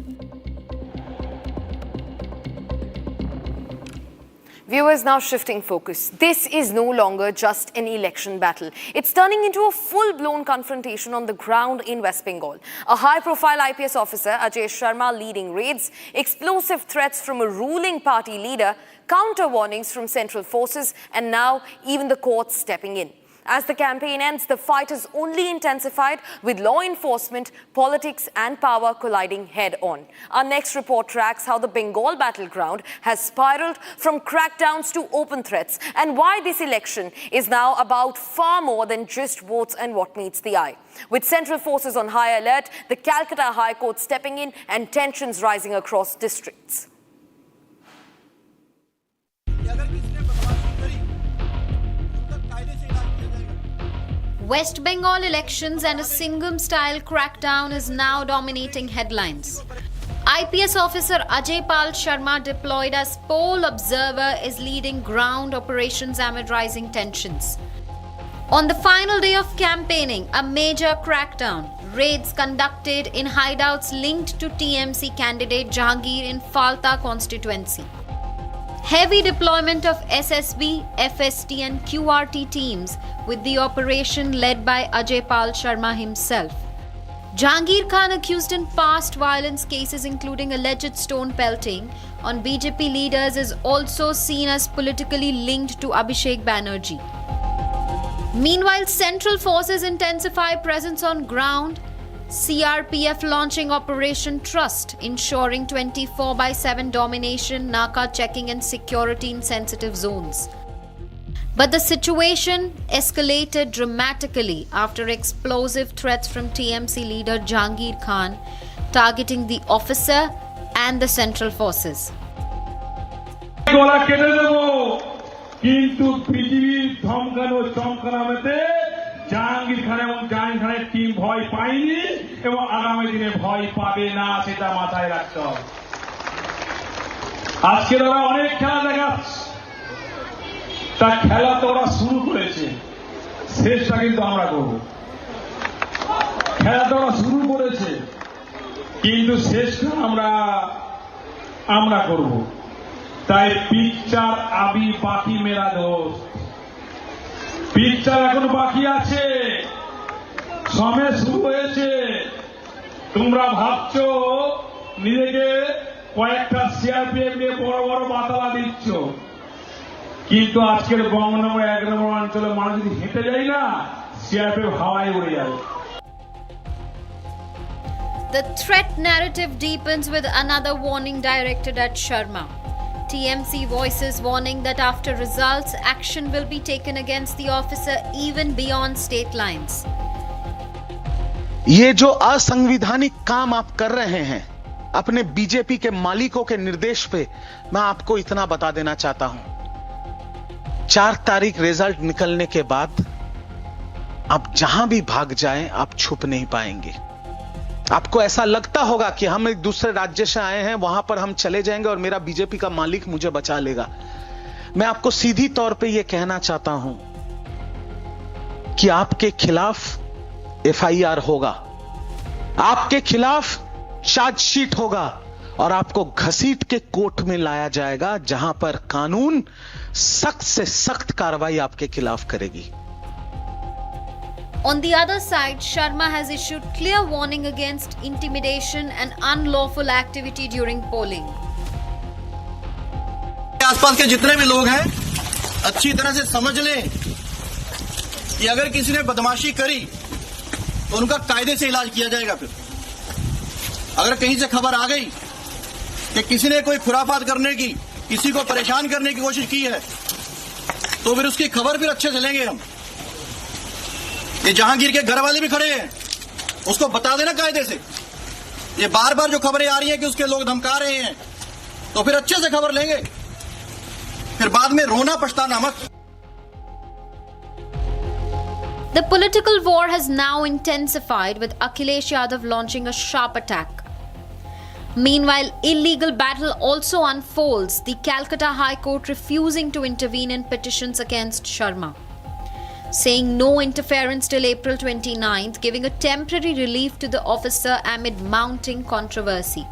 Viewers, now shifting focus. This is no longer just an election battle. It's turning into a full-blown confrontation on the ground in West Bengal. A high-profile IPS officer, Ajay Sharma, leading raids, explosive threats from a ruling party leader, counter warnings from central forces, and now even the courts stepping in. As the campaign ends, the fight has only intensified, with law enforcement, politics and power colliding head-on. Our next report tracks how the Bengal battleground has spiraled from crackdowns to open threats, and why this election is now about far more than just votes and what meets the eye. With central forces on high alert, the Calcutta High Court stepping in, and tensions rising across districts. West Bengal elections and a Singham-style crackdown is now dominating headlines. IPS officer Ajay Pal Singh, deployed as poll observer, is leading ground operations amid rising tensions. On the final day of campaigning, a major crackdown. Raids conducted in hideouts linked to TMC candidate Jahangir in Falta constituency. Heavy deployment of SSB, FST and QRT teams, with the operation led by Ajay Pal Sharma himself. Jahangir Khan, accused in past violence cases including alleged stone pelting on BJP leaders, is also seen as politically linked to Abhishek Banerjee. Meanwhile, central forces intensify presence on ground. CRPF launching Operation Trust, ensuring 24/7 domination, Naka checking and security in sensitive zones. But the situation escalated dramatically after explosive threats from TMC leader Jahangir Khan, targeting the officer and the central forces. Jahangir Khan এবং জাহাঙ্গীর খানের team ভয় পায়নি এবং আগামী দিনে ভয় পাবে না, সেটা মাথায় রাখতে হবে। আজকে ওরা অনেক খেলা দেখাচ্ছে, তা খেলা তো ওরা শুরু করেছে, শেষটা কিন্তু আমরা করব। খেলা তো ওরা শুরু করেছে, কিন্তু শেষটা আমরা করব। তাই পিকচার আবি বাকি মেরা দোস্ত, পিকচার এখন বাকি আছে, সময় শুরু হয়েছে। তোমরা ভাবছো নিজেকে কয়েকটা সিআরপিএফ নিয়ে বড় বড় বাতালা দিচ্ছ, কিন্তু আজকের গঙ্গনগর ১ নম্বর অঞ্চলে মানুষ যদি হেঁটে যায় না, সিআরপিএফ হাওয়ায় উড়ে যাবে। The threat narrative deepens with another warning directed at Sharma. TMC voices warning that after results, action will be taken against the officer even beyond state lines. ये जो असंवैधानिक काम आप कर रहे हैं अपने बीजेपी के मालिकों के निर्देश पे, मैं आपको इतना बता देना चाहता हूं, 4 तारीख रिजल्ट निकलने के बाद आप जहां भी भाग जाएं, आप छुप नहीं पाएंगे। आपको ऐसा लगता होगा कि हम एक दूसरे राज्य से आए हैं, वहां पर हम चले जाएंगे और मेरा बीजेपी का मालिक मुझे बचा लेगा। मैं आपको सीधी तौर पे यह कहना चाहता हूं कि आपके खिलाफ एफआईआर होगा, आपके खिलाफ चार्जशीट होगा और आपको घसीट के कोर्ट में लाया जाएगा, जहां पर कानून सख्त से सख्त कार्रवाई आपके खिलाफ करेगी। On the other side, Sharma has issued clear warning against intimidation and unlawful activity during polling. आसपास के जितने भी लोग हैं अच्छी तरह से समझ लें कि अगर किसी ने बदमाशी करी तो उनका कायदे से इलाज किया जाएगा। फिर अगर कहीं से खबर आ गई कि किसी ने कोई खुराफात करने की, किसी को परेशान करने की कोशिश की है, तो फिर उसकी खबर फिर अच्छे से लेंगे हम। ये जहांगीर के घर वाले भी खड़े हैं, उसको बता देना कायदे से। ये बार बार जो खबरें आ रही हैं कि उसके लोग धमका रहे हैं, तो फिर अच्छे से खबर लेंगे, फिर बाद में रोना पछताना मत। The political war has now intensified with Akhilesh Yadav launching a sharp attack. Meanwhile, illegal battle also unfolds, the Calcutta High Court refusing to intervene in petitions against Sharma, saying no interference till April 29th, giving a temporary relief to the officer amid mounting controversy.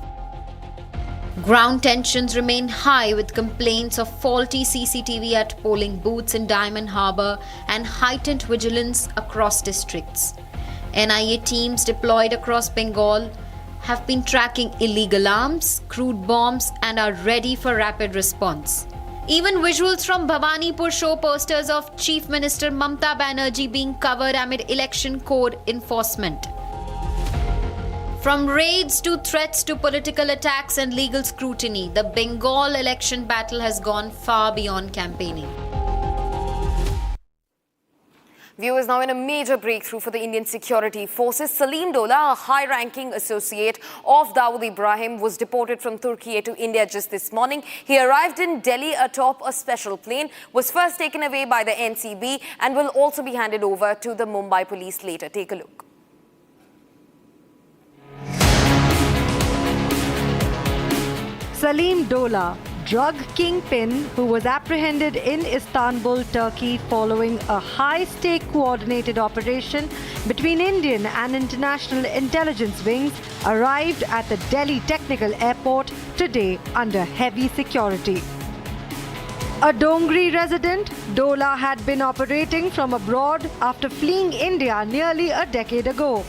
Ground tensions remain high with complaints of faulty CCTV at polling booths in Diamond Harbour and heightened vigilance across districts. NIA teams deployed across Bengal have been tracking illegal arms, crude bombs and are ready for rapid response. Even visuals from Bhawanipur show posters of Chief Minister Mamata Banerjee being covered amid election code enforcement. From raids to threats to political attacks and legal scrutiny, the Bengal election battle has gone far beyond campaigning. Viewers, now in a major breakthrough for the Indian security forces. Salim Dola, a high-ranking associate of Dawood Ibrahim, was deported from Turkey to India just this morning. He arrived in Delhi atop a special plane, was first taken away by the NCB and will also be handed over to the Mumbai police later. Take a look. Salim Dola, drug kingpin who was apprehended in Istanbul, Turkey following a high-stake coordinated operation between Indian and international intelligence wings, arrived at the Delhi Technical Airport today under heavy security. A Dongri resident, Dola had been operating from abroad after fleeing India nearly a decade ago.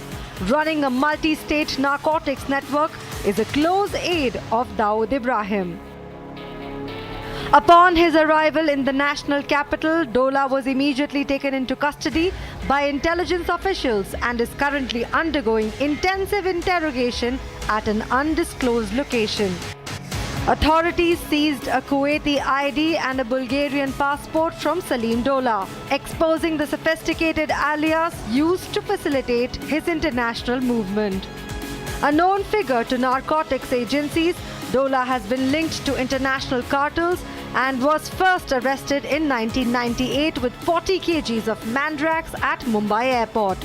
Running a multi-state narcotics network is a close aide of Dawood Ibrahim. Upon his arrival in the national capital, Dola was immediately taken into custody by intelligence officials and is currently undergoing intensive interrogation at an undisclosed location. Authorities seized a Kuwaiti ID and a Bulgarian passport from Salim Dola, exposing the sophisticated alias used to facilitate his international movement. A known figure to narcotics agencies, Dola has been linked to international cartels and was first arrested in 1998 with 40 kgs of mandrax at Mumbai airport.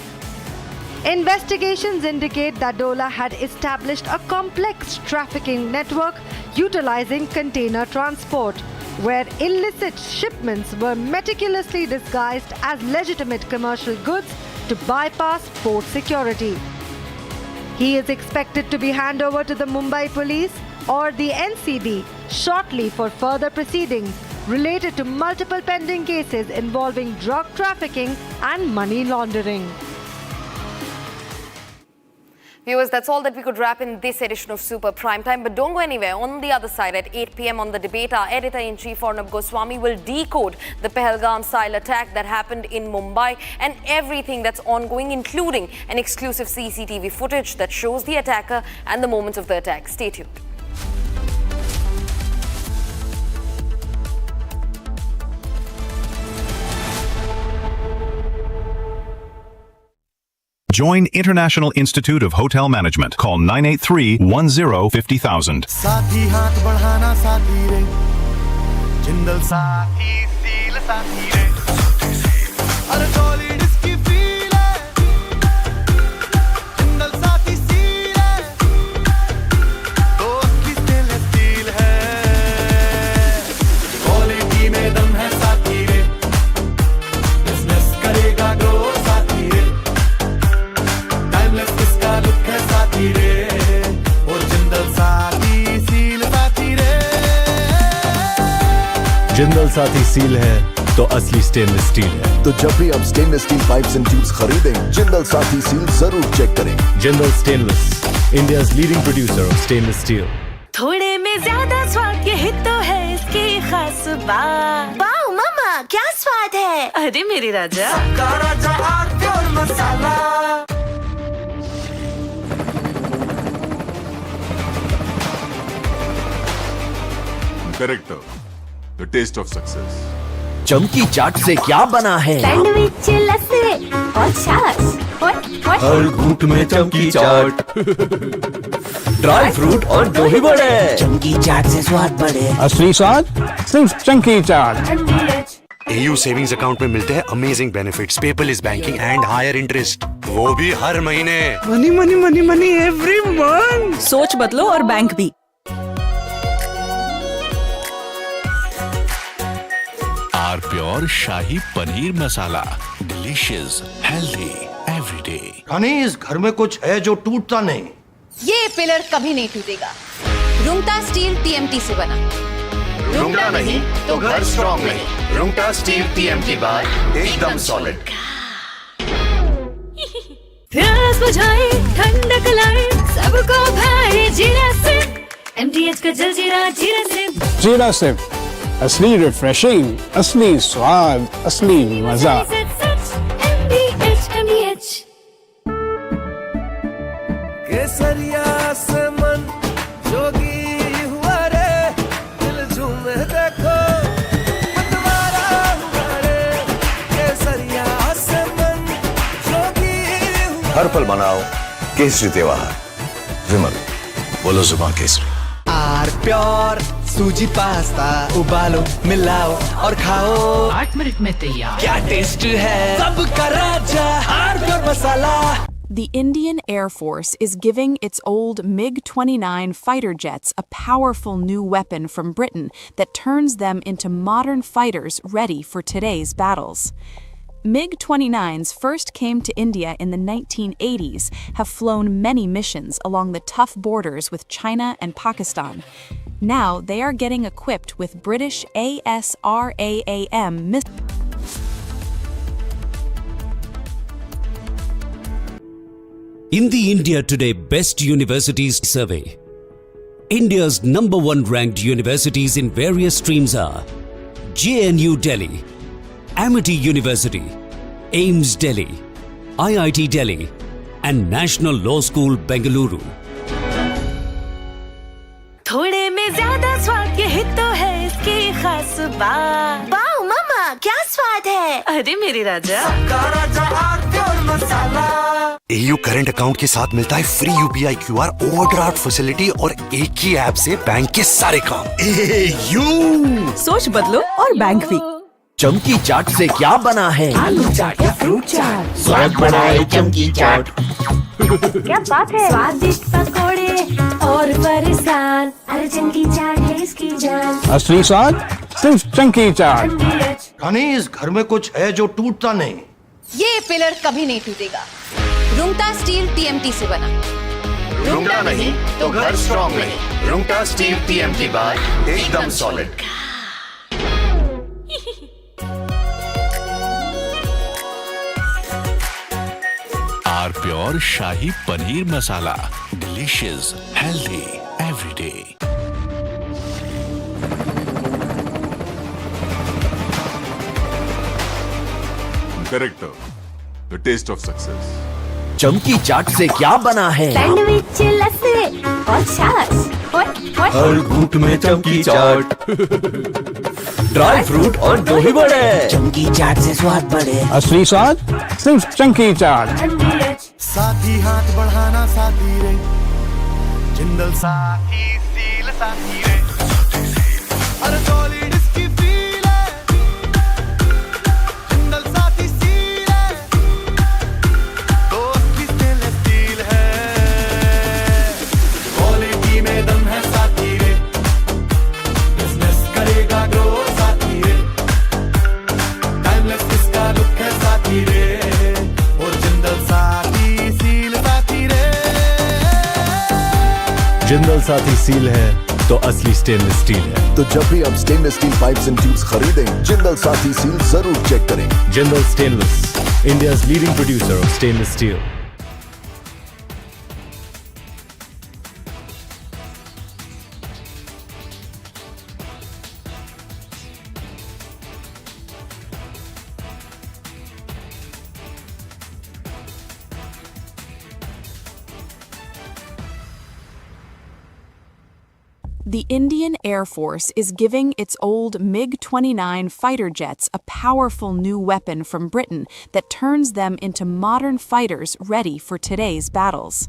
Investigations indicate that Dola had established a complex trafficking network utilizing container transport, where illicit shipments were meticulously disguised as legitimate commercial goods to bypass port security. He is expected to be handed over to the Mumbai police or the NCB shortly for further proceedings related to multiple pending cases involving drug trafficking and money laundering. Viewers, that's all that we could wrap in this edition of Super Prime Time. But don't go anywhere. On the other side, at 8 p.m. on The Debate, our editor-in-chief, Arnab Goswami, will decode the Pahalgam-style attack that happened in Mumbai and everything that's ongoing, including an exclusive CCTV footage that shows the attacker and the moments of the attack. Stay tuned. Join International Institute of Hotel Management. Call 983-10-50,000. साथी हाथ बढ़ाना साथी रे Jindal Saathi seal साथी रे अरे solid इसकी feel है जिंदल साथी सील है तो की स्टेनलेस स्टील है क्वालिटी में दम है साथी रे बिजनेस करेगा ग्रो साथी रे टाइमलेस इसका लुक है साथी रे और जिंदल साथी सील साथी रे जिंदल साथी सील है तो असली स्टेनलेस स्टील है। तो जब भी आप stainless steel pipes and tubes खरीदें, जिंदल साथी सील जरूर चेक करें। Jindal stainless, India's leading producer of stainless steel. थोड़े में ज्यादा स्वाद, यही तो है इसकी खास बात। वाओ मामा, क्या स्वाद है। अरे मेरे राजा, सबका राजा आरती और मसाला। Character, the taste of success. चमकी चाट से क्या बना है? सैंडविच लस्सी और छाछ हर घूंट में चमकी चाट, ड्राई फ्रूट और दही बड़े, चमकी चाट से स्वाद बढ़े। असली स्वाद सिर्फ चमकी चाट। AU सेविंग्स अकाउंट में मिलते हैं amazing benefits, paperless banking and higher interest, वो भी हर महीने। Money money money money every month. सोच बदलो और बैंक भी। R pure shahi paneer masala, delicious, healthy everyday. रानी, इस घर में कुछ है जो टूटता नहीं। ये पिलर कभी नहीं टूटेगा। रुंगटा स्टील TMT से बना। रुंगटा नहीं तो घर स्ट्रॉन्ग नहीं। रुंगटा स्टील TMT बार एकदम सॉलिड। प्यास बुझाए ठंडक लाए सबको भाए जीरा से MTH का जलजीरा जीरा से। जीरा से असली रिफ्रेशिंग, असली स्वाद, असली मजा। MTH केसरिया से मन जोगी हुआ रे, दिल झूमे देखो मतवारा हुआ रे। केसरिया से मन जोगी हुआ। हर पल मनाओ केसरी त्योहार। विमल, बोलो जुबान केसरी। आर प्योर सूजी पास्ता उबालो मिलाओ और खाओ, 8 मिनट में तैयार। क्या टेस्ट है सबका राजा R pure masala. The Indian Air Force is giving its old MiG-29 fighter jets a powerful new weapon from Britain that turns them into modern fighters ready for today's battles. MiG-29s first came to India in the 1980s, have flown many missions along the tough borders with China and Pakistan. Now they are getting equipped with British ASRAAM missiles. In the India Today Best Universities Survey, India's #1 ranked universities in various streams are JNU Delhi, Amity University, AIMS Delhi, IIT Delhi, and National Law School Bengaluru. थोड़े में ज्यादा स्वाद, यही तो है इसकी खास बात। वाओ मामा, क्या स्वाद है। अरे मेरे राजा, AU करंट अकाउंट के साथ मिलता है free UPI QR overdraft facility और एक ही ऐप से बैंक के सारे काम। AU सोच बदलो और बैंक भी। चमकी चाट से क्या बना है? आलू चाट या फ्रूट चाट, स्वाद बढ़ाए चमकी चाट। क्या बात है। स्वादिष्ट पकोड़े और फरसान, अरे चमकी चाट है इसकी जान। असली स्वाद सिर्फ चमकी चाट। रानी, इस घर में कुछ है जो टूटता नहीं। ये पिलर कभी नहीं टूटेगा। रुंगटा स्टील TMT से बना। रुंगटा नहीं तो घर स्ट्रॉन्ग नहीं। रुंगटा स्टील TMT बार एकदम solid. R pure shahi paneer masala, delicious, healthy everyday. Character, the taste of success. चमकी चाट से क्या बना है? सैंडविच लस्सी और छाछ हर घूंट में चमकी चाट, ड्राई फ्रूट और दही बड़े, चमकी चाट से स्वाद बढ़े। असली स्वाद सिर्फ चमकी चाट। साथी हाथ बढ़ाना साथी रे, जिंदल साथी सील साथी रे। अरे सॉलिड इसकी फील है, जिंदल साथी सील है, दोस्त की स्टेनलेस स्टील है। क्वालिटी में दम है साथी रे, बिजनेस करेगा ग्रो साथी रे। टाइमलेस इसका लुक है साथी रे, और जिंदल साथी सील साथी रे। जिंदल साथी सील है तो असली स्टेनलेस स्टील है। तो जब भी आप stainless steel pipes and tubes खरीदें, जिंदल साथी सील जरूर चेक करें। Jindal stainless, India's leading producer of stainless steel. The Indian Air Force is giving its old MiG-29 fighter jets a powerful new weapon from Britain that turns them into modern fighters ready for today's battles.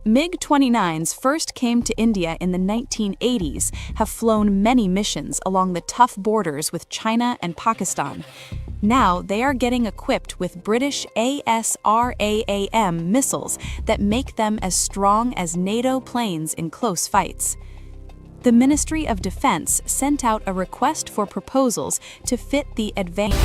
MiG-29s first came to India in the 1980s, have flown many missions along the tough borders with China and Pakistan. Now they are getting equipped with British ASRAAM missiles that make them as strong as NATO planes in close fights. The Ministry of Defense sent out a request for proposals to fit the advanced.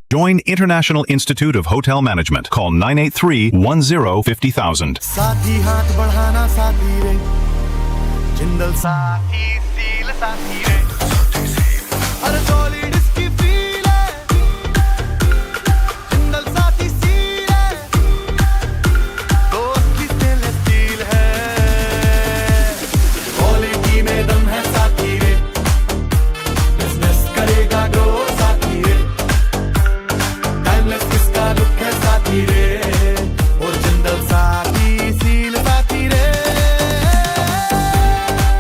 Join International Institute of Hotel Management. Call 983-10-50,000. साथी हाथ बढ़ाना साथी रे Jindal Saathi seal साथी रे अरे solid इसकी feel है जिंदल साथी सील है दोस्त की स्टेनलेस स्टील है क्वालिटी में दम है साथी रे बिजनेस करेगा ग्रो साथी रे टाइमलेस किसका लुक है साथी रे और जिंदल साथी सील साथी रे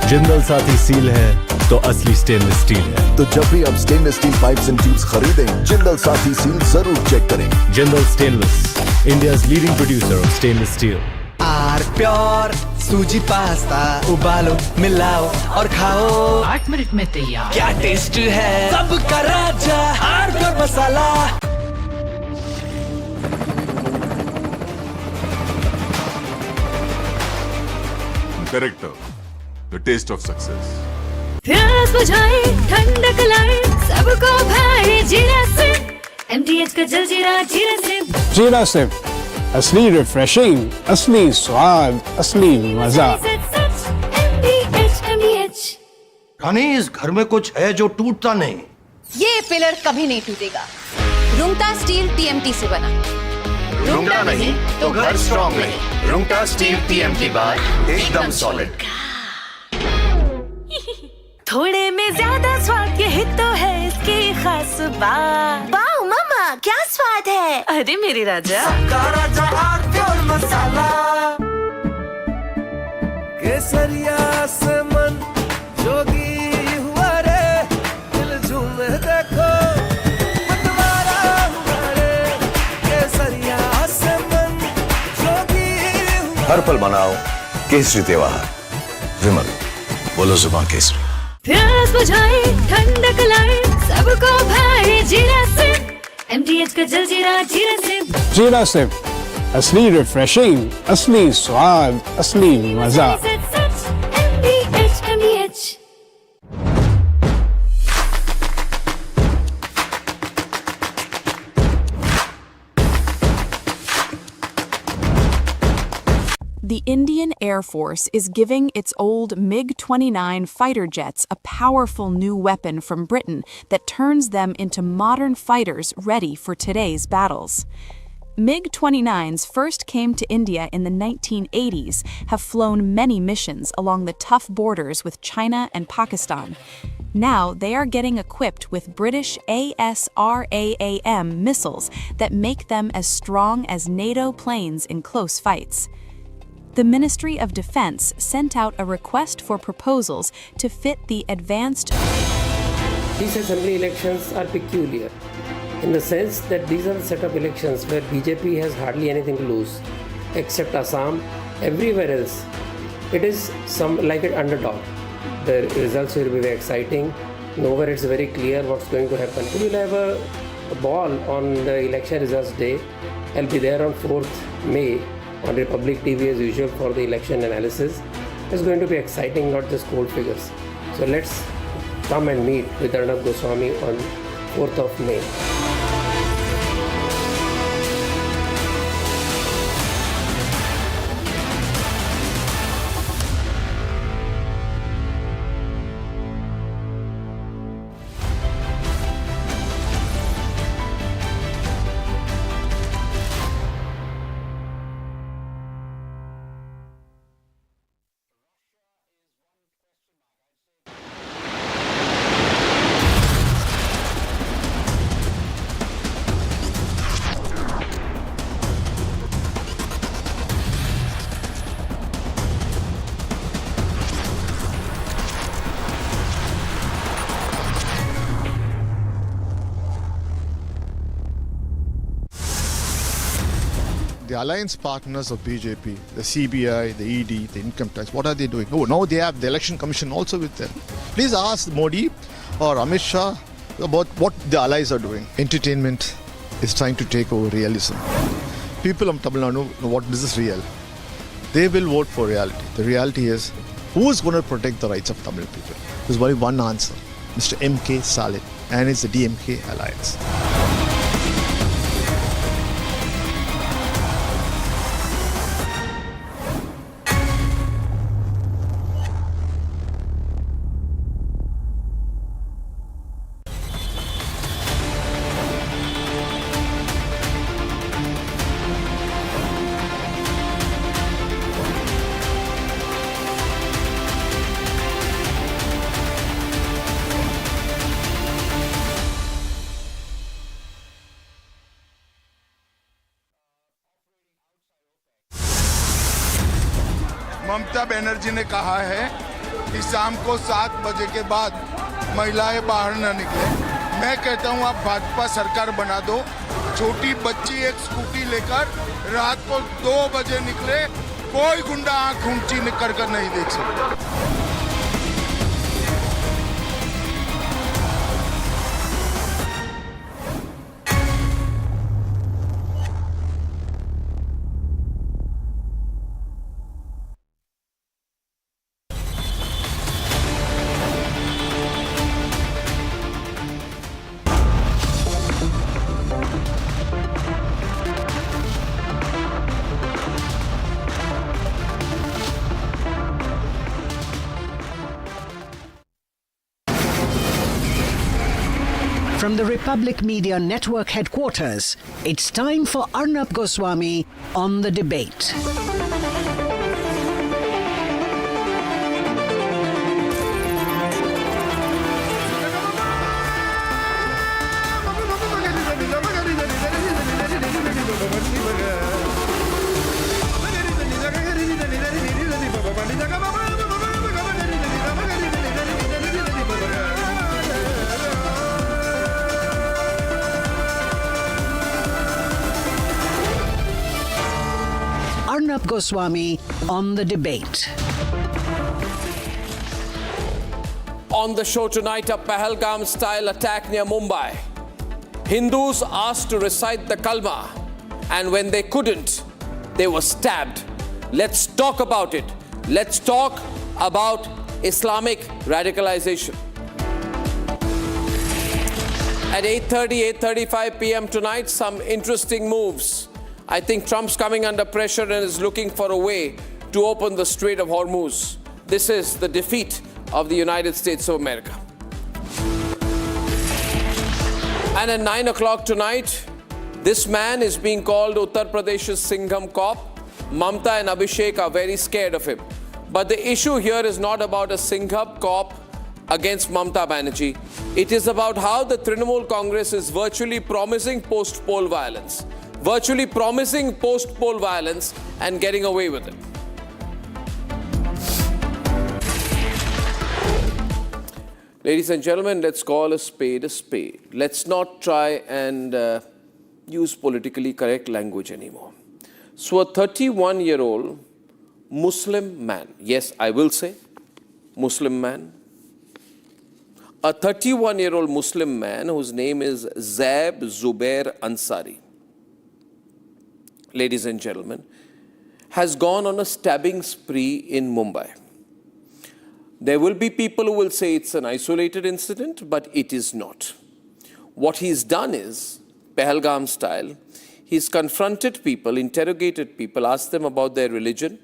जिंदल साथी सील है तो असली स्टेनलेस स्टील है। तो जब भी आप stainless steel pipes and tubes खरीदें, जिंदल साथी सील जरूर चेक करें। Jindal stainless, India's leading producer of stainless steel. R pure suji pasta उबालो मिलाओ और खाओ 8 मिनट में तैयार। क्या टेस्ट है सबका राजा R pure masala. Corrector, the taste of success. प्यास बुझाए ठंडक लाए सबको भाए जीरा से MTH का जलजीरा जीरा से जीरा से असली रिफ्रेशिंग, असली स्वाद, असली मजा। MTH रानी इस घर में कुछ है जो टूटता नहीं। ये पिलर कभी नहीं टूटेगा। रुंगटा स्टील TMT से बना। रुंगटा नहीं तो घर स्ट्रॉन्ग नहीं। रुंगटा स्टील TMT बार एकदम सॉलिड। थोड़े में ज्यादा स्वाद यही तो है इसकी खास बात। वाओ मामा क्या स्वाद है। अरे मेरी राजा सबका राजा आर प्योर मसाला। केसरिया से मन जोगी हुआ रे दिल झूमे देखो मतवारा हुआ रे केसरिया से मन जोगी हुआ। हर पल मनाओ केसरी त्योहार। विमल बोलो जुबान केसरी। प्यास बुझाए ठंडक लाए सबको भाए जीरा से MTH का जलजीरा जीरा से जीरा से असली रिफ्रेशिंग, असली स्वाद, असली मजा। MTH The Indian Air Force is giving its old MiG-29 fighter jets a powerful new weapon from Britain that turns them into modern fighters ready for today's battles. MiG-29s first came to India in the 1980s, have flown many missions along the tough borders with China and Pakistan. Now they are getting equipped with British ASRAAM missiles that make them as strong as NATO planes in close fights. The Ministry of Defense sent out a request for proposals to fit the advanced. These assembly elections are peculiar in the sense that these are a set of elections where BJP has hardly anything to lose, except Assam. Everywhere else, it is some like an underdog. The results will be very exciting. Nowhere it's very clear what's going to happen. We will have a ball on the election results day. I'll be there on 4th May on Republic TV as usual for the election analysis. It's going to be exciting, not just cold figures. So let's come and meet with Arnab Goswami on 4th of May. The alliance partners of BJP, the CBI, the ED, the income tax, what are they doing? Oh, now they have the election commission also with them. Please ask Modi or Amit Shah about what the allies are doing. Entertainment is trying to take over realism. People of Tamil Nadu know what this is real. They will vote for reality. The reality is, who is going to protect the rights of Tamil people? There's only one answer, Mr. M.K. Stalin, and it's the DMK alliance. Mamata Banerjee ने कहा है कि शाम को 7 बजे के बाद महिलाएं बाहर न निकले। मैं कहता हूं आप भाजपा सरकार बना दो, छोटी बच्ची एक स्कूटी लेकर रात को 2 बजे निकले, कोई गुंडा आंख ऊंची कर नहीं देख सकता। From the Republic Media Network headquarters, it's time for Arnab Goswami on the debate. Arnab Goswami on the debate. On the show tonight, a Pahalgam-style attack near Mumbai. Hindus asked to recite the Kalma, and when they couldn't, they were stabbed. Let's talk about it. Let's talk about Islamic radicalization. At 8:35 p.m. tonight, some interesting moves. I think Trump's coming under pressure and is looking for a way to open the Strait of Hormuz. This is the defeat of the United States of America. And at 9 o'clock tonight, this man is being called Uttar Pradesh's Singham IPS-Cop. Mamta and Abhishek are very scared of him. But the issue here is not about a Singham IPS-Cop against Mamta Banerjee. It is about how the Trinamool Congress is virtually promising post-poll violence. Virtually promising post-poll violence and getting away with it. Ladies and gentlemen, let's call a spade a spade. Let's not try and use politically correct language anymore. So a 31-year-old Muslim man, yes, I will say Muslim man, a 31-year-old Muslim man whose name is Zaib Zubair Ansari, ladies and gentlemen, has gone on a stabbing spree in Mumbai. There will be people who will say it's an isolated incident, but it is not. What he's done is, Pahalgam style, he's confronted people, interrogated people, asked them about their religion.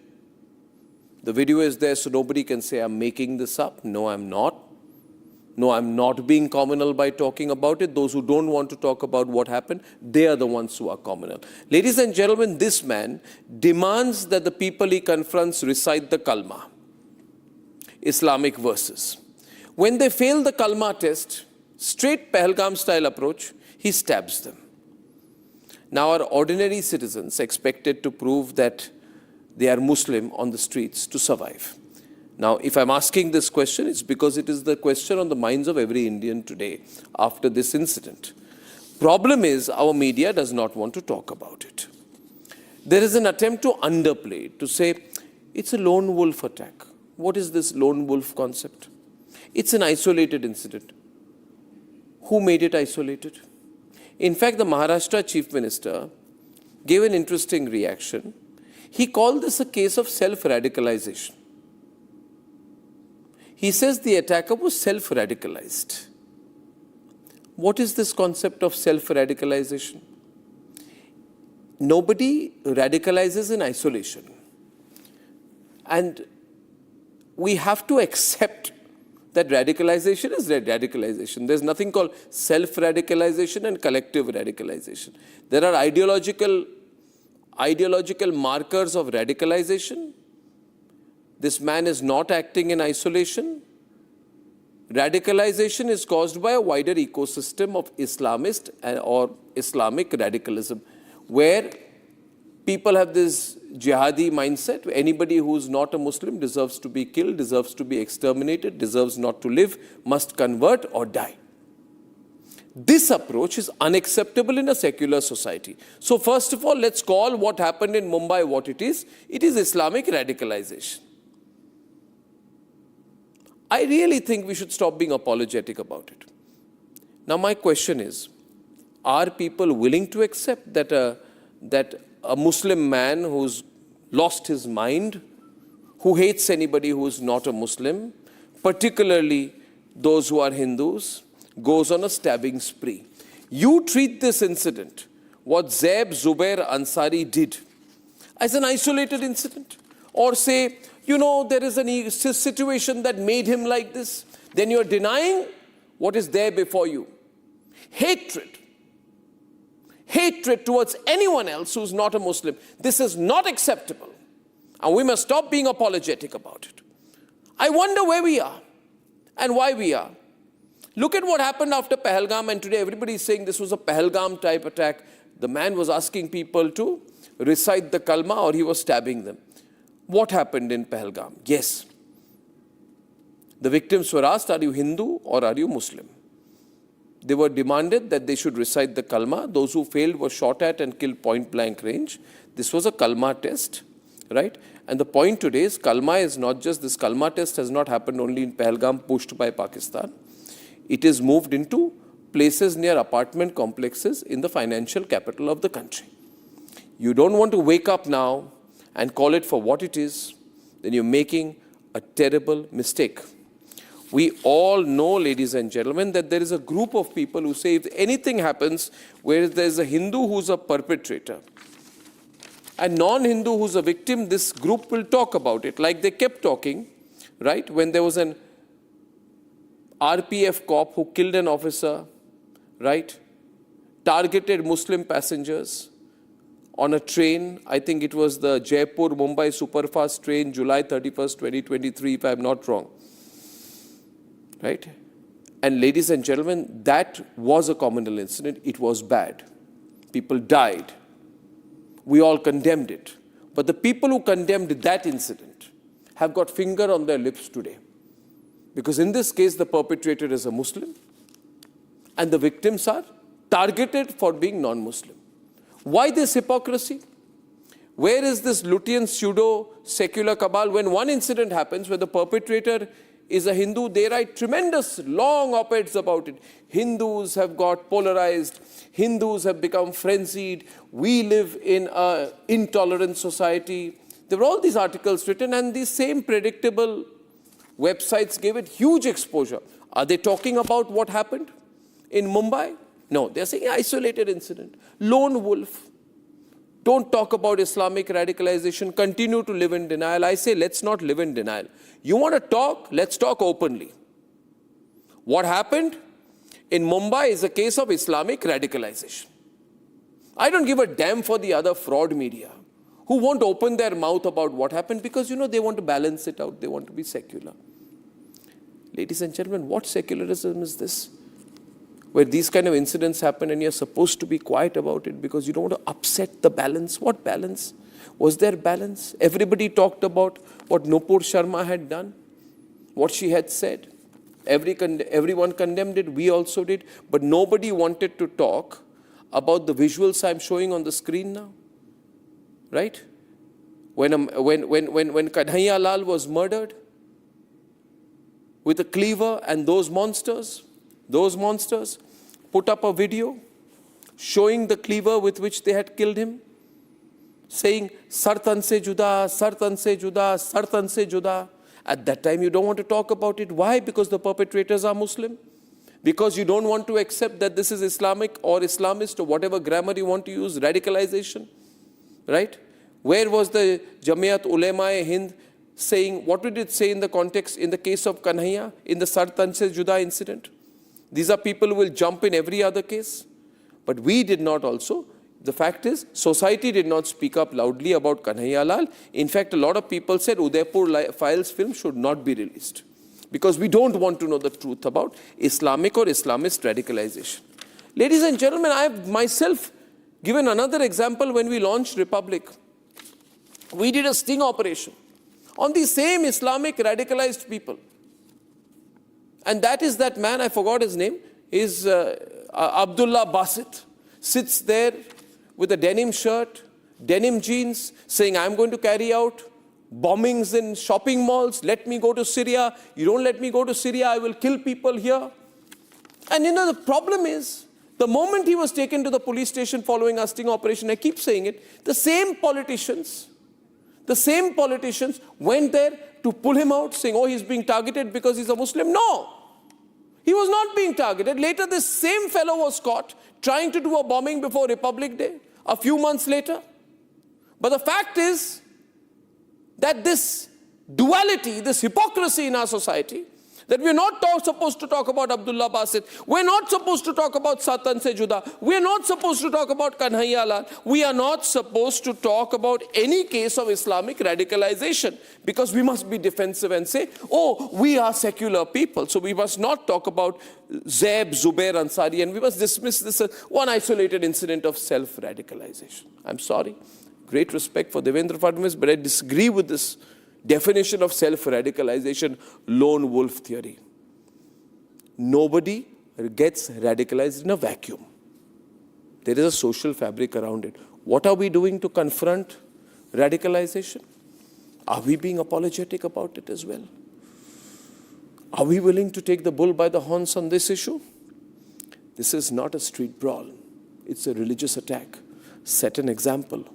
The video is there, so nobody can say, I'm making this up. No, I'm not. No, I'm not being communal by talking about it. Those who don't want to talk about what happened, they are the ones who are communal. Ladies and gentlemen, this man demands that the people he confronts recite the Kalma, Islamic verses. When they fail the Kalma test, straight Pahalgam style approach, he stabs them. Now our ordinary citizens expected to prove that they are Muslim on the streets to survive. Now, if I'm asking this question, it's because it is the question on the minds of every Indian today after this incident. Problem is, our media does not want to talk about it. there is an attempt to underplay it, to say it's a lone wolf attack. What is this lone wolf concept? It's an isolated incident. Who made it isolated? In fact, the Maharashtra Chief Minister gave an interesting reaction. He called this a case of self-radicalization. He says the attacker was self-radicalized. What is this concept of self-radicalization? Nobody radicalizes in isolation. And we have to accept that radicalization is radicalization. There's nothing called self-radicalization and collective radicalization. There are ideological markers of radicalization. This man is not acting in isolation. Radicalization is caused by a wider ecosystem of Islamist or Islamic radicalism, where people have this jihadi mindset. Anybody who's not a Muslim deserves to be killed, deserves to be exterminated, deserves not to live, must convert or die. This approach is unacceptable in a secular society. So first of all, let's call what happened in Mumbai what it is. It is Islamic radicalization. I really think we should stop being apologetic about it. Now my question is, are people willing to accept that a Muslim man who's lost his mind, who hates anybody who is not a Muslim, particularly those who are Hindus, goes on a stabbing spree? You treat this incident, what Zaib Zubair Ansari did, as an isolated incident, or say, you know, there is a situation that made him like this, then you're denying what is there before you. Hatred towards anyone else who's not a Muslim. This is not acceptable. And we must stop being apologetic about it. I wonder where we are and why we are. Look at what happened after Pahalgam, and today everybody is saying this was a Pahalgam type attack. The man was asking people to recite the kalma or he was stabbing them. What happened in Pahalgam? Yes. The victims were asked, are you Hindu or are you Muslim? They were demanded that they should recite the kalma. Those who failed were shot at and killed point blank range. This was a kalma test, right? And the point today is kalma is not just, this kalma test has not happened only in Pahalgam pushed by Pakistan. It is moved into places near apartment complexes in the financial capital of the country. You don't want to wake up now and call it for what it is, then you're making a terrible mistake. We all know, ladies and gentlemen, that there is a group of people who say if anything happens where there's a Hindu who's a perpetrator and non-Hindu who's a victim, this group will talk about it, like they kept talking, right? When there was an RPF cop who killed an officer, right? Targeted Muslim passengers on a train. I think it was the Jaipur-Mumbai superfast train, July 31st, 2023, if I'm not wrong. Right? And ladies and gentlemen, that was a communal incident. It was bad. People died. We all condemned it. But the people who condemned that incident have got finger on their lips today. Because in this case, the perpetrator is a Muslim and the victims are targeted for being non-Muslim. Why this hypocrisy? Where is this Lutyens pseudo-secular cabal? When one incident happens where the perpetrator is a Hindu, they write tremendous long op-eds about it. Hindus have got polarized. Hindus have become frenzied. We live in an intolerant society. There were all these articles written, and these same predictable websites gave it huge exposure. Are they talking about what happened in Mumbai? No, they're saying isolated incident. Lone wolf. Don't talk about Islamic radicalization. Continue to live in denial. I say, let's not live in denial. You want to talk? Let's talk openly. What happened in Mumbai is a case of Islamic radicalization. I don't give a damn for the other fraud media who won't open their mouth about what happened because, you know, they want to balance it out. They want to be secular. Ladies and gentlemen, what secularism is this? Where these kind of incidents happen and you're supposed to be quiet about it because you don't want to upset the balance. What balance? Was there balance? Everybody talked about what Nupur Sharma had done, what she had said. Everyone condemned it, we also did. But nobody wanted to talk about the visuals I'm showing on the screen now. right? When Kanhaiya Lal was murdered with a cleaver, and those monsters put up a video showing the cleaver with which they had killed him, saying, "Sar tan se juda, sar tan se juda, sar tan se juda." At that time, you don't want to talk about it. Why? Because the perpetrators are Muslim. Because you don't want to accept that this is Islamic or Islamist or whatever grammar you want to use, radicalization, right? Where was the Jamiat Ulema-e-Hind saying, what did it say in the context, in the case of Kanhaiya, in the Sar Tan Se Juda incident? These are people who will jump in every other case. But we did not also. The fact is, society did not speak up loudly about Kanhaiya Lal. In fact, a lot of people said Udaipur Files film should not be released, because we don't want to know the truth about Islamic or Islamist radicalization. Ladies and gentlemen, I have myself given another example when we launched Republic. We did a sting operation on the same Islamic radicalized people. And that is that man, I forgot his name, is Abdullah Basit, sits there with a denim shirt, denim jeans, saying, "I'm going to carry out bombings in shopping malls. Let me go to Syria. You don't let me go to Syria, I will kill people here." And the problem is, the moment he was taken to the police station following our sting operation, I keep saying it, the same politicians went there to pull him out, saying, "Oh, he's being targeted because he's a Muslim." No, he was not being targeted. Later, this same fellow was caught trying to do a bombing before Republic Day, a few months later. But the fact is that this duality, this hypocrisy in our society, that we're not supposed to talk about Abdullah Basit, we're not supposed to talk about Satan Se Juda, we're not supposed to talk about Kanhaiya Lal, we are not supposed to talk about any case of Islamic radicalization, because we must be defensive and say, "Oh, we are secular people, so we must not talk about Zaib, Zubair, Ansari, and we must dismiss this as one isolated incident of self-radicalization." I'm sorry, great respect for Devendra Fadnavis, but I disagree with this definition of self-radicalization, lone wolf theory. Nobody gets radicalized in a vacuum. There is a social fabric around it. What are we doing to confront radicalization? Are we being apologetic about it as well? Are we willing to take the bull by the horns on this issue? This is not a street brawl. It's a religious attack. Set an example.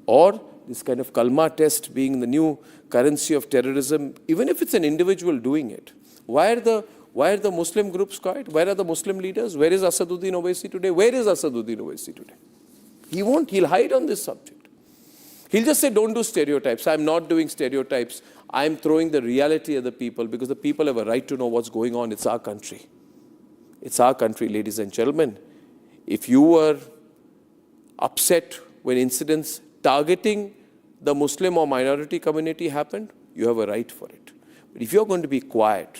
Or this kind of Kalma test being the new currency of terrorism, even if it's an individual doing it. Why are the Muslim groups quiet? Where are the Muslim leaders? Where is Asaduddin Owaisi today? Where is Asaduddin Owaisi today? He'll hide on this subject. He'll just say, "Don't do stereotypes." I'm not doing stereotypes. I'm throwing the reality at the people, because the people have a right to know what's going on. It's our country. It's our country, ladies and gentlemen. If you were upset when incidents targeting the Muslim or minority community happened, you have a right for it. But if you're going to be quiet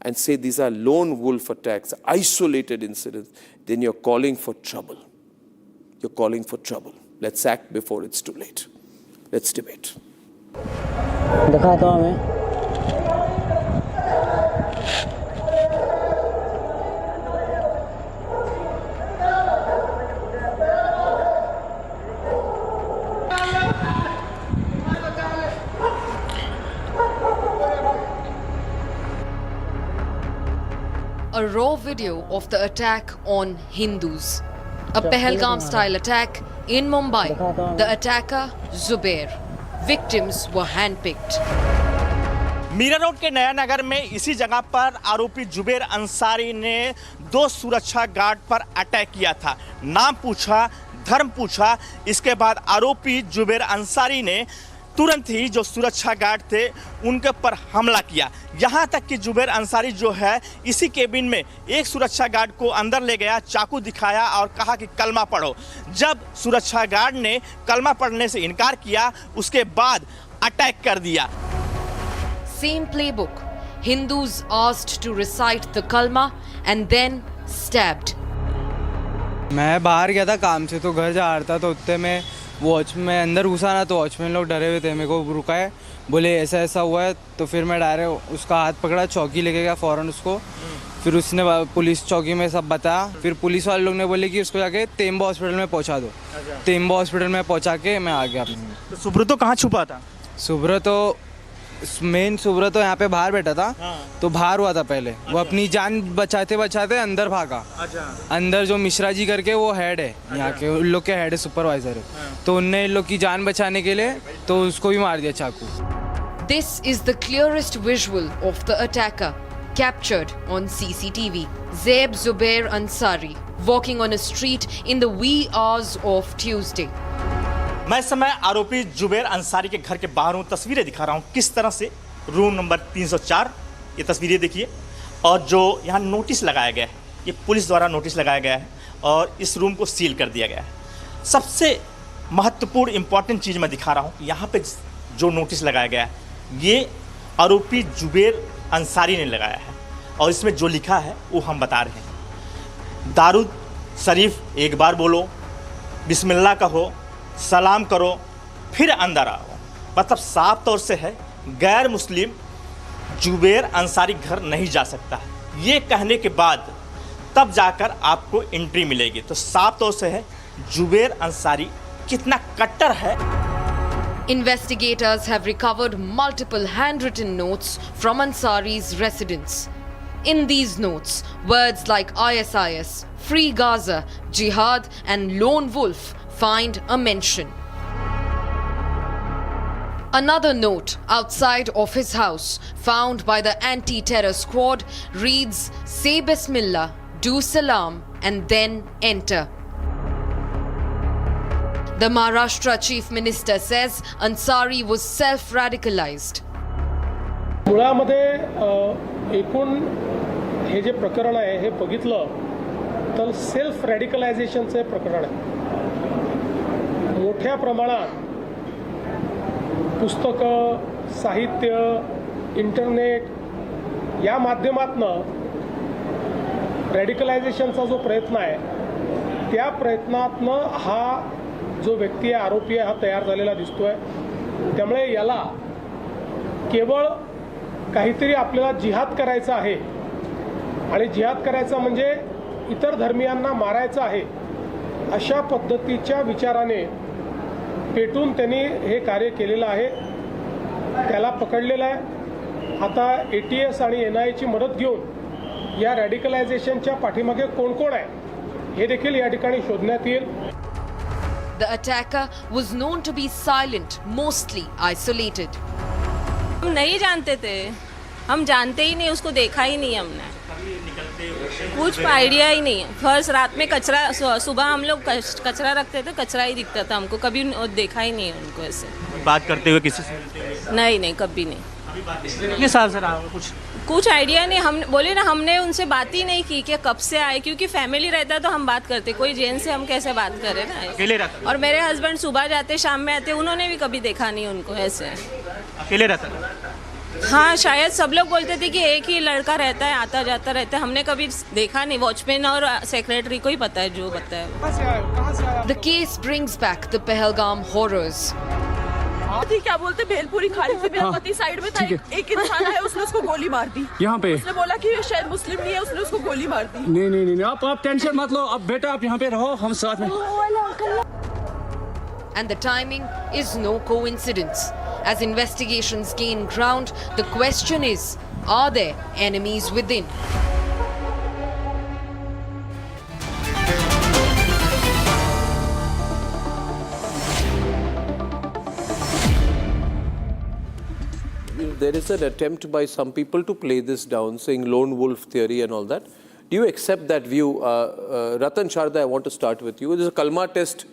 and say these are lone wolf attacks, isolated incidents, then you're calling for trouble. You're calling for trouble. Let's act before it's too late. Let's debate. A raw video of the attack on Hindus. A Pahalgam-style attack in Mumbai. The attacker, Zubair. Victims were handpicked. Meera road के नया नगर में इसी जगह पर आरोपी जुबैर अंसारी ने 2 सुरक्षा guard पर attack किया था। नाम पूछा, धर्म पूछा, इसके बाद आरोपी जुबैर अंसारी ने तुरंत ही जो सुरक्षा गार्ड थे उनके पर हमला किया। यहाँ तक कि जुबैर अंसारी जो है इसी केबिन में एक सुरक्षा गार्ड को अंदर ले गया, चाकू दिखाया और कहा कि कलमा पढ़ो। जब सुरक्षा गार्ड ने कलमा पढ़ने से इनकार किया, उसके बाद अटैक कर दिया। Same playbook. Hindus asked to recite the kalma and then stabbed. मैं बाहर गया था काम से, तो घर जा रहा था, तो उतने में वॉच में अंदर घुसा ना, तो वॉचमैन लोग डरे हुए थे, मेरे को रुकाए, बोले ऐसा ऐसा हुआ है। तो फिर मैं डायरेक्ट उसका हाथ पकड़ा, चौकी लेके गया, फ़ौरन उसको फिर उसने पुलिस चौकी में सब बताया, फिर पुलिस वाले लोग ने बोले कि उसको जाके तेम्बा हॉस्पिटल में पहुंचा दो। तेम्बा हॉस्पिटल में पहुंचा के मैं आ गया। तो सुब्रतो कहाँ छुपा था? सुब्रतो यहाँ पे बाहर बैठा था। तो बाहर हुआ था पहले, वो अपनी जान बचाते बचाते अंदर भागा। अंदर जो मिश्रा जी करके वो हेड है यहाँ के, उन लोग के हेड है, सुपरवाइजर है। तो उनने इन लोग की जान बचाने के लिए तो उसको भी मार दिया चाकू। This is the clearest visual of the attacker captured on CCTV. Zaib Zubair Ansari walking on a street in the wee hours of Tuesday. मैं इस समय आरोपी जुबैर अंसारी के घर के बाहर हूँ। तस्वीरें दिखा रहा हूँ किस तरह से रूम नंबर 304, ये तस्वीरें देखिए। और जो यहाँ नोटिस लगाया गया है, ये पुलिस द्वारा नोटिस लगाया गया है और इस रूम को सील कर दिया गया है। सबसे महत्वपूर्ण इंपॉर्टेंट चीज़ मैं दिखा रहा हूँ, यहाँ पे जो नोटिस लगाया गया है ये आरोपी जुबैर अंसारी ने लगाया है और इसमें जो लिखा है वो हम बता रहे हैं। दारूद शरीफ एक बार बोलो, बिस्मिल्लाह कहो, सलाम करो, फिर अंदर आओ। मतलब साफ तौर से है गैर मुस्लिम जुबैर अंसारी घर नहीं जा सकता है। ये कहने के बाद तब जाकर आपको एंट्री मिलेगी। तो साफ तौर से है जुबैर अंसारी कितना कट्टर है। Investigators have recovered multiple handwritten notes from Ansari's residence. In these notes, words like ISIS, Free Gaza, Jihad and Lone Wolf find a mention. Another note outside of his house, found by the anti-terror squad, reads, "Say Bismillah, do Salam and then enter." The Maharashtra Chief Minister says Ansari was self-radicalized. मुळामध्ये एकूण हे जे प्रकरण आहे हे बघितलं तर self रॅडिकलायझेशनचे प्रकरण आहे। मोठ्या प्रमाणात पुस्तकं, साहित्य, इंटरनेट या माध्यमातनं रॅडिकलायझेशनचा जो प्रयत्न आहे त्या प्रयत्नातनं हा जो व्यक्ती आहे, आरोपी आहे, हा तयार झालेला दिसतोय। त्यामुळे याला केवळ काहीतरी आपल्याला जिहाद करायचा आहे आणि जिहाद करायचा म्हणजे इतर धर्मियांना मारायचं आहे अशा पद्धतीच्या विचाराने पेटून त्यांनी हे कार्य केलेलं आहे। त्याला पकडलेलं आहे। आता ATS आणि NIA ची मदत घेऊन या रॅडिकलायझेशनच्या पाठीमागे कोण कोण आहे हे देखील या ठिकाणी शोधण्यात येईल। The attacker was known to be silent, mostly isolated. हम नहीं जानते थे, हम जानते ही नहीं, उसको देखा ही नहीं हमने, कुछ आइडिया ही नहीं। फर्स्ट रात में कचरा, सुबह हम लोग कचरा रखते थे, कचरा ही दिखता था हमको, कभी देखा ही नहीं उनको ऐसे। बात करते हुए किसी से? नहीं, कभी नहीं। कितने साल से रहा? कुछ आइडिया नहीं। हम बोले ना, हमने उनसे बात ही नहीं की कि कब से आए, क्योंकि फैमिली रहता तो हम बात करते, कोई जेन से हम कैसे बात करें ना। अकेले रहता? और मेरे हस्बैंड सुबह जाते शाम में आते, उन्होंने भी कभी देखा नहीं उनको ऐसे। अकेले रहता? हाँ, शायद सब लोग बोलते थे कि एक ही लड़का रहता है, आता जाता रहता है, हमने कभी देखा नहीं। वॉचमैन और सेक्रेटरी को ही पता है जो बताया। The case brings back the Pahalgam horrors. क्या बोलते, भेलपुरी खाली से मेरा पति साइड में था, एक इंसान है, उसने उसको गोली मार दी यहाँ पे। उसने बोला कि शायद मुस्लिम नहीं है, उसने उसको गोली मार दी। नहीं, आप टेंशन मत लो, अब बेटा आप यहाँ पे रहो, हम साथ में। And the timing is no coincidence. As investigations gain ground, the question is, are there enemies within? There is an attempt by some people to play this down, saying lone wolf theory and all that. Do you accept that view? Ratan Sharda, I want to start with you. There's a Kalma test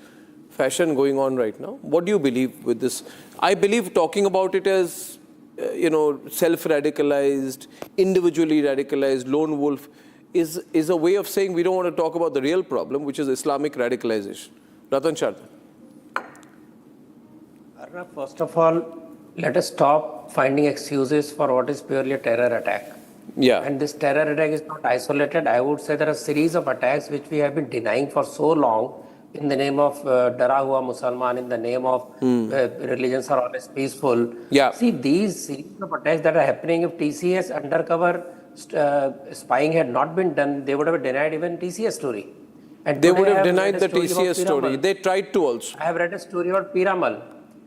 fashion going on right now. What do you believe with this? I believe talking about it as, self-radicalized, individually radicalized, lone wolf, is a way of saying we don't want to talk about the real problem, which is Islamic radicalization. Ratan Sharda. Arnab, first of all, let us stop finding excuses for what is purely a terror attack. Yeah. And this terror attack is not isolated. I would say there are a series of attacks which we have been denying for so long in the name of Dara Hua Musalman, in the name of religions are always peaceful. Yeah. See, these series of attacks that are happening, if TCS undercover spying had not been done, they would have denied even TCS story. And They today would I have read denied a the story about TCS story. Piramal. They tried to also. I have read a story about Piramal,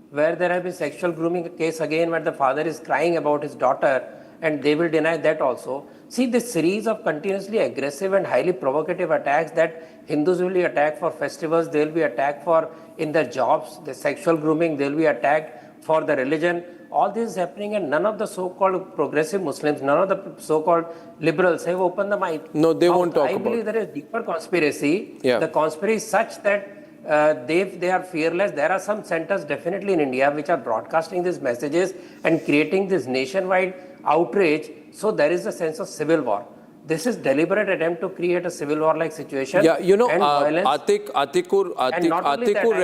where there have been sexual grooming case again, where the father is crying about his daughter, and they will deny that also. See, this series of continuously aggressive and highly provocative attacks that Hindus will be attacked for festivals, they will be attacked for in their jobs, the sexual grooming, they will be attacked for the religion. All this is happening, and none of the so-called progressive Muslims, none of the so-called liberals have opened the mic. No, they won't talk I about believe there is deeper conspiracy. Yeah. The conspiracy is such that they are fearless. There are some centers definitely in India which are broadcasting these messages and creating this nationwide outrage. So there is a sense of civil war. This is deliberate attempt to create a civil war-like situation. Yeah, you know, and violence. Atikur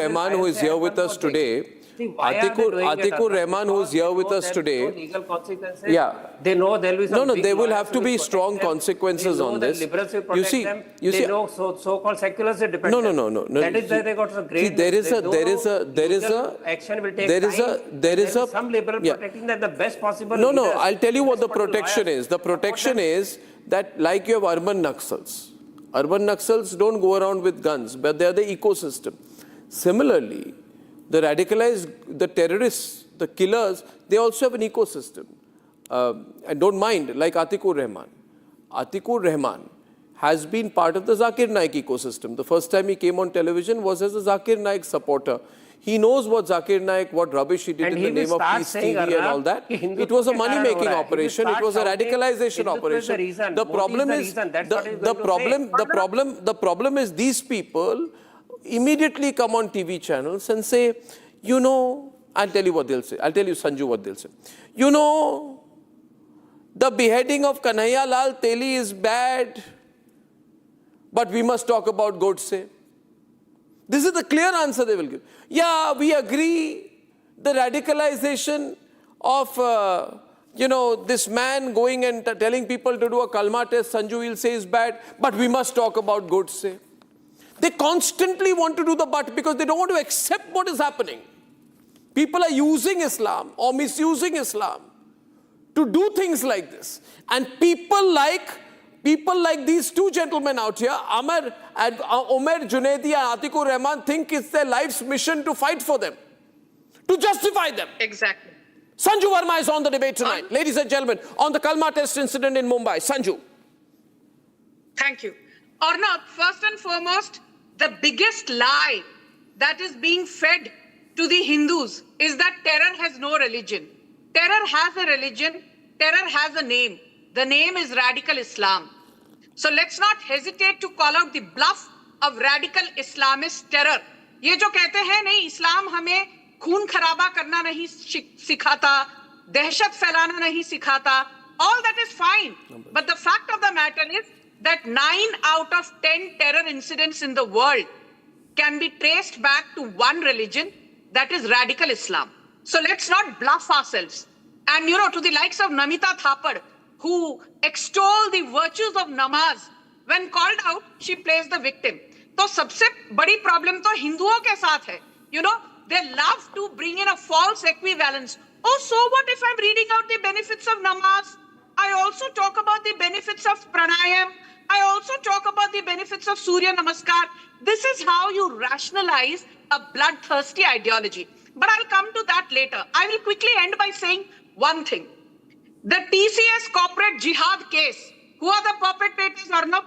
Rahman, who is here with us today. Atikur Rahman, who is here with us today. Legal consequences. Yeah. They know there will be some. No, there will have to be strong consequences on this. Liberals will protect them. They know so-called seculars will depend. No. That is why they got some great. See, there is a action will take time. There is some liberal protecting them the best possible. No, leaders. I'll tell you what the protection is. The protection is that, like you have urban Naxals. Urban Naxals don't go around with guns, but they are the ecosystem. Similarly, the radicalized, the terrorists, the killers, they also have an ecosystem. And don't mind, like Atikur Rahman. Atikur Rahman has been part of the Zakir Naik ecosystem. The first time he came on television was as a Zakir Naik supporter. He knows what Zakir Naik, what rubbish he did in the name of Peace TV and all that. It was a money-making operation. It was a radicalization operation. The problem is these people immediately come on TV channels and say, you know, I'll tell you what they'll say. I'll tell you, Sanju, what they'll say. You know, the beheading of Kanhaiya Lal Teli is bad, but we must talk about Godse. This is the clear answer they will give. Yeah, we agree. The radicalization of, this man going and telling people to do a Kalma test, Sanju will say is bad, but we must talk about Godse. They constantly want to do the but because they don't want to accept what is happening. People are using Islam or misusing Islam to do things like this. And people like these two gentlemen out here, Omer Junaidi and Atikur Rahman, think it's their life's mission to fight for them, to justify them. Exactly. Sanju Verma is on the debate tonight. Ladies and gentlemen, on the Kalma test incident in Mumbai. Sanju. Thank you. Arnab, first and foremost, the biggest lie that is being fed to the Hindus is that terror has no religion. Terror has a religion. Terror has a name. The name is radical Islam. So let's not hesitate to call out the bluff of radical Islamist terror. ये जो कहते हैं नहीं इस्लाम हमें खून खराबा करना नहीं सिखाता, दहशत फैलाना नहीं सिखाता, all that is fine. But the fact of the matter is that 9 out of 10 terror incidents in the world can be traced back to one religion, that is radical Islam. So let's not bluff ourselves. And to the likes of Namita Thapar, who extol the virtues of namaz, when called out, she plays the victim. So सबसे बड़ी problem तो हिंदुओं के साथ है. They love to bring in a false equivalence. Oh, so what if I'm reading out the benefits of namaz? I also talk about the benefits of pranayam. I also talk about the benefits of Surya Namaskar. This is how you rationalize a bloodthirsty ideology. But I'll come to that later. I will quickly end by saying one thing. The TCS corporate jihad case. Who are the perpetrators, Arnab?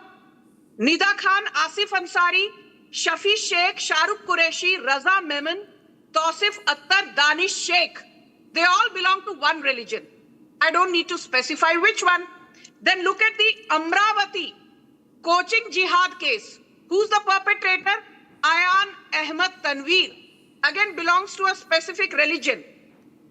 Nida Khan, Asif Ansari, Shafi Sheikh, Shahrukh Qureshi, Raza Memon, Tausif Attar, Danish Sheikh. They all belong to one religion. I don't need to specify which one. Then look at the Amravati coaching jihad case. Who's the perpetrator? Ayan Ahmad Tanveer. Again belongs to a specific religion.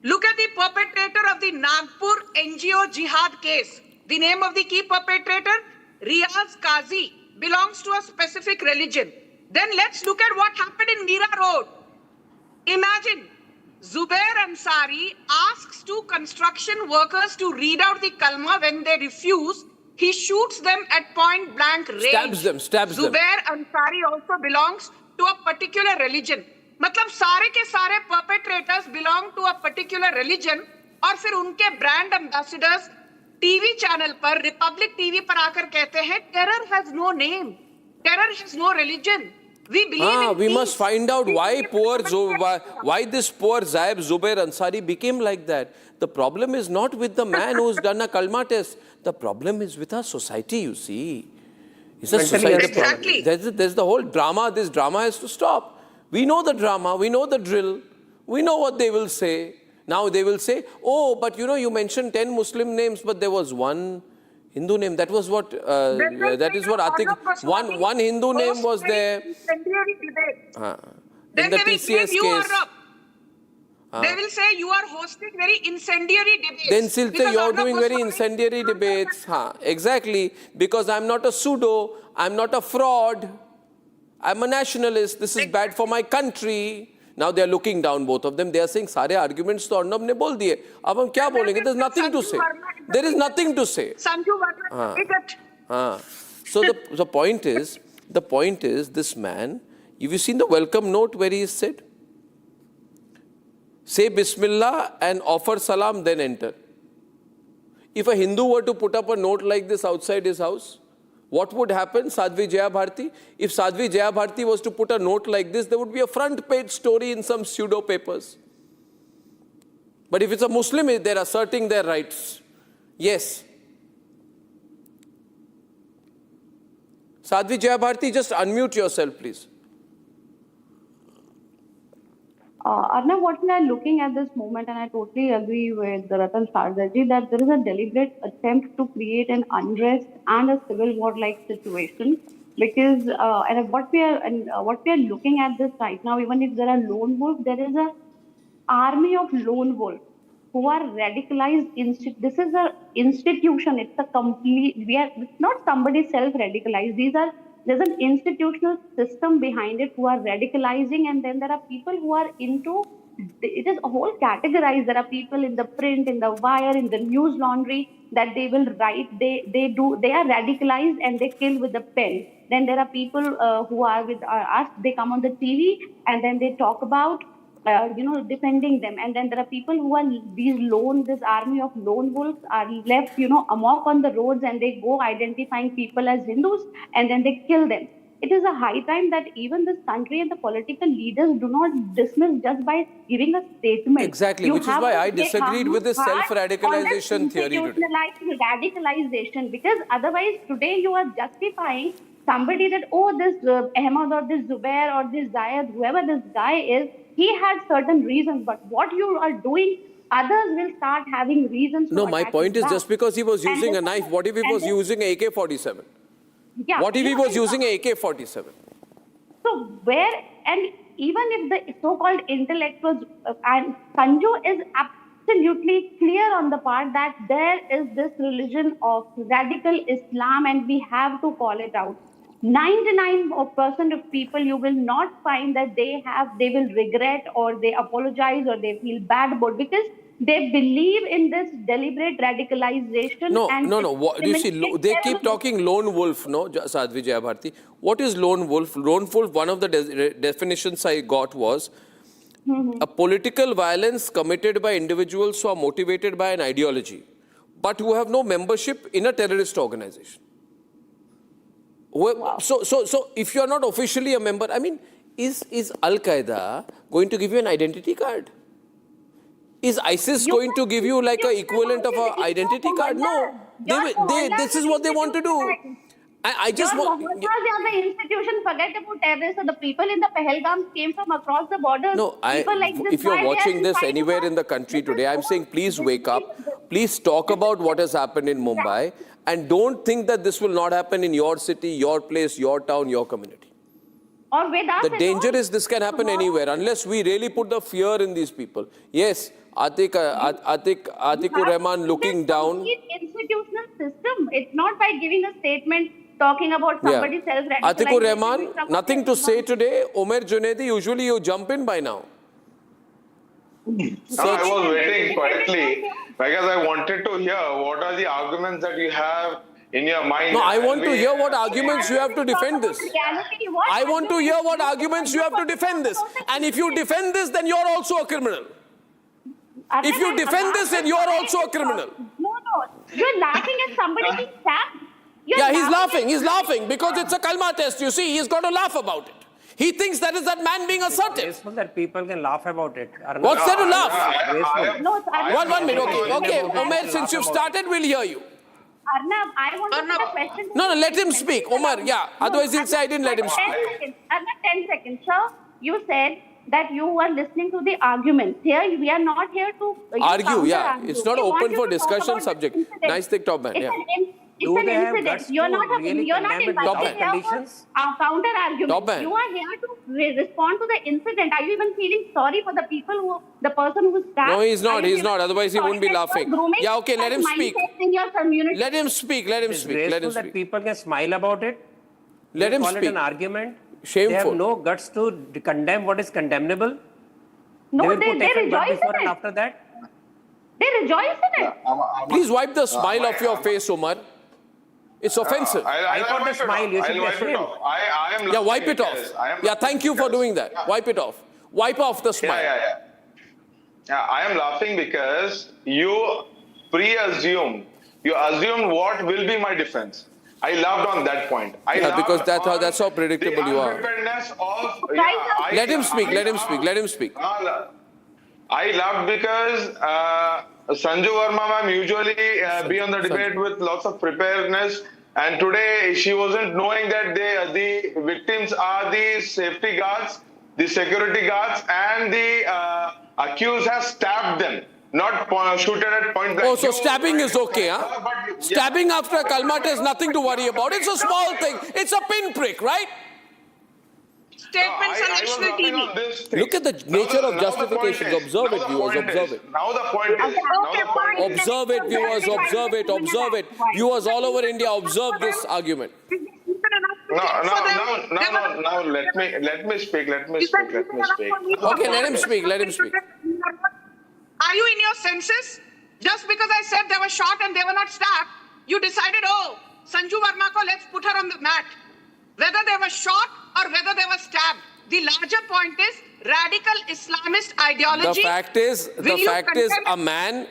Look at the perpetrator of the Nagpur NGO jihad case. The name of the key perpetrator, Riaz Qazi, belongs to a specific religion. Then let's look at what happened in Mira Road. Imagine, Zubair Ansari asks two construction workers to read out the kalma. When they refuse, he shoots them at point blank range. Stabs them. Zubair Ansari also belongs to a particular religion. मतलब सारे के सारे perpetrators belong to a particular religion और फिर उनके brand ambassadors TV channel पर, Republic TV पर आकर कहते हैं terror has no name, terror has no religion. We believe in we peace. must find out why this poor Zaib Zubair Ansari became like that. The problem is not with the man who's done a kalma test. The problem is with our society, you see. It's a society Exactly. problem. There's the whole drama. This drama has to stop. We know the drama. We know the drill. We know what they will say. Now they will say, oh, but you know, you mentioned 10 Muslim names, but there was one Hindu name. That was what, that is what Atik, one Hindu name was there. In the TCS case. They will say you are hosting very incendiary debates. Then Silte, you're doing very incendiary debates. Exactly. Because I'm not a pseudo, I'm not a fraud, I'm a nationalist, this is bad for my country. Now they are looking down, both of them. They are saying, सारे arguments तो अर्नब ने बोल दिए. अब हम क्या बोलेंगे? There's nothing to say. There is nothing to say. So the point is, this man, have you seen the welcome note where he is said? Say Bismillah and offer salam, then enter. If a Hindu were to put up a note like this outside his house, what would happen? Sadhvi Jaya Bharti? If Sadhvi Jaya Bharti was to put a note like this, there would be a front page story in some pseudo papers. But if it's a Muslim, they're asserting their rights. Yes. Sadhvi Jaya Bharti, just unmute yourself, please. Arnab, what we are looking at this moment, and I totally agree with Ratan Shardaji, that there is a deliberate attempt to create an unrest and a civil war-like situation. Because what we are looking at this right now, even if there are lone wolves, there is an army of lone wolves who are radicalized. This is an institution. It's a complete. It's not somebody self-radicalized. There's an institutional system behind it who are radicalizing, and then there are people who are into, it is a whole categorized. There are people in the print, in the wire, in the news laundry that they will write, they are radicalized and they kill with the pen. Then there are people who are with us, they come on the TV and then they talk about, defending them. And then there are people who are this army of lone wolves are left, amok on the roads, and they go identifying people as Hindus and then they kill them. It is a high time that even this country and the political leaders do not dismiss just by giving a statement. Exactly, which is why I disagreed with this self-radicalization theory today. Radicalization, because otherwise today you are justifying somebody that, oh, this Ahmad or this Zubair or this Zayed, whoever this guy is, he had certain reasons, but what you are doing, others will start having reasons. No, my point is just because he was using a knife, what if he was using an AK-47? Yeah, what if he was using an AK-47? So and even if the so-called intellectuals, and Sanju is absolutely clear on the part that there is this religion of radical Islam and we have to call it out. 99% of people, you will not find that they will regret or they apologize or they feel bad about, because they believe in this deliberate radicalization. No. You see, they keep talking lone wolf, no, Sadhvi Jaya Bharti. What is lone wolf? Lone wolf, one of the definitions I got was a political violence committed by individuals who are motivated by an ideology, but who have no membership in a terrorist organization. Wow. So if you are not officially a member, I mean, is Al-Qaeda going to give you an identity card? Is ISIS going to give you like an equivalent of an identity card? No. This is what they want to do. I just want... the institution, forget about terrorists. The people in the Pahalgam came from across the border. No, if you're watching this anywhere in the country today, I'm saying please wake up. Please talk about what has happened in Mumbai. And don't think that this will not happen in your city, your place, your town, your community. Or with us, the danger is this can happen anywhere unless we really put the fear in these people. Yes, Atikur Rahman looking down. It's institutional system. It's not by giving a statement talking about somebody self-radicalization. Atikur Rahman, nothing to say today. Omer Junaidi, usually you jump in by now. I was waiting quietly because I wanted to hear what are the arguments that you have in your mind. No, I want to hear what arguments you have to defend this. I want to hear what arguments you have to defend this. And if you defend this, then you're also a criminal. If you defend this, then you're also a criminal. No, You're laughing at somebody being stabbed. Yeah, he's laughing because it's a kalma test. You see, he's got to laugh about it. He thinks that is that man being assertive. It's graceful that people can laugh about it. What's there to laugh? One minute, okay. Omer, since you've started, we'll hear you. Arnab, I want to put a question. No, let him speak. Omar, yeah. Otherwise, he'll say I didn't let him speak. 10 seconds. Arnab, 10 seconds. Sir, you said that you were listening to the arguments. Here, we are not here to Argue, yeah. argue. It's not We an want open you for to talk discussion about subject. the incident. Nice thing, top man. It's Yeah. It's an incident. You're not invited here for counter argument. You are here to respond to the incident. Are you even feeling sorry for the person who was stabbed? No, he's not. He's not. Otherwise, he wouldn't be laughing. Yeah, okay. Let him speak. In your community. Let him speak. Let him speak. Let him That speak. people can smile about it. Let him call it speak. an argument. Shameful. They have no guts to condemn what is condemnable. No, will they put effort rejoice before in and it. after that. They rejoice in it. Please wipe the smile off your face, Omar. It's offensive. I got the smile. You should be ashamed. Yeah, wipe it off. Yeah, thank you for doing that. Wipe it off. Wipe off the smile. Yeah, I am laughing because you assumed what will be my defense. I laughed on that point. Because that's how predictable you are. Let him speak. Let him speak. I laughed because Sanju Verma ma'am usually be on the debate with lots of preparedness, and today she wasn't knowing that the victims are the safety guards, the security guards, and the accused has stabbed them, not shooted at point blank. Oh, so stabbing is okay, huh? Stabbing after a kalma test is nothing to worry about. It's a small thing. It's a pinprick, right? Statements on national TV. Look at the nature of justifications. Observe it, viewers. Observe it. Now the point is. Observe it, viewers. Observe it. Observe it. Viewers all over India, observe this argument. Now let me speak. Okay, let him speak. Let him speak. Are you in your senses? Just because I said they were shot and they were not stabbed, you decided, oh, Sanju Verma ko, let's put her on the mat. Whether they were shot or whether they were stabbed. The larger point is radical Islamist ideology. The fact is a man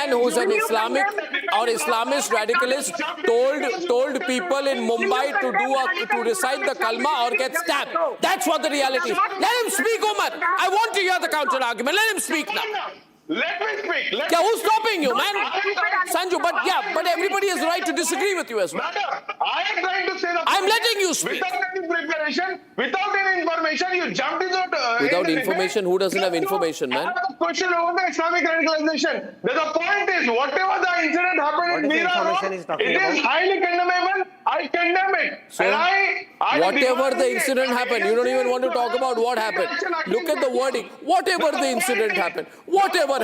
who's an Islamic or Islamist radicalist told people in Mumbai to recite the kalma or get stabbed. That's what the reality is. Let him speak, Omar. I want to hear the counter argument. Let him speak now. Let me speak. Yeah, who's stopping you, man? Sanju, but everybody has the right to disagree with you as well. I am trying to say that I'm letting you speak. Without any preparation, without any information, you jumped into Without information, who doesn't have information, man? I have a question over the Islamic radicalization. The point is, whatever the incident happened in Mira Road, it is highly condemnable. I condemn it. So, and whatever the incident happened, you don't even want to talk about what happened. Look at the wording. Whatever the incident happened, whatever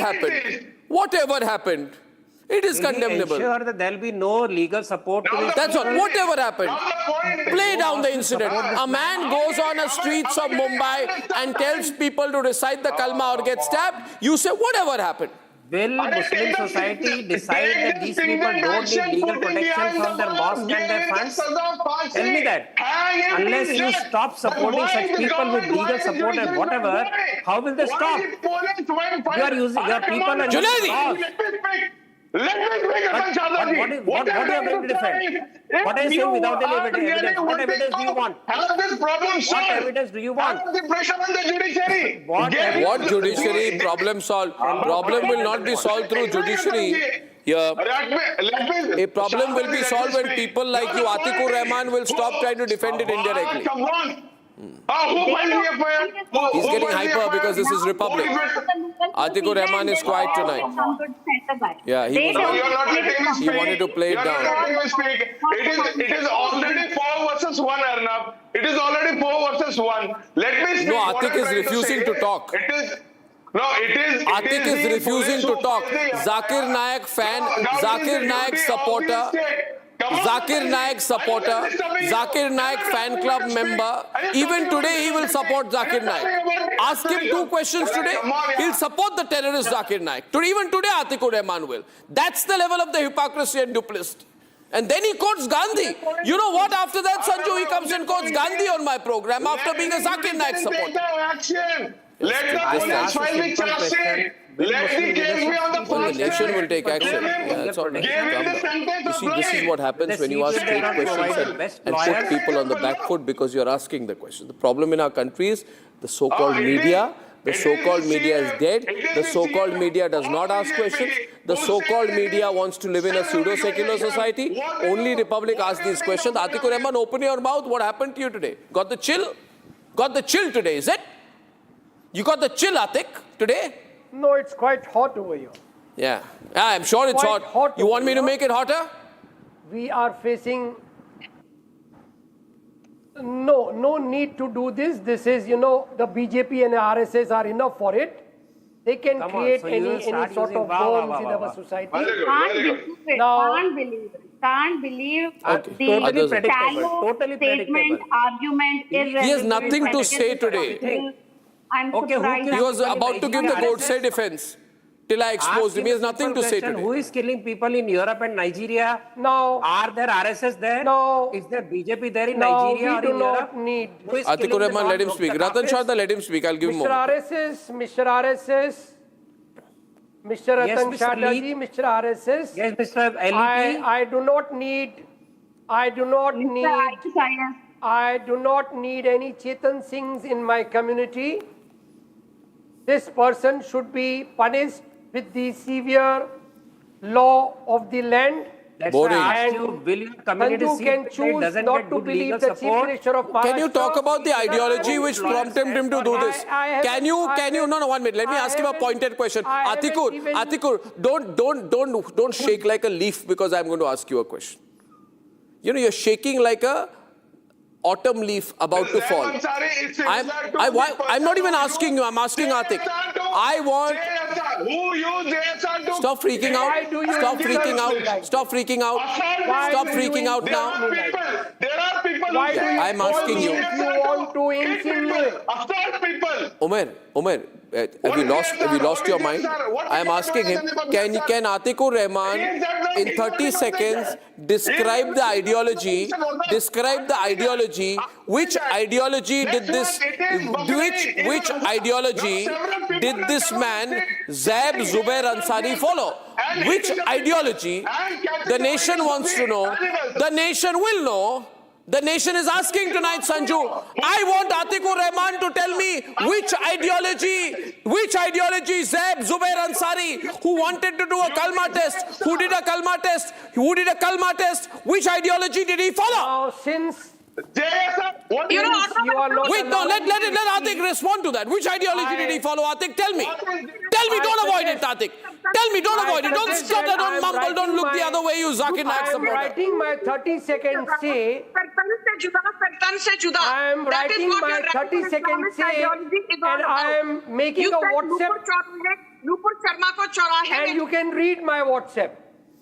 happened, it is condemnable. Ensure that there will be no legal support to this. That's all. Whatever happened, play down the incident. A man goes on the streets of Mumbai and tells people to recite the kalma or get stabbed. You say whatever happened. Will Muslim society decide that these people don't need legal protection from their mosque and their funds? Tell me that. Unless you stop supporting such people with legal support and whatever, how will they stop? You are using, your people are using laws. Let me speak, What are you going to defend? What are you saying without any evidence? What evidence do you want? Have this problem solved. What evidence do you want? Have the pressure on the judiciary. What judiciary? Problem solved. Problem will not be solved through judiciary. Here, a problem will be solved when people like you, Atikur Rahman, will stop trying to defend it indirectly. He's getting hyper because this is Republic. Atikur Rahman is quiet tonight. Yeah, he wanted to play it down. It is already 4 versus 1, Arnab. It is already 4 versus 1. Let me speak. No, Atik is refusing to talk. Atik is refusing to talk. Zakir Naik fan, Zakir Naik supporter. Zakir Naik fan club member. Even today he will support Zakir Naik. Ask him 2 questions today. He'll support the terrorist Zakir Naik. Even today Atikur Rahman will. That's the level of the hypocrisy and duplicity. And then he quotes Gandhi. You know what? After that, Sanju, he comes and quotes Gandhi on my program after being a Zakir Naik supporter. Action. Let the police file the charge sheet. Let the case be on the Well, the nation will take action. Yeah, that's all right. You see, this is what happens when you ask straight questions and put people on the back foot because you're asking the question. The problem in our country is the so-called media. The so-called media is dead. The so-called media does not ask questions. The so-called media wants to live in a pseudo-secular society. Only Republic asks these questions. Atikur Rahman, open your mouth. What happened to you today? Got the chill? Got the chill today, is it? You got the chill, Atik, today? No, it's quite hot over here. Yeah, I'm sure it's hot. You want me to make it hotter? We are facing... No need to do this. This is, the BJP and RSS are enough for it. They can create any sort of bombs in our society. Can't believe Totally the shallow statement, argument, irrelevant. He has nothing to say today. I'm surprised. He was about to give the Godse defense till I exposed him. He has nothing to say today. Who is killing people in Europe and Nigeria? No. Are there RSS there? No. Is there BJP there in No, Nigeria or we do in not Europe? need. Atikur Rahman, let him speak. Ratan Shah, let him speak. I'll give him more. Mr. RSS, Mr. Ratan Shah ji, Mr. RSS. Yes, Mr. LEP. I do not need any Chetan Singhs in my community. This person should be punished with the severe law of the land. That's why I asked you, will your community Sanju see can that choose doesn't not get to good believe legal the Chief support? Minister of Maharashtra. Can you talk about the ideology which prompted him to do this? Can you, no, 1 minute. Let me ask him a pointed question. Atikur, don't shake like a leaf because I'm going to ask you a question. You're shaking like a autumn leaf about to fall. I'm not even asking you, I'm asking Atik. I want... Stop freaking out. Stop freaking out. Stop freaking out. Stop freaking out now. I'm asking you. Umar, have you lost your mind? I am asking him, can Atikur Rahman in 30 seconds describe the ideology, which ideology did this man Zaib Zubair Ansari follow? Which ideology? The nation wants to know. The nation will know. The nation is asking tonight, Sanju. I want Atikur Rahman to tell me which ideology Zaib Zubair Ansari, who wanted to do a Kalma test, who did a Kalma test, which ideology did he follow? Since Wait, no, let Atik respond to that. Which ideology did he follow, Atik? Tell me. Don't avoid it, Atik. Tell me, don't avoid it. Don't stutter, don't mumble, don't look the other way, you Zakir Naik supporter. I'm writing my 30-second say. I am writing my 30-second say and I am making a WhatsApp. And you can read my WhatsApp.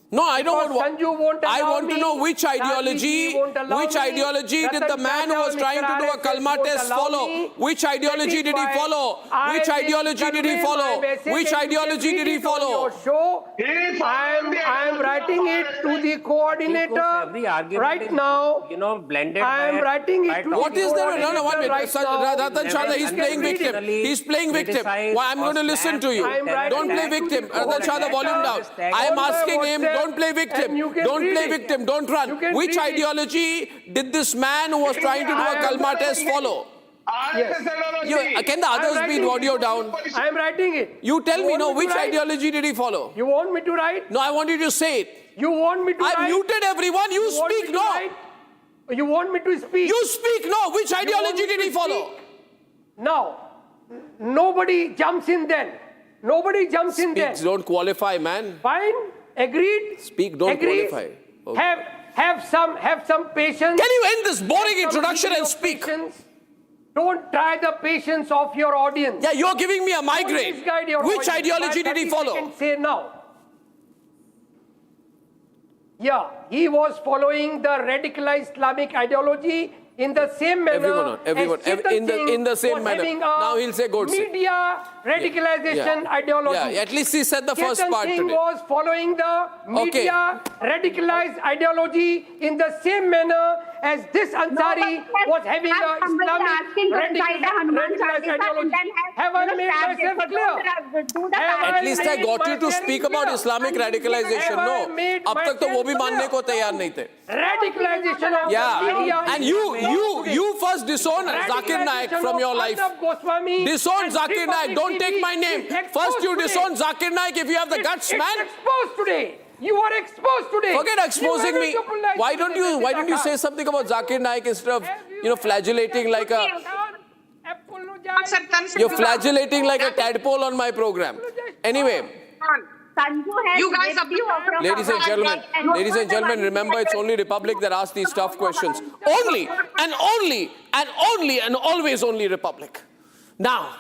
No, I don't want. I want to know which ideology did the man who was trying to do a Kalma test follow? Which ideology did he follow? Which ideology did he follow? Which ideology did he follow? I am writing it to the coordinator right now. Blended. I am writing it to What is there? No, 1 minute. right Ratan Shah, he's playing victim. He's playing victim. Well, I'm going to listen to you. Don't play victim. Ratan Shah, the volume down. I am asking him. Don't play victim. Don't play victim. Don't run. Which ideology did this man who was trying to do a Kalma test follow? Yes. Can the others be audio down? I am writing it. You tell me now, which ideology did he follow? You want me to write? No, I want you to say it. You want me to write? I muted everyone. You speak now. You want me to speak? You speak now. Which ideology did he follow? Now, nobody jumps in then. Nobody jumps in then. Don't qualify, man. Fine. Agreed. Speak, don't qualify. Okay. Have some patience. Can you end this boring introduction and speak? Patience. Don't try the patience of your audience. Yeah, you're giving me a migraine. Which ideology did he follow? I can say now. Yeah, he was following the radicalized Islamic ideology in the same manner everyone, as Chetan in the same was manner. having a Now he'll say Godse. media radicalization ideology. Yeah, at least he said the first Chetan part Singh today. was following the media radicalized ideology in the same manner as this Ansari was having a Islamic radicalized ideology. Have I made myself clear? At least I got you to speak about Islamic radicalization. No, अब तक तो वो भी मानने को तैयार नहीं थे. Radicalization of the media. And you first disown Zakir Naik from your life. Disown Zakir Naik. Don't take my name. First you disown Zakir Naik if you have the guts, man. It's exposed today. You are exposed today. Forget exposing me. Why don't you say something about Zakir Naik instead of flagellating like a you're flagellating like a tadpole on my program. Anyway. You guys are Ladies and gentlemen, remember it's only Republic that asks these tough questions. Only and always only Republic. Now,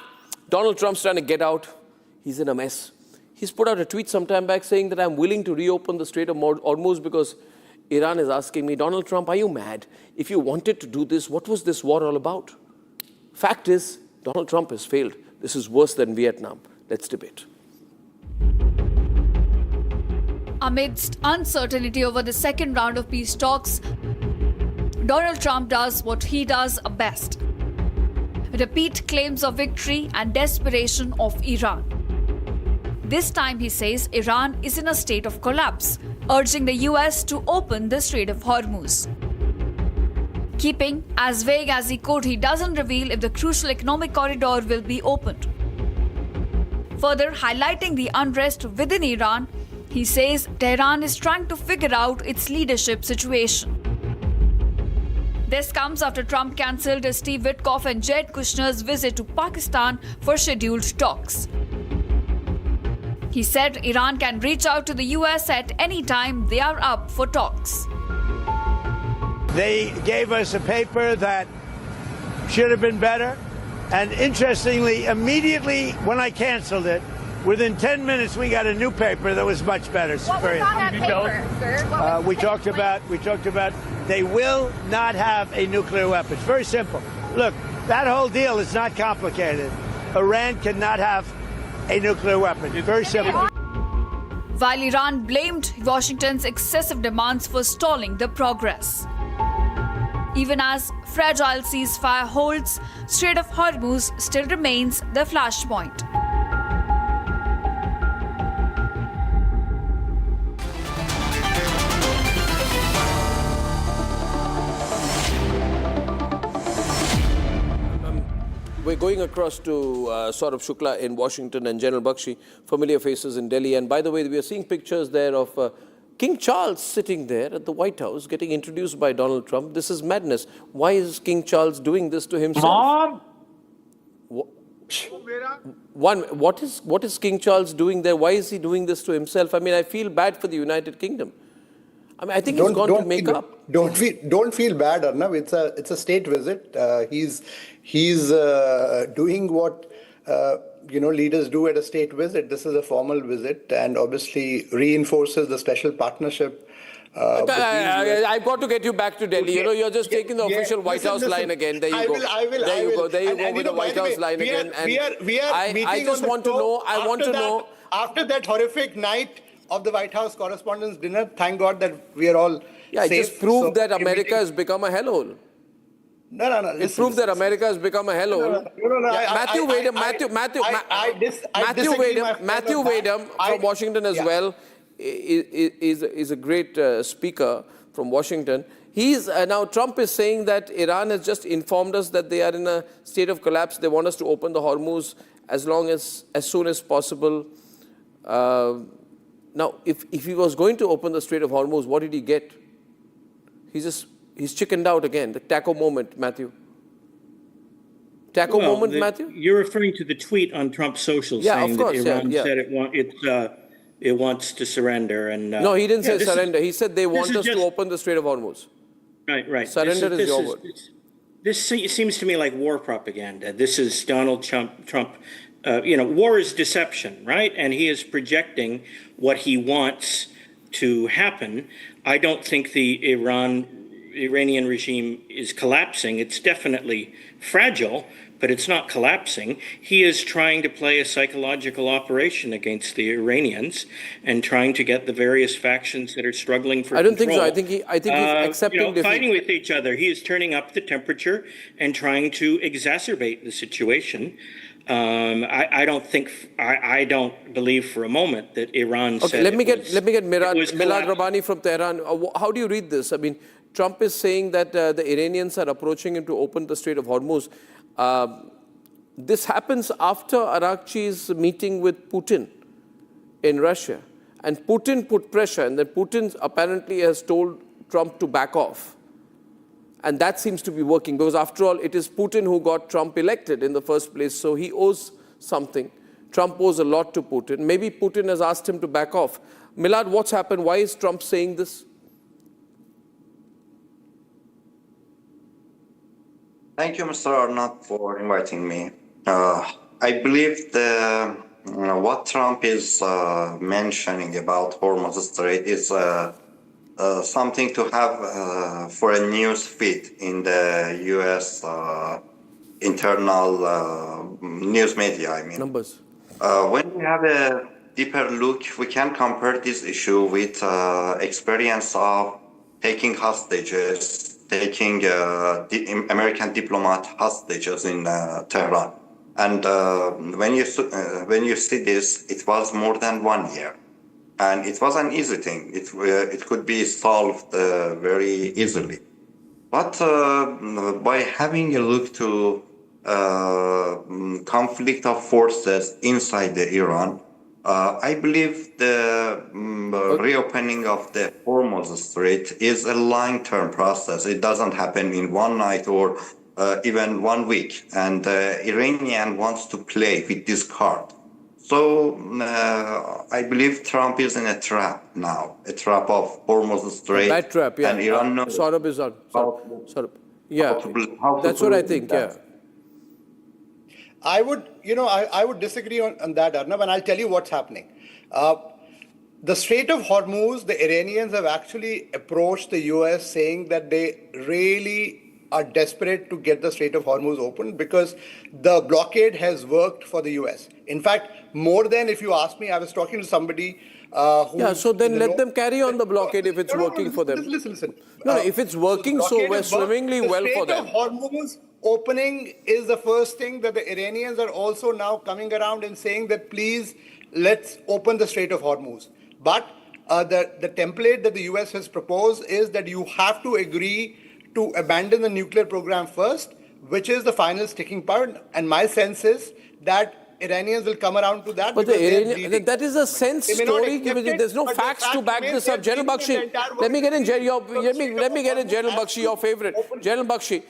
Donald Trump's trying to get out. He's in a mess. He's put out a tweet sometime back saying that I'm willing to reopen the Strait of Hormuz because Iran is asking me, Donald Trump, are you mad? If you wanted to do this, what was this war all about? Fact is, Donald Trump has failed. This is worse than Vietnam. Let's debate. Amidst uncertainty over the second round of peace talks, Donald Trump does what he does best: repeat claims of victory and desperation of Iran. This time he says Iran is in a state of collapse, urging the US to open the Strait of Hormuz. Keeping as vague as he could, he doesn't reveal if the crucial economic corridor will be opened. Further highlighting the unrest within Iran, he says Tehran is trying to figure out its leadership situation. This comes after Trump cancelled Steve Witkoff and Jared Kushner's visit to Pakistan for scheduled talks. He said Iran can reach out to the US at any time they are up for talks. They gave us a paper that should have been better. And interestingly, immediately when I canceled it, within 10 minutes we got a new paper that was much better. What was on that paper, sir? We talked about they will not have a nuclear weapon. It's very simple. Look, that whole deal is not complicated. Iran cannot have a nuclear weapon. It's very simple. While Iran blamed Washington's excessive demands for stalling the progress. Even as fragile ceasefire holds, Strait of Hormuz still remains the flashpoint. We're going across to Saurabh Shukla in Washington and General Bakshi, familiar faces in Delhi. And by the way, we are seeing pictures there of King Charles sitting there at the White House getting introduced by Donald Trump. This is madness. Why is King Charles doing this to himself? Mom! What is King Charles doing there? Why is he doing this to himself? I mean, I feel bad for the United Kingdom. I mean, I think he's gone to make up. Don't feel bad, Arnab. It's a state visit. He's doing what leaders do at a state visit. This is a formal visit, and obviously reinforces the special partnership. I've got to get you back to Delhi. You're just taking the official White House line again. There you go. There you go with the White House line again. I just want to know. I want to know. After that horrific night of the White House Correspondents' Dinner, thank God that we are all safe. It just proved that America has become a hellhole. No. It proved that America has become a hellhole. Matthew Wadham from Washington as well is a great speaker from Washington. Now Trump is saying that Iran has just informed us that they are in a state of collapse. They want us to open the Hormuz as soon as possible. Now, if he was going to open the Strait of Hormuz, what did he get? He's chickened out again. The taco moment, Matthew. Matthew? You're referring to the tweet on Trump's social saying that Iran said it wants to surrender. And no, he didn't say surrender. He said they want us to open the Strait of Hormuz. Right. Surrender is your word. This seems to me like war propaganda. This is Donald Trump. War is deception, right? And he is projecting what he wants to happen. I don't think the Iran Iranian regime is collapsing. It's definitely fragile, but it's not collapsing. He is trying to play a psychological operation against the Iranians and trying to get the various factions that are struggling for I don't think so. control, I think he's accepting defeat. fighting with each other. He is turning up the temperature and trying to exacerbate the situation. I don't believe for a moment that Iran Okay, said let me get it was Milad Rabbani from Tehran. How do you read this? I mean, Trump is saying that the Iranians are approaching him to open the Strait of Hormuz. This happens after Arakchi's meeting with Putin in Russia. And Putin put pressure, and then Putin apparently has told Trump to back off. And that seems to be working, because after all, it is Putin who got Trump elected in the first place, so he owes something. Trump owes a lot to Putin. Maybe Putin has asked him to back off. Milad, what's happened? Why is Trump saying this? Thank you, Mr. Arnab, for inviting me. I believe what Trump is mentioning about Hormuz Strait is something to have for a news feed in the U.S. Internal news media, I mean. Numbers. When we have a deeper look, we can compare this issue with experience of taking hostages, taking American diplomat hostages in Tehran. And when you see this, it was more than 1 year. And it was an easy thing. It could be solved very easily. But by having a look to conflict of forces inside the Iran, I believe the reopening of the Hormuz Strait is a long-term process. It doesn't happen in one night or even 1 week. And Iranian wants to play with this card. So I believe Trump is in a trap now, a trap of Hormuz Strait. Bad trap, yeah. And Iran knows Saurabh is on. Saurabh. Yeah, that's what I think, yeah. I would disagree on that, Arnab, and I'll tell you what's happening. The Strait of Hormuz, the Iranians have actually approached the US saying that they really are desperate to get the Strait of Hormuz open because the blockade has worked for the US. In fact, more than, if you ask me, I was talking to somebody who... Yeah, so then let them carry on the blockade if it's working for them. Listen. No, if it's working so swimmingly well for them. The Strait of Hormuz opening is the first thing that the Iranians are also now coming around and saying that please, let's open the Strait of Hormuz. But the template that the US has proposed is that you have to agree to abandon the nuclear program first, which is the final sticking part. And my sense is that Iranians will come around to that. But that is a sense story. There's no facts to back this up. General Bakshi, let me get in General Bakshi, your favorite. General Bakshi,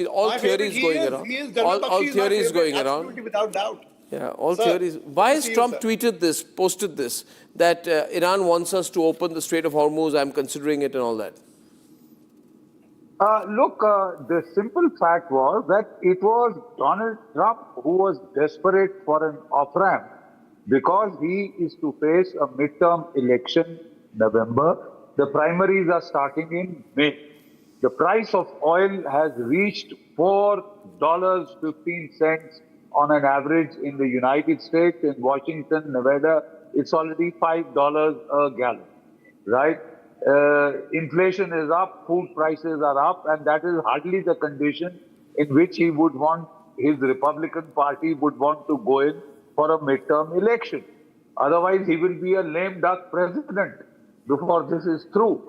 all theories going around. All theories going around. Without doubt. Yeah, all theories. Why has Trump tweeted this, posted this, that Iran wants us to open the Strait of Hormuz, I'm considering it and all that? Look, the simple fact was that it was Donald Trump who was desperate for an off-ramp because he is to face a midterm election November. The primaries are starting in May. The price of oil has reached $4.15 on an average in the United States. In Washington, Nevada, it's already $5 a gallon, right? Inflation is up, food prices are up, and that is hardly the condition in which he would want, his Republican Party would want to go in for a midterm election. Otherwise, he will be a lame duck president before this is through.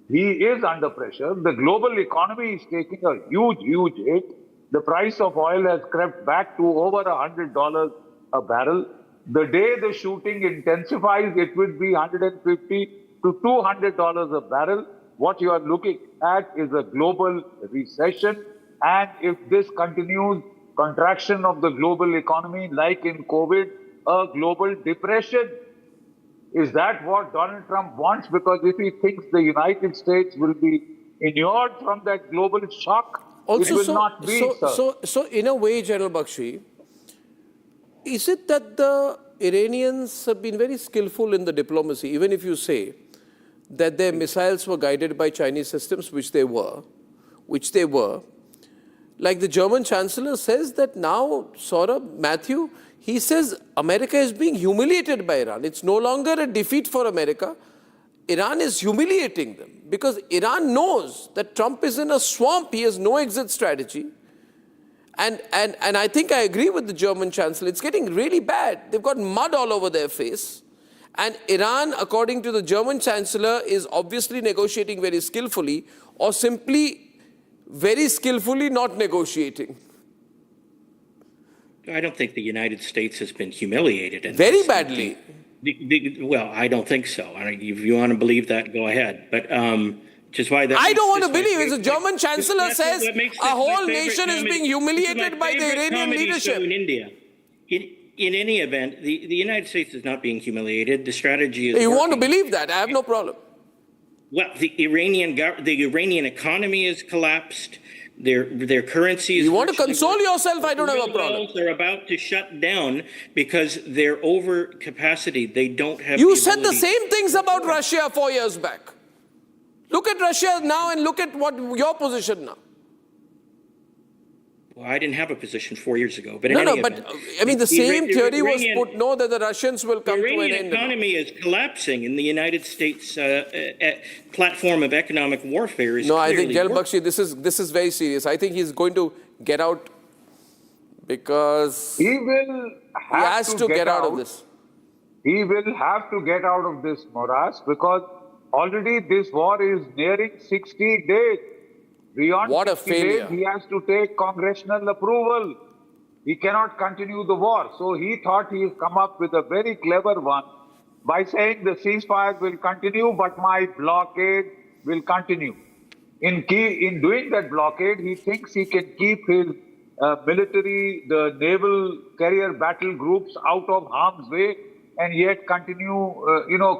He is under pressure. The global economy is taking a huge hit. The price of oil has crept back to over $100 a barrel. The day the shooting intensifies, it will be $150 to $200 a barrel. What you are looking at is a global recession. And if this continues, contraction of the global economy, like in COVID, a global depression. Is that what Donald Trump wants? Because if he thinks the United States will be inured from that global shock, also, it will not be, so in a way, General Bakshi, is it that the Iranians have been very skillful in the diplomacy, even if you say that their missiles were guided by Chinese systems, which they were, like the German Chancellor says that now, Saurabh, Matthew, he says America is being humiliated by Iran. It's no longer a defeat for America. Iran is humiliating them because Iran knows that Trump is in a swamp. He has no exit strategy. And I think I agree with the German Chancellor. It's getting really bad. They've got mud all over their face. And Iran, according to the German Chancellor, is obviously negotiating very skillfully or simply very skillfully not negotiating. I don't think the United States has been humiliated. Very badly. Well, I don't think so. If you want to believe that, go ahead. But just why that I don't want to believe it. The German Chancellor says a whole nation is being humiliated by the Iranian leadership. In India. In any event, the United States is not being humiliated. The strategy is. You want to believe that? I have no problem. Well, the Iranian economy has collapsed. Their currency is. You want to console yourself? I don't have a problem. They're about to shut down because they're over capacity. They don't have. You said the same things about Russia 4 years back. Look at Russia now and look at what your position now. Well, I didn't have a position 4 years ago, but I mean the same theory was put. No, that the Russians will come to an end. The Iranian economy is collapsing, and the United States platform of economic warfare is. No, I think Jal Bakshi, this is very serious. I think he's going to get out because he has to get out of this. He will have to get out of this morass because already this war is nearing 60 days. Beyond what a 60 failure. days, he has to take congressional approval. He cannot continue the war. So he thought he has come up with a very clever one by saying the ceasefire will continue, but my blockade will continue. In doing that blockade, he thinks he can keep his military, the naval carrier battle groups out of harm's way and yet continue,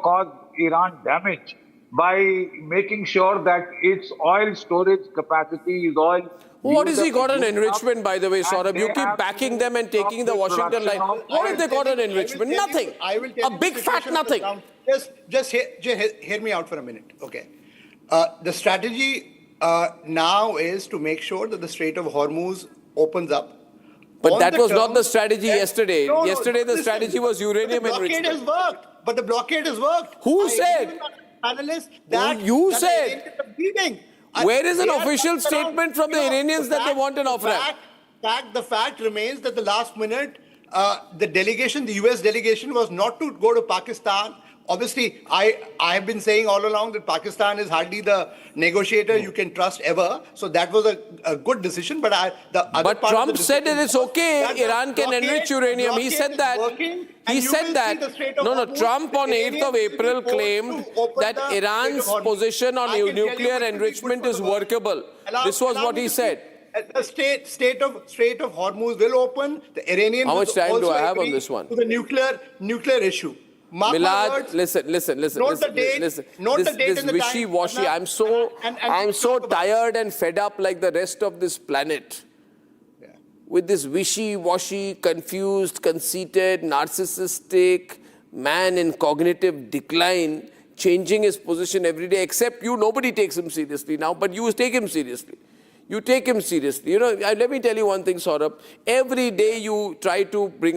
cause Iran damage by making sure that its oil storage capacity is oil. What has he got an enrichment, by the way, Saurabh? You keep backing them and taking the Washington line. What have they got an enrichment? Nothing. A big fat nothing. Just hear me out for a minute. Okay. The strategy now is to make sure that the Strait of Hormuz opens up. But that was not the strategy yesterday. Yesterday the strategy was uranium enrichment. The blockade has worked. But the blockade has worked. Who said? Analysts that you said. Where is an official off statement from the Iranians that they want an off-ramp? The fact remains that the last minute, the US delegation was not to go to Pakistan. Obviously, I have been saying all along that Pakistan is hardly the negotiator you can trust ever. So that was a good decision. But Trump said that it's okay. Iran can enrich uranium. He said that. He said that. No. Trump on 8th of April claimed that Iran's position on nuclear enrichment is workable. This was what he said. The Strait of Hormuz will open. The Iranians. How much time do I have on this one? To the nuclear issue. Milad, listen. This wishy-washy. I'm so tired and fed up like the rest of this planet. With this wishy-washy, confused, conceited, narcissistic man in cognitive decline, changing his position every day, except you, nobody takes him seriously now, but you take him seriously. You take him seriously. Let me tell you one thing, Saurabh. Every day you try to bring